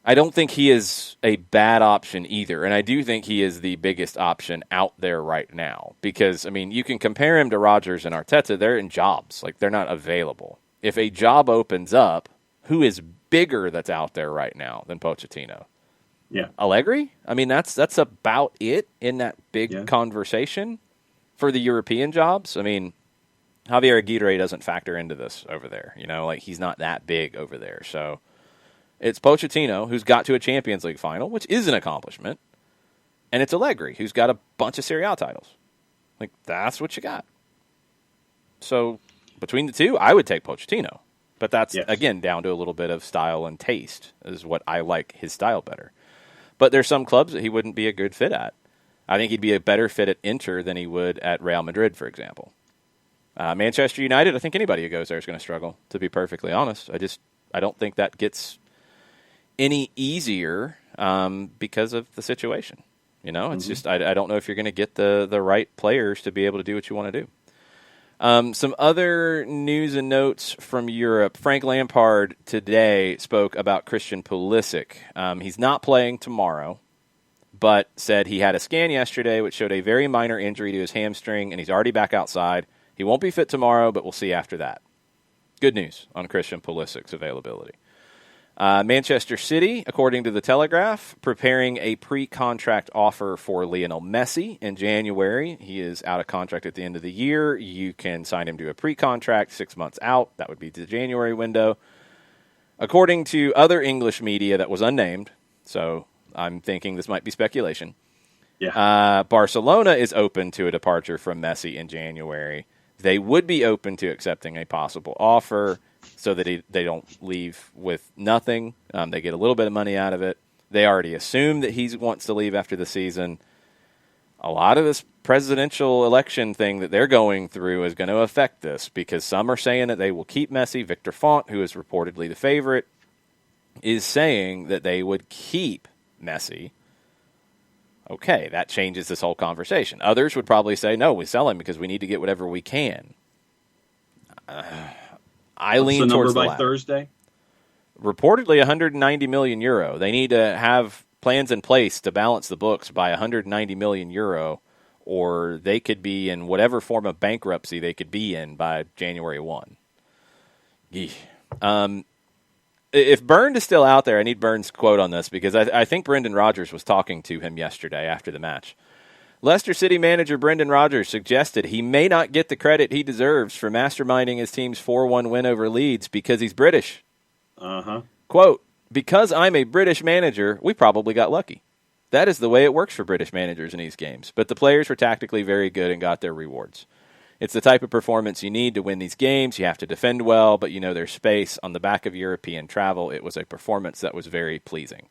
I don't think he is a bad option either. And I do think he is the biggest option out there right now. Because, I mean, you can compare him to Rodgers and Arteta. They're in jobs. Like, they're not available. If a job opens up, who is bigger that's out there right now than Pochettino? Yeah. Allegri? I mean, that's about it in that big conversation for the European jobs. I mean, Javier Aguirre doesn't factor into this over there. You know, like, he's not that big over there. So it's Pochettino, who's got to a Champions League final, which is an accomplishment, and it's Allegri, who's got a bunch of Serie A titles. Like, that's what you got. So between the two, I would take Pochettino. But that's, again, down to a little bit of style and taste is what I like his style better. But there's some clubs that he wouldn't be a good fit at. I think he'd be a better fit at Inter than he would at Real Madrid, for example. Manchester United, I think anybody who goes there is going to struggle, to be perfectly honest. I don't think that gets any easier because of the situation. You know, it's just I don't know if you're going to get the right players to be able to do what you want to do. Some other news and notes from Europe. Frank Lampard today spoke about Christian Pulisic. He's not playing tomorrow, but said he had a scan yesterday which showed a very minor injury to his hamstring, and he's already back outside. He won't be fit tomorrow, but we'll see after that. Good news on Christian Pulisic's availability. Manchester City, according to The Telegraph, preparing a pre-contract offer for Lionel Messi in January. He is out of contract at the end of the year. You can sign him to a pre-contract 6 months out. That would be the January window. According to other English media that was unnamed, so I'm thinking this might be speculation, Barcelona is open to a departure from Messi in January. They would be open to accepting a possible offer so that they don't leave with nothing. They get a little bit of money out of it. They already assume that he wants to leave after the season. A lot of this presidential election thing that they're going through is going to affect this because some are saying that they will keep Messi. Victor Font, who is reportedly the favorite, is saying that they would keep Messi. Okay, that changes this whole conversation. Others would probably say, no, we sell him because we need to get whatever we can. I lean towards the latter. What's the number by Thursday? Reportedly 190 million euro. They need to have plans in place to balance the books by 190 million euro, or they could be in whatever form of bankruptcy they could be in by January 1. If Bernd is still out there, I need Bernd's quote on this because I think Brendan Rodgers was talking to him yesterday after the match. Leicester City manager Brendan Rodgers suggested he may not get the credit he deserves for masterminding his team's 4-1 win over Leeds because he's British. Quote, because I'm a British manager, we probably got lucky. That is the way it works for British managers in these games. But the players were tactically very good and got their rewards. It's the type of performance you need to win these games. You have to defend well, but you know there's space. On the back of European travel, it was a performance that was very pleasing.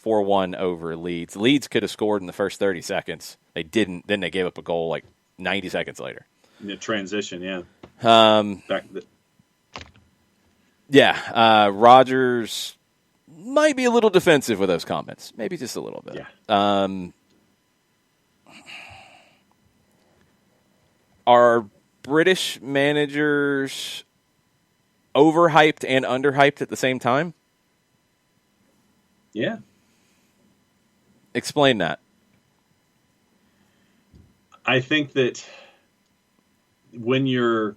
4-1 over Leeds. Leeds could have scored in the first 30 seconds. They didn't. Then they gave up a goal like 90 seconds later. In the transition, yeah. Rodgers might be a little defensive with those comments. Maybe just a little bit. Yeah. Are British managers overhyped and underhyped at the same time? Yeah. Explain that. I think that when you're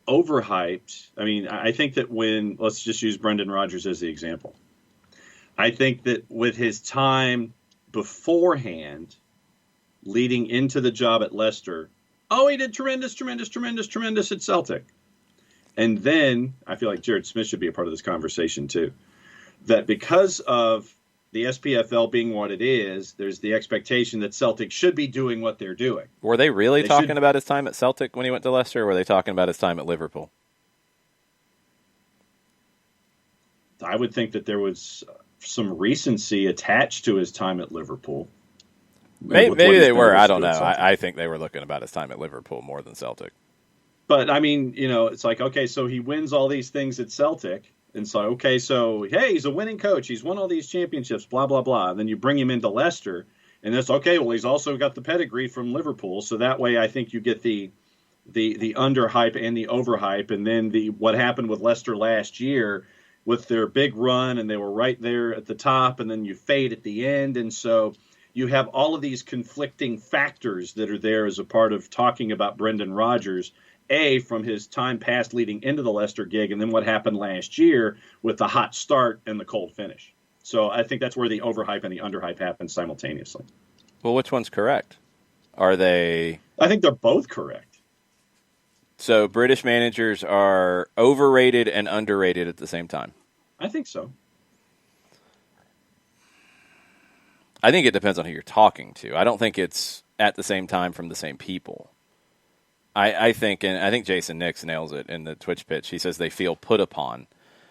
overhyped, I think that let's just use Brendan Rodgers as the example. I think that with his time beforehand, leading into the job at Leicester, he did tremendous at Celtic. And then I feel like Jared Smith should be a part of this conversation too. That because of the SPFL being what it is, there's the expectation that Celtic should be doing what they're doing. Were they really talking about his time at Celtic when he went to Leicester, or were they talking about his time at Liverpool? I would think that there was some recency attached to his time at Liverpool. Maybe they were. I don't know. I think they were looking about his time at Liverpool more than Celtic. But, it's like, okay, so he wins all these things at Celtic. And so, okay, so, hey, he's a winning coach. He's won all these championships, blah, blah, blah. And then you bring him into Leicester. And that's, okay, well, he's also got the pedigree from Liverpool. So that way I think you get the underhype and the overhype. And then what happened with Leicester last year with their big run, and they were right there at the top, and then you fade at the end. And so you have all of these conflicting factors that are there as a part of talking about Brendan Rodgers, from his time past leading into the Leicester gig, and then what happened last year with the hot start and the cold finish. So I think that's where the overhype and the underhype happen simultaneously. Well, which one's correct? Are they... I think they're both correct. So British managers are overrated and underrated at the same time? I think so. I think it depends on who you're talking to. I don't think it's at the same time from the same people. I think Jason Nix nails it in the Twitch pitch. He says they feel put upon.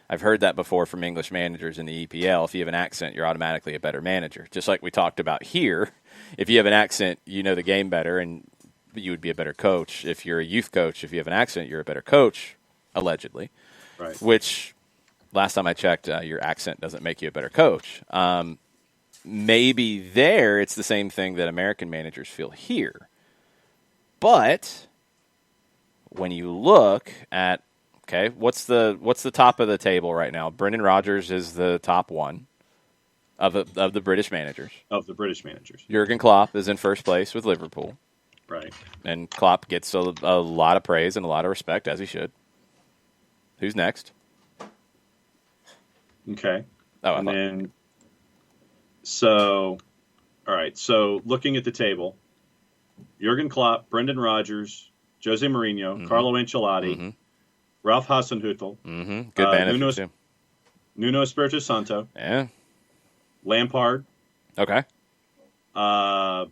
I've heard that before from English managers in the EPL. If you have an accent, you're automatically a better manager. Just like we talked about here, if you have an accent, you know the game better, and you would be a better coach. If you're a youth coach, if you have an accent, you're a better coach, allegedly. Right. Which, last time I checked, your accent doesn't make you a better coach. Maybe there it's the same thing that American managers feel here. But when you look at, okay, what's the top of the table right now? Brendan Rodgers is the top one of the British managers. Of the British managers. Jurgen Klopp is in first place with Liverpool. Right. And Klopp gets a lot of praise and a lot of respect, as he should. Who's next? Okay. All right. So looking at the table, Jurgen Klopp, Brendan Rodgers, Jose Mourinho, Carlo Ancelotti, Ralph Hasenhüttl, good manager too. Nuno Espirito Santo, yeah, Lampard, okay, the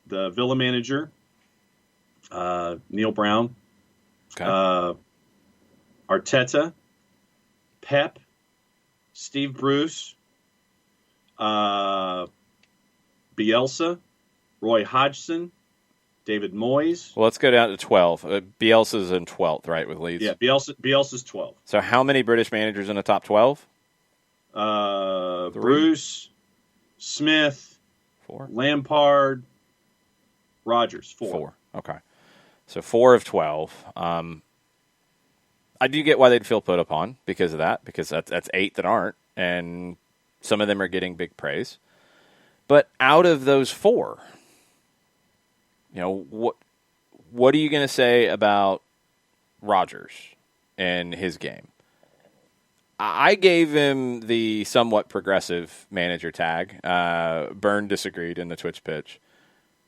Villa manager, Neil Brown, okay, Arteta, Pep, Steve Bruce, Bielsa, Roy Hodgson, David Moyes. Well, let's go down to 12. Bielsa's in 12th, right, with Leeds? Yeah, Bielsa's 12. So how many British managers in the top 12? Bruce, Smith, 4, Lampard, Rodgers, 4. Okay. So 4 of 12. I do get why they'd feel put upon because of that, because that's 8 that aren't, and some of them are getting big praise. But out of those 4, what are you going to say about Rodgers and his game? I gave him the somewhat progressive manager tag. Byrne disagreed in the Twitch pitch.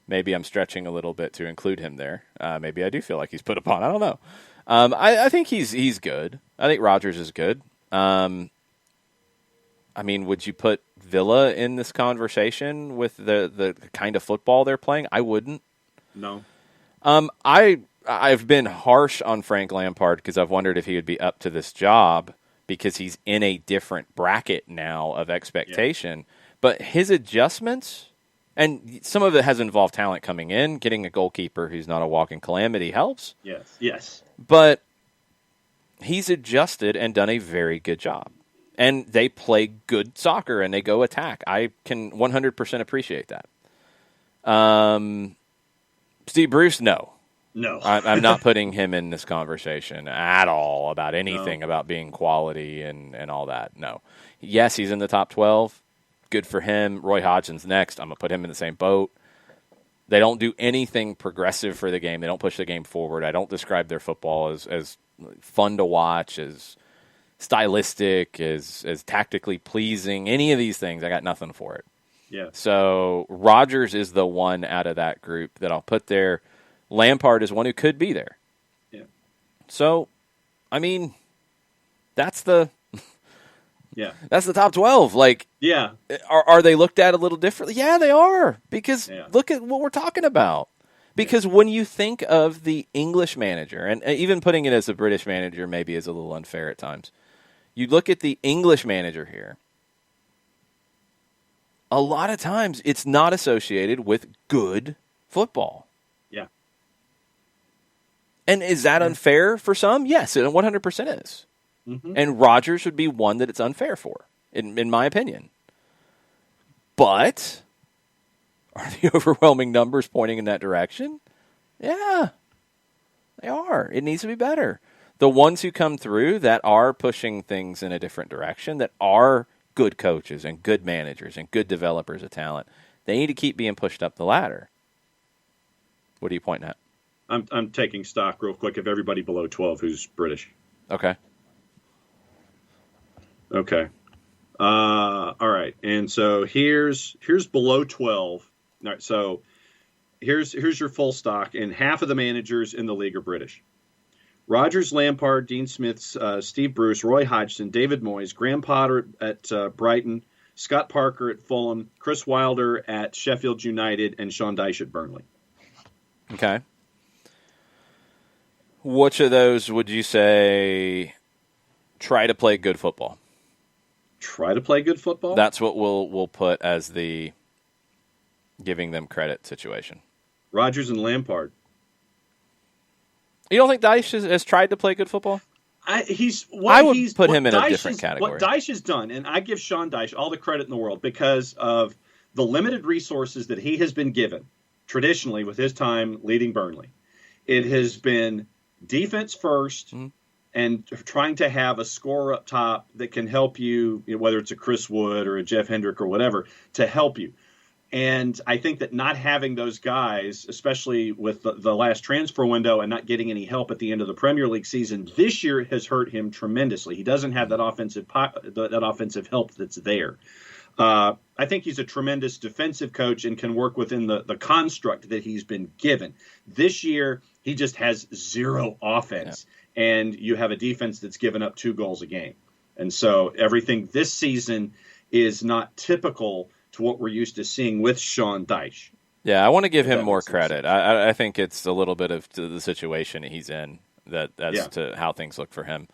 Maybe I'm stretching a little bit to include him there. Maybe I do feel like he's put upon. I don't know. I think he's good. I think Rodgers is good. I mean, would you put Villa in this conversation with the kind of football they're playing? I wouldn't. No. I've been harsh on Frank Lampard because I've wondered if he would be up to this job because he's in a different bracket now of expectation. Yeah. But his adjustments, and some of it has involved talent coming in, getting a goalkeeper who's not a walking calamity helps. Yes. But he's adjusted and done a very good job. And they play good soccer and they go attack. I can 100% appreciate that. Steve Bruce, no. No. I'm not putting him in this conversation at all about anything about being quality and all that. No. Yes, he's in the top 12. Good for him. Roy Hodgson's next. I'm going to put him in the same boat. They don't do anything progressive for the game. They don't push the game forward. I don't describe their football as fun to watch, as stylistic, as tactically pleasing. Any of these things, I got nothing for it. Yeah. So Rodgers is the one out of that group that I'll put there. Lampard is one who could be there. Yeah. So, I mean, that's the that's the top 12. Like, yeah, are they looked at a little differently? Yeah, they are, because look at what we're talking about. Because when you think of the English manager, and even putting it as a British manager maybe is a little unfair at times. You look at the English manager here. A lot of times it's not associated with good football. Yeah. And is that unfair for some? Yes, it 100% is. Mm-hmm. And Rodgers would be one that it's unfair for, in my opinion. But are the overwhelming numbers pointing in that direction? Yeah, they are. It needs to be better. The ones who come through that are pushing things in a different direction, that are good coaches and good managers and good developers of talent, they need to keep being pushed up the ladder. What are you pointing at? I'm taking stock real quick of everybody below 12 who's British. Okay. All right. And so here's below 12. All right, so here's your full stock, and half of the managers in the league are British. Rodgers, Lampard, Dean Smith, Steve Bruce, Roy Hodgson, David Moyes, Graham Potter at Brighton, Scott Parker at Fulham, Chris Wilder at Sheffield United, and Sean Dyche at Burnley. Okay. Which of those would you say try to play good football? Try to play good football? That's what we'll put as the giving them credit situation. Rodgers and Lampard. You don't think Dyche has tried to play good football? I would put him in a different category. What Dyche has done, and I give Sean Dyche all the credit in the world because of the limited resources that he has been given traditionally with his time leading Burnley. It has been defense first and trying to have a scorer up top that can help you, whether it's a Chris Wood or a Jeff Hendrick or whatever, to help you. And I think that not having those guys, especially with the last transfer window and not getting any help at the end of the Premier League season this year, has hurt him tremendously. He doesn't have that offensive help that's there. I think he's a tremendous defensive coach and can work within the construct that he's been given. This year, he just has zero offense, and you have a defense that's given up 2 goals a game. And so everything this season is not typical to what we're used to seeing with Sean Dyche. Yeah, I want to give him more credit. I think it's a little bit of the situation he's in as to how things look for him.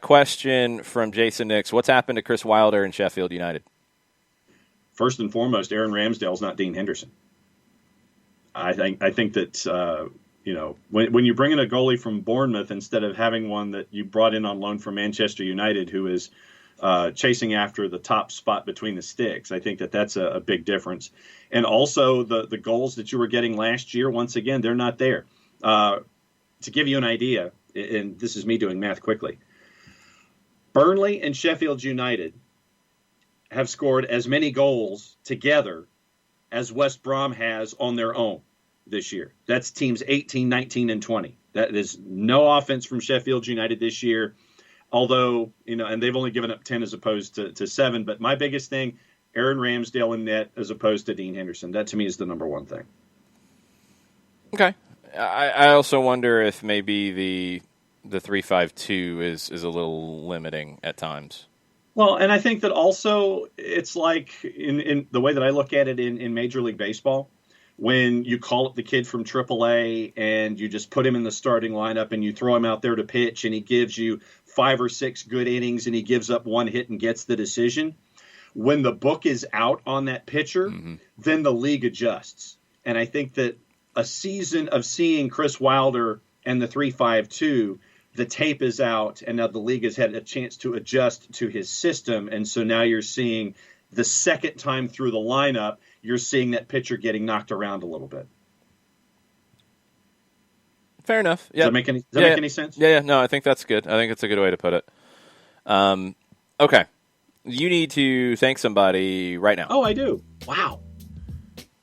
Question from Jason Nix. What's happened to Chris Wilder in Sheffield United? First and foremost, Aaron Ramsdale's not Dean Henderson. I think that when you bring in a goalie from Bournemouth instead of having one that you brought in on loan from Manchester United who is chasing after the top spot between the sticks, I think that that's a big difference. And also the goals that you were getting last year, once again, they're not there. To give you an idea, and this is me doing math quickly, Burnley and Sheffield United have scored as many goals together as West Brom has on their own this year. That's teams 18, 19, and 20. That is no offense from Sheffield United this year, although, and they've only given up 10 as opposed to 7. But my biggest thing, Aaron Ramsdale in net as opposed to Dean Henderson. That to me is the number one thing. Okay. I also wonder if maybe the 3-5-2 is a little limiting at times. Well, and I think that also it's like in the way that I look at it in Major League Baseball, when you call up the kid from AAA and you just put him in the starting lineup and you throw him out there to pitch and he gives you 5 or 6 good innings and he gives up 1 hit and gets the decision. When the book is out on that pitcher, then the league adjusts. And I think that a season of seeing Chris Wilder and the 3.52, the tape is out, and now the league has had a chance to adjust to his system. And so now you're seeing the second time through the lineup, you're seeing that pitcher getting knocked around a little bit. Fair enough. Yeah. Does that make any sense? Yeah. No, I think that's good. I think it's a good way to put it. Okay. You need to thank somebody right now. Oh, I do. Wow.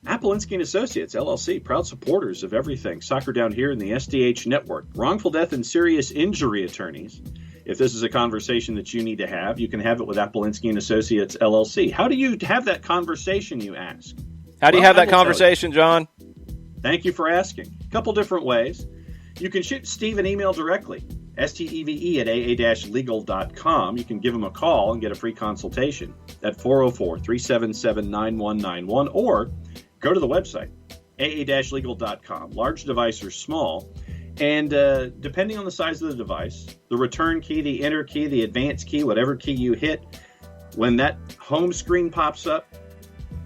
Apolinski & Associates, LLC, proud supporters of everything soccer down here in the SDH network. Wrongful death and serious injury attorneys. If this is a conversation that you need to have, you can have it with Apolinski & Associates, LLC. How do you have that conversation, you ask? How do you have that conversation, John? Thank you for asking. A couple different ways. You can shoot Steve an email directly, steve@aa-legal.com. You can give him a call and get a free consultation at 404-377-9191, or go to the website, aa-legal.com. Large device or small. And depending on the size of the device, the return key, the enter key, the advance key, whatever key you hit, when that home screen pops up,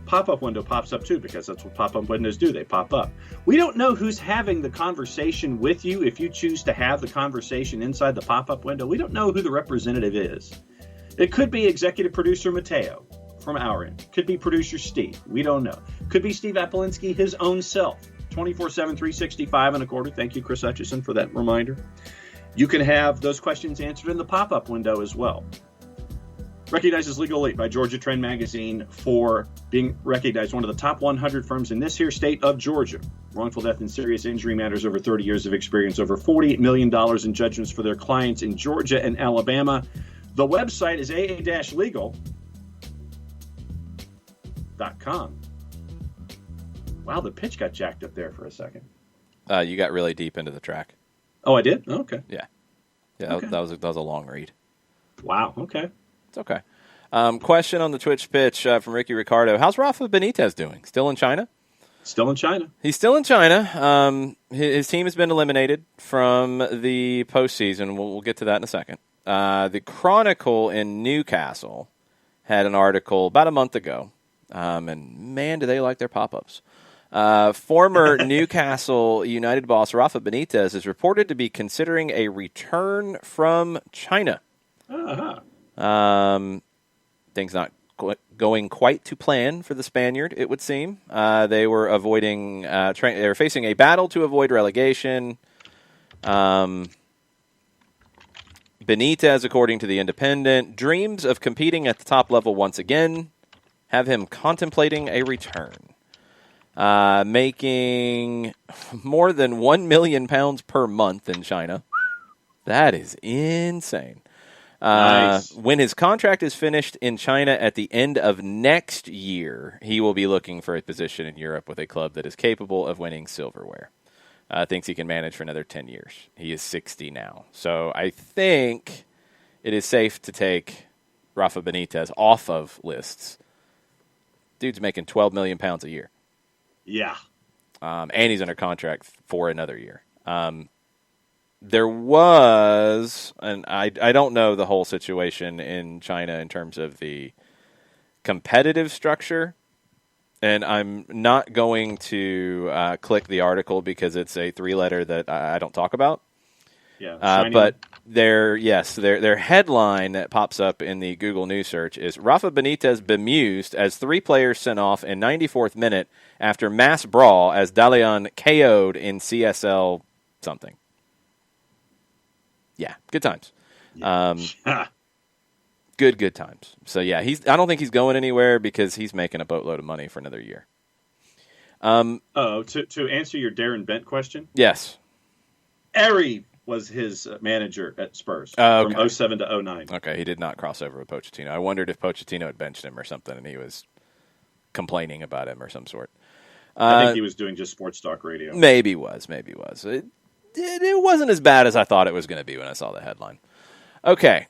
pop-up window pops up too, because that's what pop-up windows do. They pop up. We don't know who's having the conversation with you. If you choose to have the conversation inside the pop-up window, we don't know who the representative is. It could be executive producer Mateo from our end. Could be producer Steve. We don't know. Could be Steve Apolinski, his own self. 24/7, 365 and a quarter. Thank you, Chris Hutchison, for that reminder. You can have those questions answered in the pop-up window as well. Recognized as Legal Elite by Georgia Trend Magazine for being recognized one of the top 100 firms in this here state of Georgia. Wrongful death and serious injury matters, over 30 years of experience, over $48 million in judgments for their clients in Georgia and Alabama. The website is aa-legal.com. Wow, the pitch got jacked up there for a second. You got really deep into the track. Oh, I did? Oh, okay. Yeah. Okay. That was a long read. Wow, okay. It's okay. Question on the Twitch pitch from Ricky Ricardo. How's Rafa Benitez doing? Still in China? Still in China. He's still in China. His team has been eliminated from the postseason. We'll get to that in a second. The Chronicle in Newcastle had an article about a month ago. And man, do they like their pop-ups. Former Newcastle United boss Rafa Benitez is reported to be considering a return from China. Uh-huh. Things not going quite to plan for the Spaniard, it would seem. They were avoiding. They were facing a battle to avoid relegation. Benitez, according to the Independent, dreams of competing at the top level once again. Have him contemplating a return. Making more than £1 million per month in China. That is insane. Nice. When his contract is finished in China at the end of next year, he will be looking for a position in Europe with a club that is capable of winning silverware. Thinks he can manage for another 10 years. He is 60 now. So I think it is safe to take Rafa Benitez off of lists. Dude's making £12 million a year. Yeah. And he's under contract for another year. There was, and I don't know the whole situation in China in terms of the competitive structure, and I'm not going to click the article because it's a 3-letter that I don't talk about. Yeah, but their headline that pops up in the Google News search is Rafa Benitez bemused as 3 players sent off in 94th minute after mass brawl as Dalian KO'd in CSL something. Yeah, good times. Good times. So yeah, I don't think he's going anywhere because he's making a boatload of money for another year. To answer your Darren Bent question? Yes. Ari was his manager at Spurs from 2007 to 2009. Okay, he did not cross over with Pochettino. I wondered if Pochettino had benched him or something and he was complaining about him or some sort. I think he was doing just sports talk radio. Maybe was. It wasn't as bad as I thought it was going to be when I saw the headline. Okay.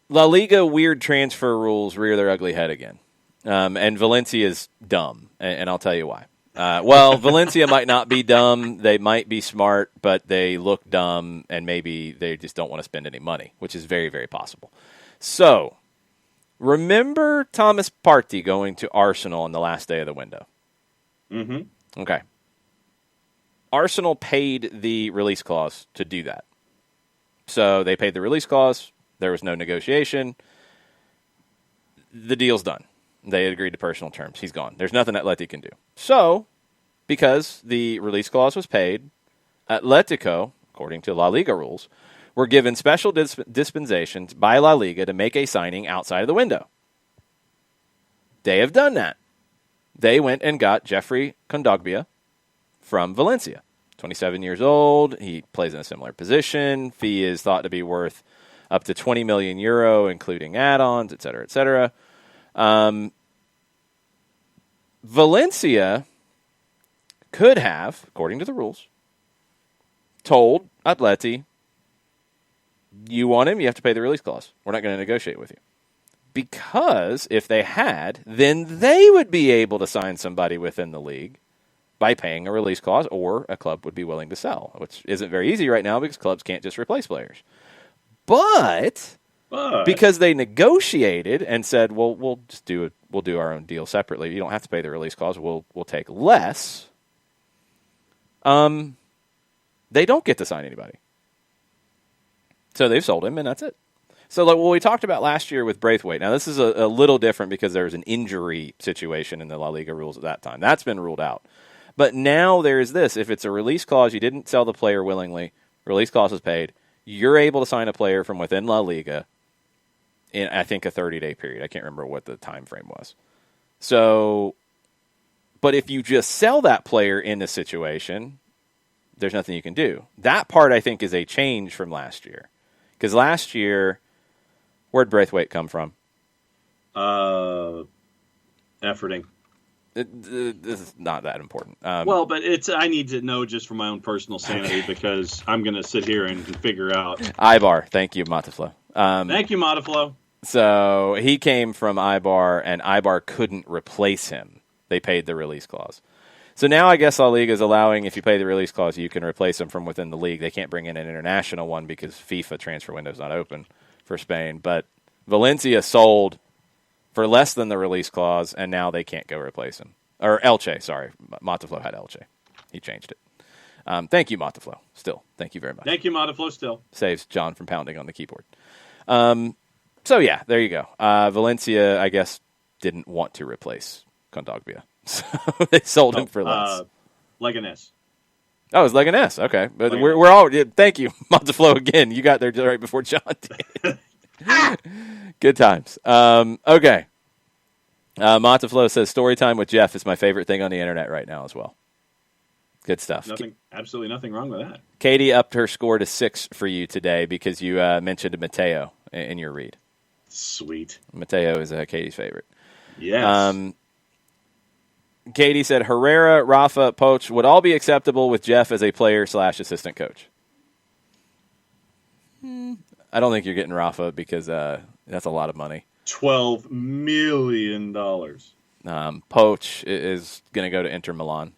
La Liga weird transfer rules rear their ugly head again. And Valencia is dumb, and I'll tell you why. Well, Valencia might not be dumb. They might be smart, but they look dumb, and maybe they just don't want to spend any money, which is very, very possible. So, remember Thomas Partey going to Arsenal on the last day of the window? Mm-hmm. Okay. Arsenal paid the release clause to do that. So, they paid the release clause. There was no negotiation. The deal's done. They agreed to personal terms. He's gone. There's nothing Atleti can do. So, because the release clause was paid, Atletico, according to La Liga rules, were given special dispensations by La Liga to make a signing outside of the window. They have done that. They went and got Jeffrey Kondogbia from Valencia. 27 years old. He plays in a similar position. Fee is thought to be worth up to 20 million euro, including add-ons, et cetera, et cetera. Valencia could have, according to the rules, told Atleti, you want him, you have to pay the release clause. We're not going to negotiate with you. Because if they had, then they would be able to sign somebody within the league by paying a release clause, or a club would be willing to sell, which isn't very easy right now because clubs can't just replace players. But because they negotiated and said, "Well, we'll do our own deal separately. You don't have to pay the release clause. We'll take less." They don't get to sign anybody, so they've sold him, and that's it. So, like what we talked about last year with Braithwaite. Now, this is a little different because there was an injury situation in the La Liga rules at that time. That's been ruled out. But now there's this: if it's a release clause, you didn't sell the player willingly. Release clause is paid. You're able to sign a player from within La Liga in, I think, a 30-day period. I can't remember what the time frame was. So, but if you just sell that player in this situation, there's nothing you can do. That part, I think, is a change from last year. Because last year, where'd Braithwaite come from? Efforting. This is not that important. Well, but I need to know just for my own personal sanity because I'm going to sit here and figure out. Ibar. Thank you, Mataflo. Thank you, Mataflo. So he came from Ibar, and Ibar couldn't replace him. They paid the release clause. So now I guess La Liga is allowing, if you pay the release clause, you can replace him from within the league. They can't bring in an international one because FIFA transfer window is not open for Spain. But Valencia sold for less than the release clause, and now they can't go replace him. Or Elche, sorry. Mataflo had Elche. He changed it. Thank you, Mataflo. Still, thank you very much. Thank you, Mataflo, still. Saves John from pounding on the keyboard. So, yeah, there you go. Valencia, I guess, didn't want to replace Kondogbia. So they sold him for less. Leganés. Oh, it was Leganés. Okay. But we're all, thank you, Mataflo, again. You got there right before John did. Good times. Okay. Mataflo says, story time with Jeff is my favorite thing on the internet right now as well. Good stuff. Absolutely nothing wrong with that. Katie upped her score to 6 for you today because you mentioned Mateo in your read. Sweet. Mateo is Katie's favorite. Yes. Katie said, Herrera, Rafa, Poch would all be acceptable with Jeff as a player/assistant coach. I don't think you're getting Rafa because that's a lot of money. $12 million. Poch is going to go to Inter Milan,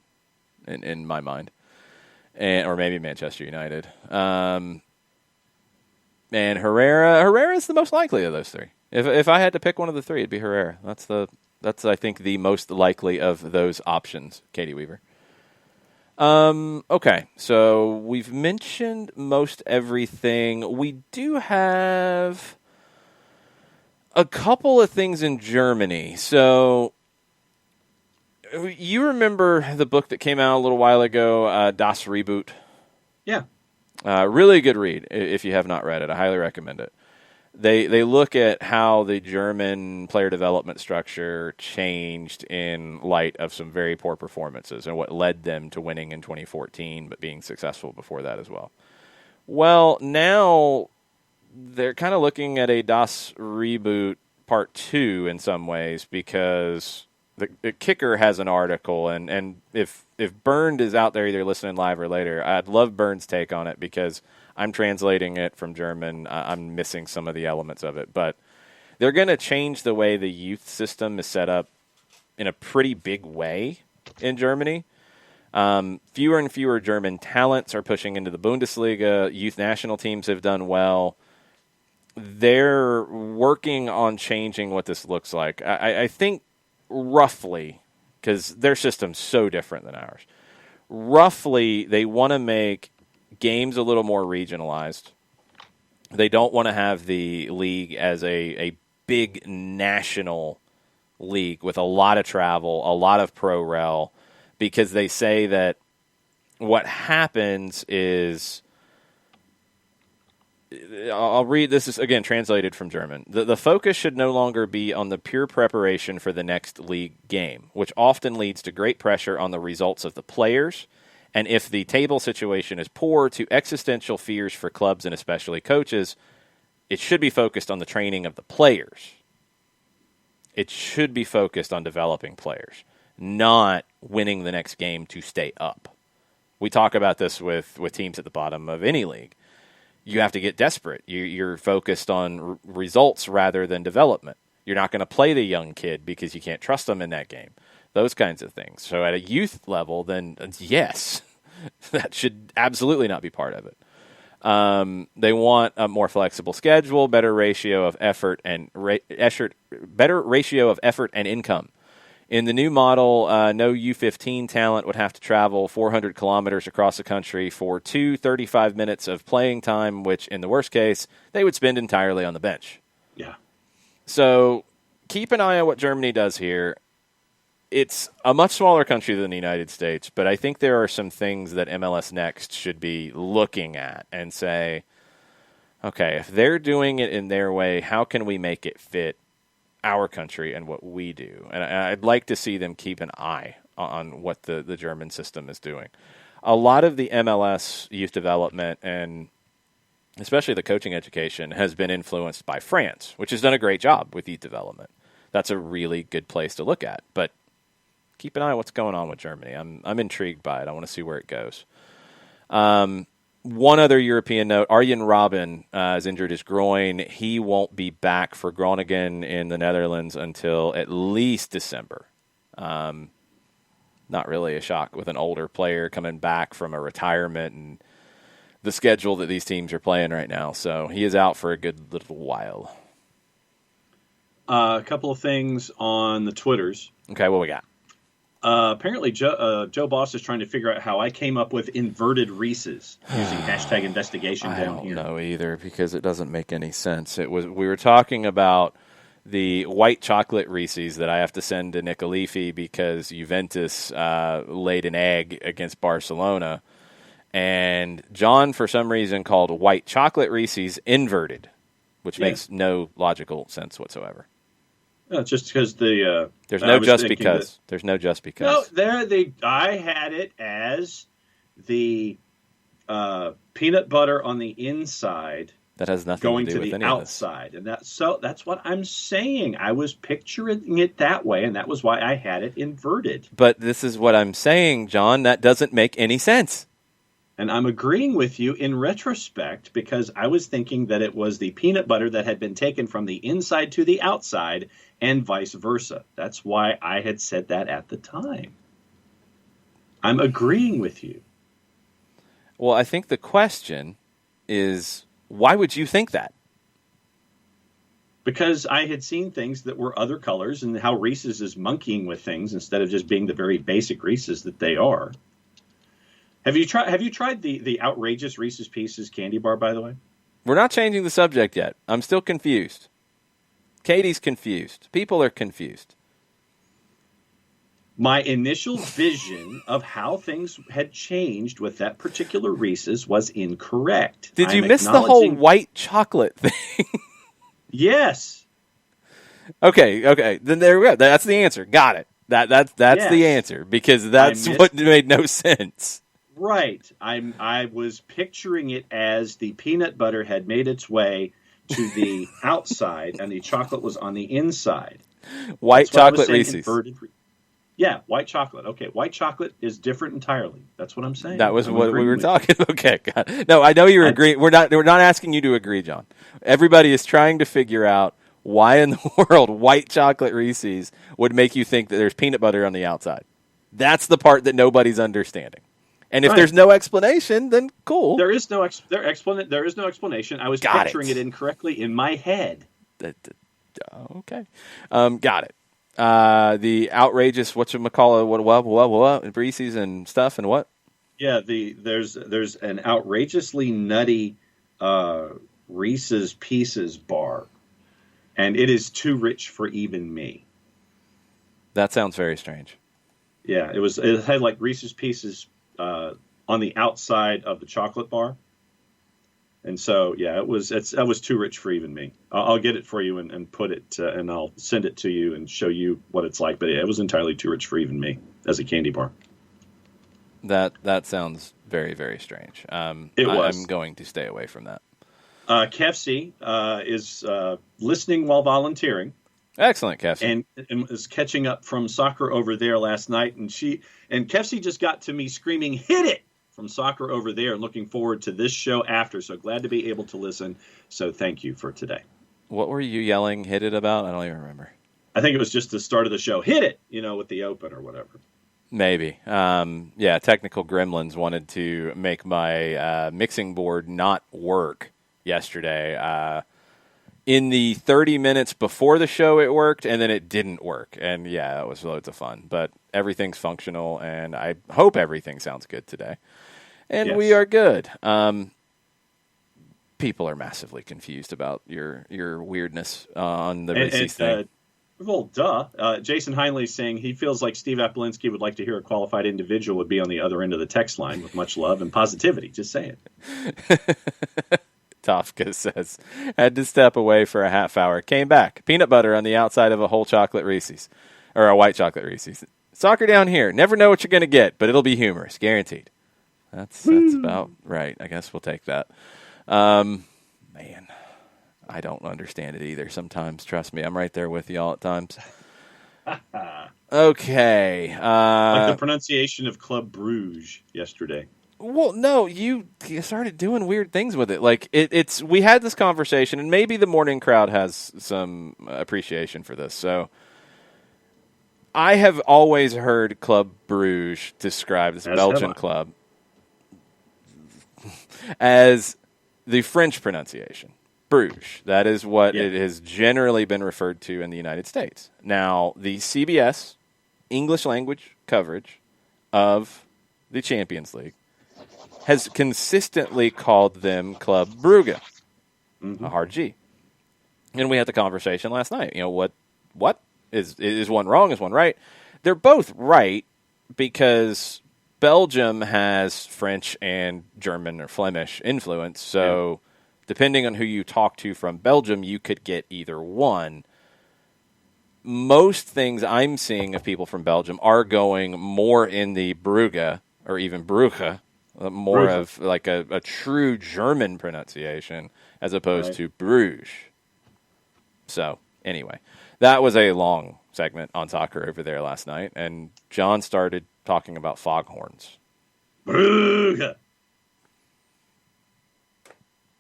in my mind, or maybe Manchester United. And Herrera is the most likely of those three. If I had to pick one of the three, it'd be Herrera. That's I think the most likely of those options. Katie Weaver. Okay, so we've mentioned most everything. We do have a couple of things in Germany. So you remember the book that came out a little while ago, Das Reboot? Yeah. Really good read if you have not read it. I highly recommend it. They look at how the German player development structure changed in light of some very poor performances and what led them to winning in 2014, but being successful before that as well. Well, now they're kind of looking at a Das Reboot Part 2 in some ways because the Kicker has an article, and if Bernd is out there either listening live or later, I'd love Bernd's take on it because I'm translating it from German. I'm missing some of the elements of it, but they're going to change the way the youth system is set up in a pretty big way in Germany. Fewer and fewer German talents are pushing into the Bundesliga. Youth national teams have done well. They're working on changing what this looks like. I think roughly, because their system's so different than ours, roughly they want to make games a little more regionalized. They don't want to have the league as a big national league with a lot of travel, a lot of pro rel, because they say that what happens is, I'll read, this is again translated from German. The focus should no longer be on the pure preparation for the next league game, which often leads to great pressure on the results of the players, and if the table situation is poor, to existential fears for clubs and especially coaches. It should be focused on the training of the players. It should be focused on developing players, not winning the next game to stay up. We talk about this with teams at the bottom of any league. You have to get desperate. You're focused on results rather than development. You're not going to play the young kid because you can't trust them in that game. Those kinds of things. So at a youth level, then yes, that should absolutely not be part of it. They want a more flexible schedule, better ratio of effort and income. In the new model, no U15 talent would have to travel 400 kilometers across the country for 35 minutes of playing time, which in the worst case, they would spend entirely on the bench. Yeah. So keep an eye on what Germany does here. It's a much smaller country than the United States, but I think there are some things that MLS Next should be looking at and say, okay, if they're doing it in their way, how can we make it fit our country and what we do? And I'd like to see them keep an eye on what the German system is doing. A lot of the MLS youth development and especially the coaching education has been influenced by France, which has done a great job with youth development. That's a really good place to look at, but keep an eye on what's going on with Germany. I'm intrigued by it. I want to see where it goes. One other European note, Arjen Robben has injured his groin. He won't be back for Groningen in the Netherlands until at least December. Not really a shock with an older player coming back from a retirement and the schedule that these teams are playing right now. So he is out for a good little while. A couple of things on the Twitters. Okay, what we got? Apparently, Joe Boss is trying to figure out how I came up with inverted Reese's using hashtag investigation down here. I don't know either because it doesn't make any sense. We were talking about the white chocolate Reese's that I have to send to Nick Alifi because Juventus laid an egg against Barcelona, and John for some reason called white chocolate Reese's inverted, which makes no logical sense whatsoever. No, just because there's no just because. There's no just because. No, I had it as the peanut butter on the inside that has nothing going to do to with the any outside, and that's what I'm saying. I was picturing it that way, and that was why I had it inverted. But this is what I'm saying, John. That doesn't make any sense. And I'm agreeing with you in retrospect because I was thinking that it was the peanut butter that had been taken from the inside to the outside and vice versa. That's why I had said that at the time. I'm agreeing with you. Well, I think the question is, why would you think that? Because I had seen things that were other colors and how Reese's is monkeying with things instead of just being the very basic Reese's that they are. Have you tried the outrageous Reese's Pieces candy bar, by the way? We're not changing the subject yet. I'm still confused. Katie's confused. People are confused. My initial vision of how things had changed with that particular Reese's was incorrect. Did you miss the whole white chocolate thing? Yes. Okay. Then there we go. That's the answer. Got it. That's the answer because that's what made no sense. Right. I was picturing it as the peanut butter had made its way to the outside and the chocolate was on the inside. White chocolate Reese's. Yeah, white chocolate. Okay, white chocolate is different entirely. That's what I'm saying. That was I'm what we agreeing were with you. talking. Okay, God. No, I know you're I, agreeing. We're not asking you to agree, John. Everybody is trying to figure out why in the world white chocolate Reese's would make you think that there's peanut butter on the outside. That's the part that nobody's understanding. And if right. there's no explanation, then cool. There is no there is no explanation. I was Got picturing it. it incorrectly in my head. Okay. Got it. The outrageous whatchamacallit, what Reese's and stuff and what? Yeah, there's an outrageously nutty Reese's Pieces bar, and it is too rich for even me. That sounds very strange. Yeah, it had like Reese's Pieces on the outside of the chocolate bar, and so yeah, that was too rich for even me. I'll get it for you and put it and I'll send it to you and show you what it's like. But yeah, it was entirely too rich for even me as a candy bar. That sounds very, very strange. It was. I'm going to stay away from that. Kefsi is listening while volunteering. Excellent, Cassie. And is catching up from soccer over there last night, and Kefsi just got to me screaming, "Hit it!" from soccer over there, and looking forward to this show after. So glad to be able to listen. So thank you for today. What were you yelling, hit it about? I don't even remember. I think it was just the start of the show. Hit it, with the open or whatever. Maybe. Yeah, technical gremlins wanted to make my mixing board not work yesterday. In the 30 minutes before the show, it worked, and then it didn't work. And, yeah, it was loads of fun. But everything's functional, and I hope everything sounds good today. And Yes. we are good. People are massively confused about your weirdness on the Reese's thing. Well, duh. Jason Heinley is saying he feels like Steve Apolinski would like to hear a qualified individual would be on the other end of the text line with much love and positivity. Just saying. Tofka says, had to step away for a half hour. Came back. Peanut butter on the outside of a whole chocolate Reese's. Or a white chocolate Reese's. Soccer down here. Never know what you're going to get, but it'll be humorous. Guaranteed. That's about right. I guess we'll take that. Man, I don't understand it either sometimes. Trust me. I'm right there with y'all at times. Okay. Like the pronunciation of Club Bruges yesterday. Well, no, you started doing weird things with it. Like it's we had this conversation, and maybe the morning crowd has some appreciation for this. So I have always heard Club Bruges described, this Belgian club, as the French pronunciation, Bruges. That is what it has generally been referred to in the United States. Now, the CBS English language coverage of the Champions League has consistently called them Club Brugge, a hard G. And we had the conversation last night. What is one wrong? Is one right? They're both right because Belgium has French and German or Flemish influence. So depending on who you talk to from Belgium, you could get either one. Most things I'm seeing of people from Belgium are going more in the Brugge or even Brugge, more of like a true German pronunciation as opposed to Bruges. So, anyway, that was a long segment on soccer over there last night, and John started talking about foghorns. Brugge.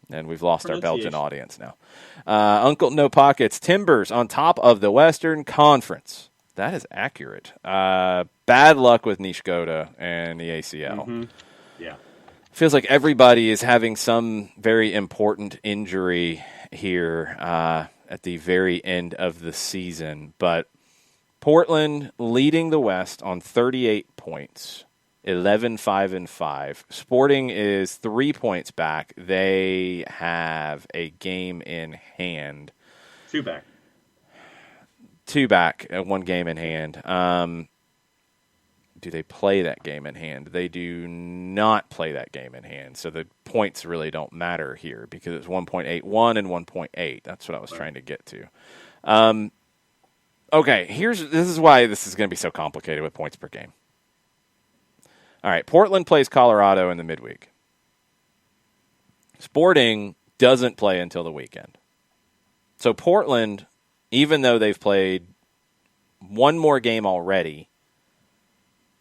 And we've lost our Belgian audience now. Uncle No Pockets, Timbers on top of the Western Conference. That is accurate. Bad luck with Nishgoda and the ACL. Mm-hmm. Yeah. Feels like everybody is having some very important injury here at the very end of the season. But Portland leading the West on 38 points, 11-5-5. Sporting is 3 points back. They have a game in hand. Two back. One game in hand. Do they play that game in hand? They do not play that game in hand. So the points really don't matter here because it's 1.81 and 1.8. That's what I was trying to get to. Okay, this is why this is going to be so complicated with points per game. All right, Portland plays Colorado in the midweek. Sporting doesn't play until the weekend. So Portland, even though they've played one more game already,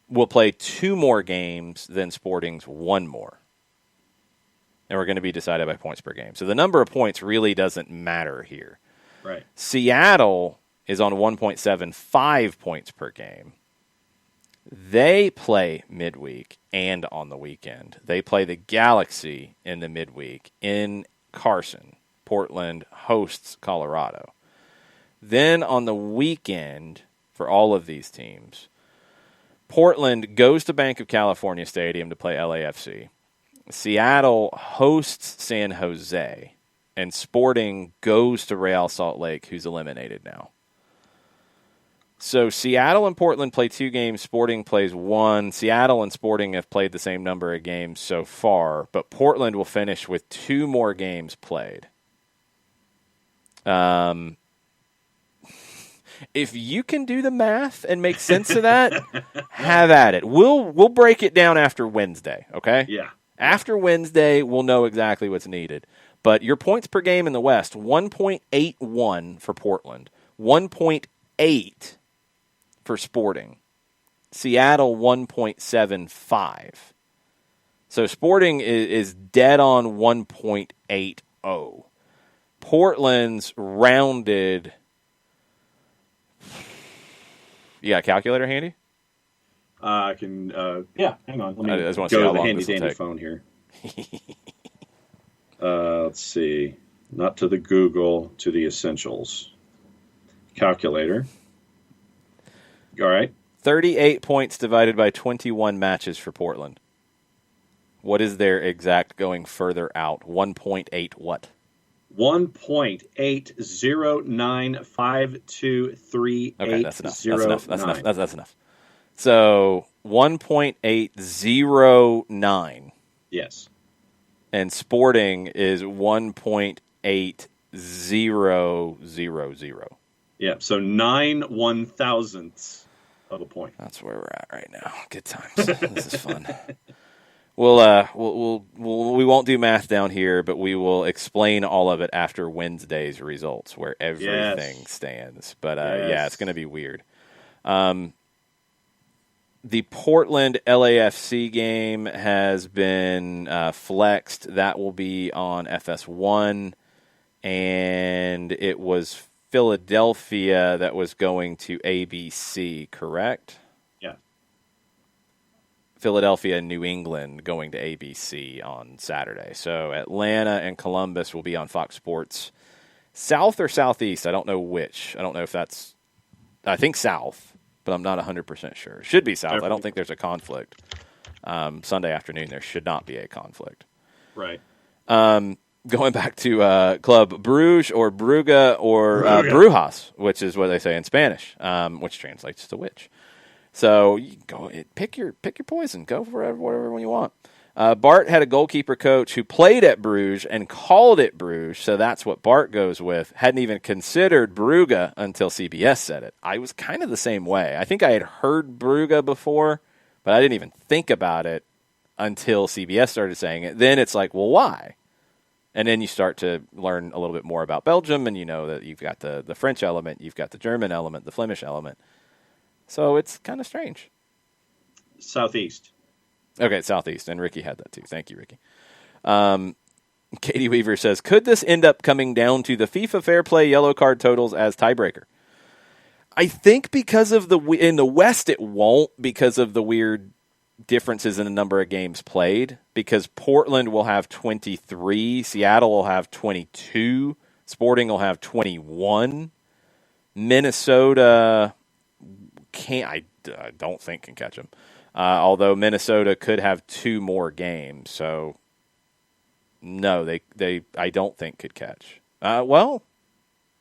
will play 2 more games than Sporting's 1 more. And we're going to be decided by points per game. So the number of points really doesn't matter here. Right. Seattle is on 1.75 points per game. They play midweek and on the weekend. They play the Galaxy in the midweek in Carson. Portland hosts Colorado. Then on the weekend, for all of these teams, Portland goes to Bank of California Stadium to play LAFC. Seattle hosts San Jose. And Sporting goes to Real Salt Lake, who's eliminated now. So Seattle and Portland play 2 games. Sporting plays 1. Seattle and Sporting have played the same number of games so far, but Portland will finish with 2 more games played. If you can do the math and make sense of that, have at it. We'll break it down after Wednesday, okay? Yeah. After Wednesday, we'll know exactly what's needed. But your points per game in the West, 1.81 for Portland, 1.8 for Sporting. Seattle, 1.75. So Sporting is dead on 1.80. Portland's rounded. You got a calculator handy? I can, yeah, hang on. Let me I just want to go see how to the long handy this will dandy take. phone here. Let's see. Not to the Google, to the essentials. Calculator. All right. 38 points divided by 21 matches for Portland. What is their exact going further out? 1.8 what? 1.809523809. Okay, that's enough. That's enough. So 1.809. Yes. And Sporting is 1.8000. Yeah, so 9 1,000ths of a point. That's where we're at right now. Good times. This is fun. We won't do math down here, but we will explain all of it after Wednesday's results, where everything stands. But yeah, it's going to be weird. The Portland LAFC game has been flexed. That will be on FS1, and it was Philadelphia that was going to ABC, correct? Yeah. Philadelphia and New England going to ABC on Saturday. So Atlanta and Columbus will be on Fox Sports. South or Southeast? I don't know which. I don't know if that's... I think South, but I'm not 100% sure. It should be South. I don't think there's a conflict. Sunday afternoon, there should not be a conflict. Right. Going back to Club Bruges or Brugge or Brujas, which is what they say in Spanish, which translates to which. So you go pick your poison. Go for whatever one you want. Bart had a goalkeeper coach who played at Bruges and called it Bruges, so that's what Bart goes with. Hadn't even considered Brugge until CBS said it. I was kind of the same way. I think I had heard Brugge before, but I didn't even think about it until CBS started saying it. Then it's like, well, why? And then you start to learn a little bit more about Belgium, and you know that you've got the French element, you've got the German element, the Flemish element. So it's kind of strange. Southeast. Okay, Southeast, and Ricky had that too. Thank you, Ricky. Katie Weaver says, could this end up coming down to the FIFA Fair Play yellow card totals as tiebreaker? I think because of in the West it won't, because of the weird differences in the number of games played, because Portland will have 23, Seattle will have 22, Sporting will have 21, Minnesota I don't think can catch them. Although Minnesota could have 2 more games, so no, they I don't think could catch. No,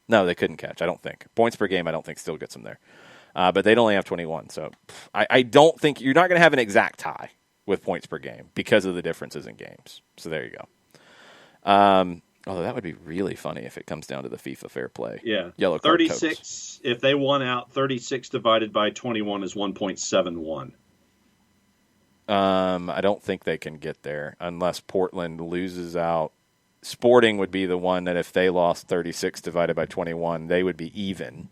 they couldn't catch. I don't think points per game. I don't think still gets them there, but they'd only have 21. So I don't think you're not going to have an exact tie with points per game because of the differences in games. So there you go. Although that would be really funny if it comes down to the FIFA Fair Play. Yeah, yellow card 36. totals. If they won out, 36 divided by 21 is 1.71. I don't think they can get there unless Portland loses out. Sporting would be the one that if they lost 36 divided by 21, they would be even.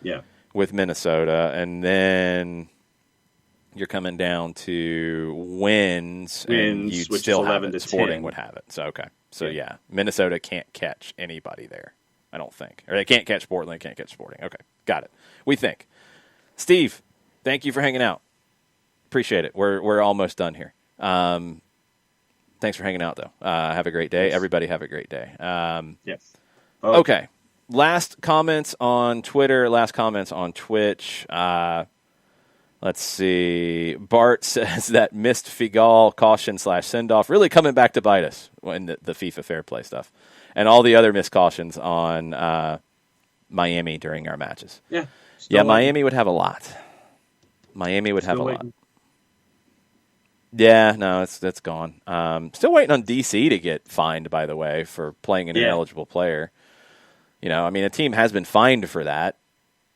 Yeah. With Minnesota, and then you're coming down to wins and you'd which still is have 11 it. to Sporting 10. would have it. So, okay. So, yeah, Minnesota can't catch anybody there, I don't think. Or they can't catch Portland, they can't catch Sporting. Okay, got it. We think. Steve, thank you for hanging out. Appreciate it. We're almost done here. Thanks for hanging out, though. Have a great day. Yes. Everybody have a great day. Yes. Okay. Last comments on Twitter, last comments on Twitch. Let's see. Bart says that missed Figal caution / send-off really coming back to bite us in the FIFA fair play stuff. And all the other missed cautions on Miami during our matches. Yeah. Miami would have a lot. Miami would have a lot. Waiting. Yeah, no, it's gone. Still waiting on DC to get fined, by the way, for playing an ineligible player. I mean, a team has been fined for that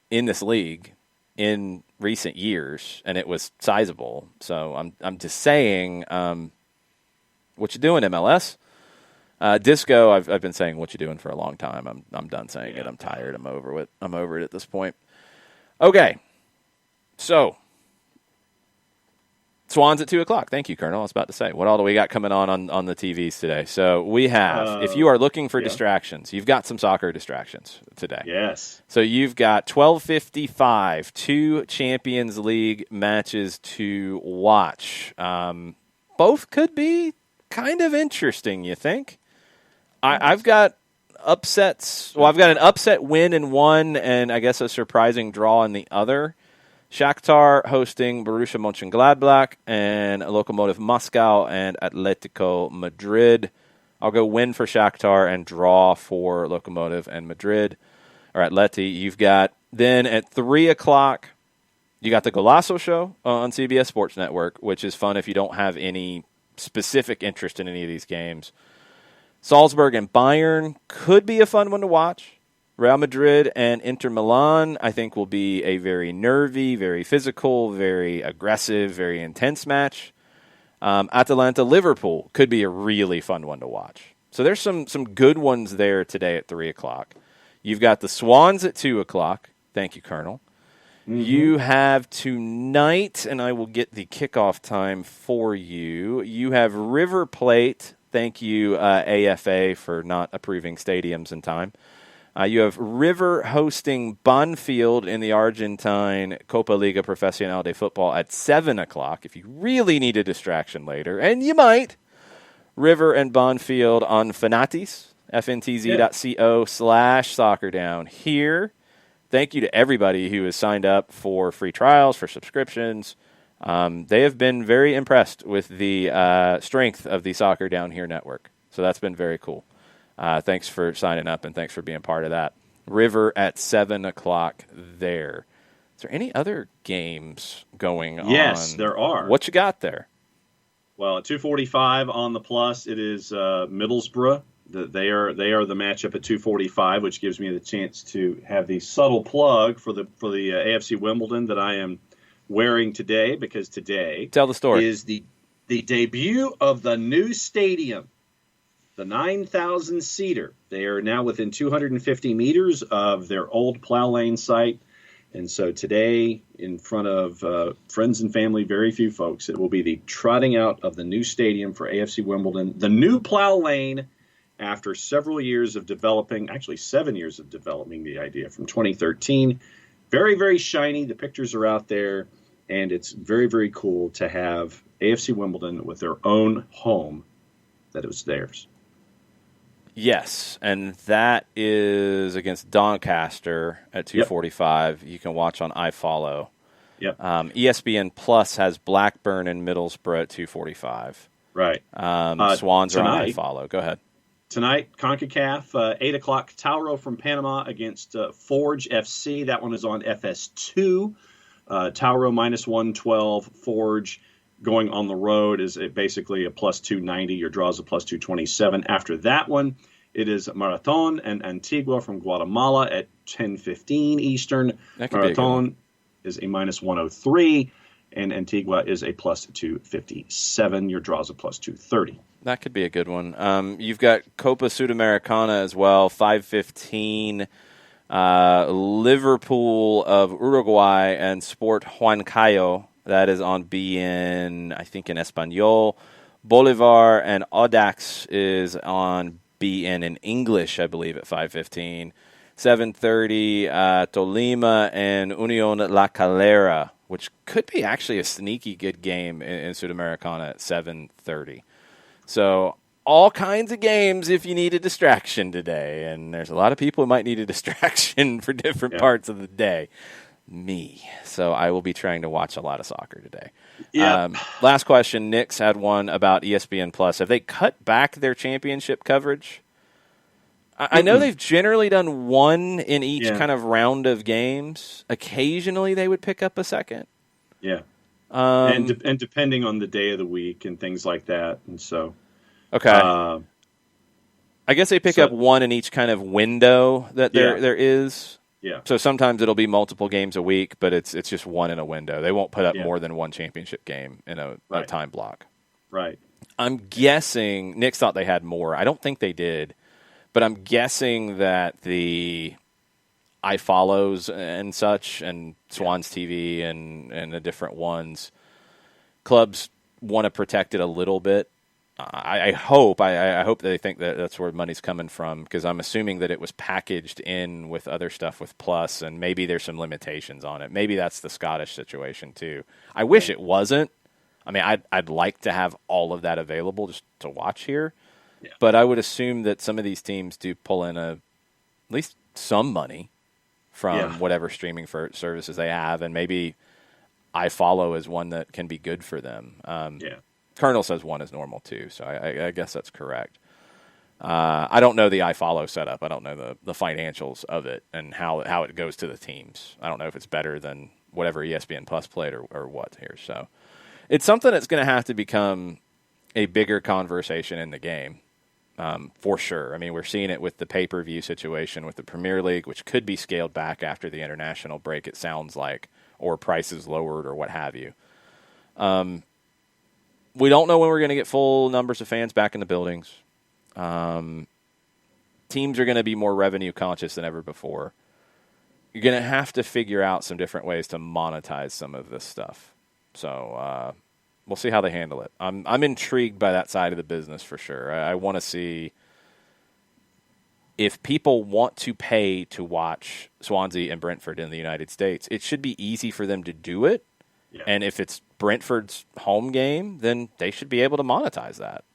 in this league in recent years, and it was sizable. So I'm just saying, what you doing, MLS? Disco, I've been saying what you doing for a long time. I'm done saying it. I'm tired. I'm over it. I'm over it at this point. Okay, so Swans at 2:00. Thank you, Colonel. I was about to say, what all do we got coming on the TVs today? So we have, if you are looking for distractions, you've got some soccer distractions today. Yes. So you've got 12:55, 2 Champions League matches to watch. Both could be kind of interesting, you think? I've got upsets. Well, I've got an upset win in one, and I guess a surprising draw in the other. Shakhtar hosting Borussia Mönchengladbach and Lokomotiv Moscow and Atletico Madrid. I'll go win for Shakhtar and draw for Lokomotiv and Madrid, or Atleti. You've got then at 3:00, you got the Golasso show on CBS Sports Network, which is fun if you don't have any specific interest in any of these games. Salzburg and Bayern could be a fun one to watch. Real Madrid and Inter Milan, I think, will be a very nervy, very physical, very aggressive, very intense match. Atalanta-Liverpool could be a really fun one to watch. So there's some good ones there today at 3:00. You've got the Swans at 2:00. Thank you, Colonel. Mm-hmm. You have tonight, and I will get the kickoff time for you. You have River Plate. Thank you, AFA, for not approving stadiums in time. You have River hosting Banfield in the Argentine Copa Liga Profesional de Football at 7:00. If you really need a distraction later, and you might, River and Banfield on Fanatis, fntz.co/soccer down here. Thank you to everybody who has signed up for free trials, for subscriptions. They have been very impressed with the strength of the Soccer Down Here network. So that's been very cool. Thanks for signing up, and thanks for being part of that. River at 7:00 there. Is there any other games going on? Yes, there are. What you got there? Well, at 2:45 on the plus, it is Middlesbrough. They are the matchup at 2:45, which gives me the chance to have the subtle plug for the AFC Wimbledon that I am wearing today, because today tell the story is the debut of the new stadium. The 9,000-seater. They are now within 250 meters of their old plow lane site. And so today, in front of friends and family, very few folks, it will be the trotting out of the new stadium for AFC Wimbledon. The new plow lane, after several years of developing, actually 7 years of developing the idea from 2013. Very, very shiny. The pictures are out there. And it's very, very cool to have AFC Wimbledon with their own home, that it was theirs. Yes, and that is against Doncaster at 2:45. Yep. You can watch on iFollow. Yep. ESPN Plus has Blackburn and Middlesbrough at 2:45. Right. Swans are on iFollow. Go ahead. Tonight, CONCACAF, 8:00, Tauro from Panama against Forge FC. That one is on FS2. Tauro minus 112. Forge going on the road is basically a plus 290. Your draw is a plus 227. After that one, it is Marathon and Antigua from Guatemala at 10:15 Eastern. Marathon is a minus 103, and Antigua is a plus 257. Your draw is a plus 230. That could be a good one. You've got Copa Sudamericana as well, 5:15. Liverpool of Uruguay and Sport Huancayo. That is on BN, I think, in Espanol. Bolivar and Audax is on BN in English, I believe, at 5:15. 7:30, Tolima and Union La Calera, which could be actually a sneaky good game in Sudamericana at 7:30. So all kinds of games if you need a distraction today. And there's a lot of people who might need a distraction for different parts of the day. Me. So I will be trying to watch a lot of soccer today. Yep. Last question. Nick's had one about ESPN Plus. Have they cut back their championship coverage? I know they've generally done one in each kind of round of games. Occasionally they would pick up a second. Yeah. And depending on the day of the week and things like that. And so. Okay. I guess they pick up one in each kind of window that there is. Yeah. So sometimes it'll be multiple games a week, but it's just one in a window. They won't put up more than one championship game in a time block. Right. I'm guessing Nick thought they had more. I don't think they did, but I'm guessing that the iFollows and such and Swans TV and the different ones, clubs want to protect it a little bit. I hope they think that that's where money's coming from, because I'm assuming that it was packaged in with other stuff with Plus, and maybe there's some limitations on it. Maybe that's the Scottish situation too. I wish it wasn't. I mean, I'd like to have all of that available just to watch here, but I would assume that some of these teams do pull in at least some money from whatever streaming services they have, and maybe iFollow is one that can be good for them. Colonel says one is normal too, so I guess that's correct. I don't know the iFollow setup. I don't know the financials of it and how it goes to the teams. I don't know if it's better than whatever ESPN Plus played or what here. So it's something that's going to have to become a bigger conversation in the game, for sure. I mean, we're seeing it with the pay-per-view situation with the Premier League, which could be scaled back after the international break, it sounds like, or prices lowered or what have you. We don't know when we're going to get full numbers of fans back in the buildings. Teams are going to be more revenue conscious than ever before. You're going to have to figure out some different ways to monetize some of this stuff. So we'll see how they handle it. I'm intrigued by that side of the business for sure. I want to see if people want to pay to watch Swansea and Brentford in the United States. It should be easy for them to do it. Yeah. And if it's Brentford's home game, then they should be able to monetize that.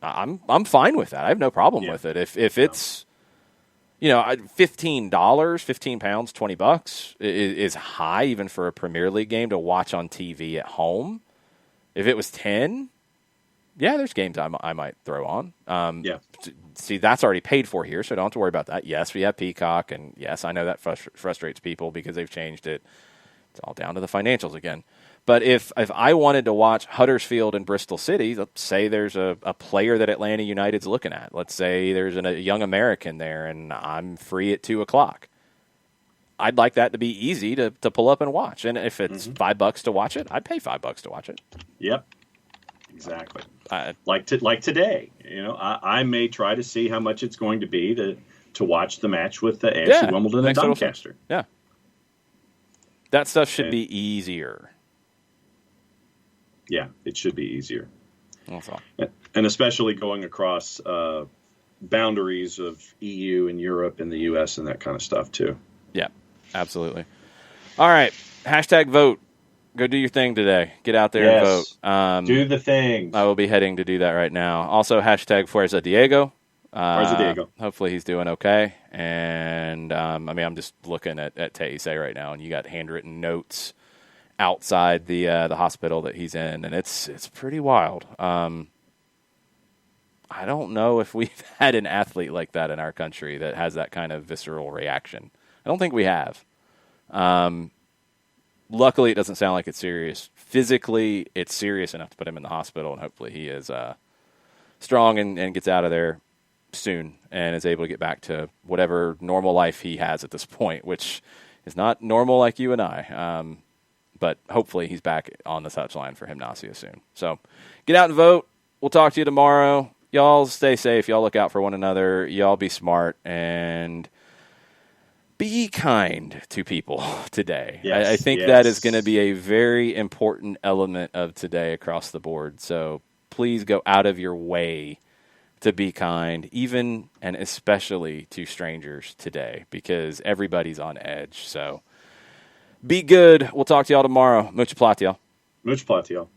I'm fine with that. I have no problem with it. If it's $15, £15, $20 is high even for a Premier League game to watch on TV at home. If it was 10, there's games I might throw on. See, that's already paid for here, so I don't have to worry about that. Yes, we have Peacock, and yes, I know that frustrates people because they've changed it. It's all down to the financials again. But if I wanted to watch Huddersfield and Bristol City, let's say there's a player that Atlanta United's looking at. Let's say there's a young American there, and I'm free at 2:00. I'd like that to be easy to pull up and watch. And if it's $5 to watch it, I'd pay $5 to watch it. Yep, exactly. Like today, I may try to see how much it's going to be to watch the match with the AFC Wimbledon and Doncaster. Yeah. That stuff should be easier. Yeah, it should be easier. That's all. And especially going across boundaries of EU and Europe and the US and that kind of stuff too. Yeah, absolutely. All right. #vote. Go do your thing today. Get out there and vote. Do the thing. I will be heading to do that right now. Also, #Fuerza Diego. Fuerza Diego. Hopefully he's doing okay. And, I'm just looking at Teise right now, and you got handwritten notes outside the hospital that he's in, and it's pretty wild. I don't know if we've had an athlete like that in our country that has that kind of visceral reaction. I don't think we have. Luckily, it doesn't sound like it's serious. Physically, it's serious enough to put him in the hospital, and hopefully he is strong and gets out of there soon and is able to get back to whatever normal life he has at this point, which is not normal like you and I. But hopefully he's back on the touchline for Gimnasia soon. So get out and vote. We'll talk to you tomorrow. Y'all stay safe. Y'all look out for one another. Y'all be smart. And be kind to people today. Yes, I think that is going to be a very important element of today across the board. So please go out of your way to be kind, even and especially to strangers today, because everybody's on edge. So be good. We'll talk to y'all tomorrow. Mucho platiel. Mucho platiel.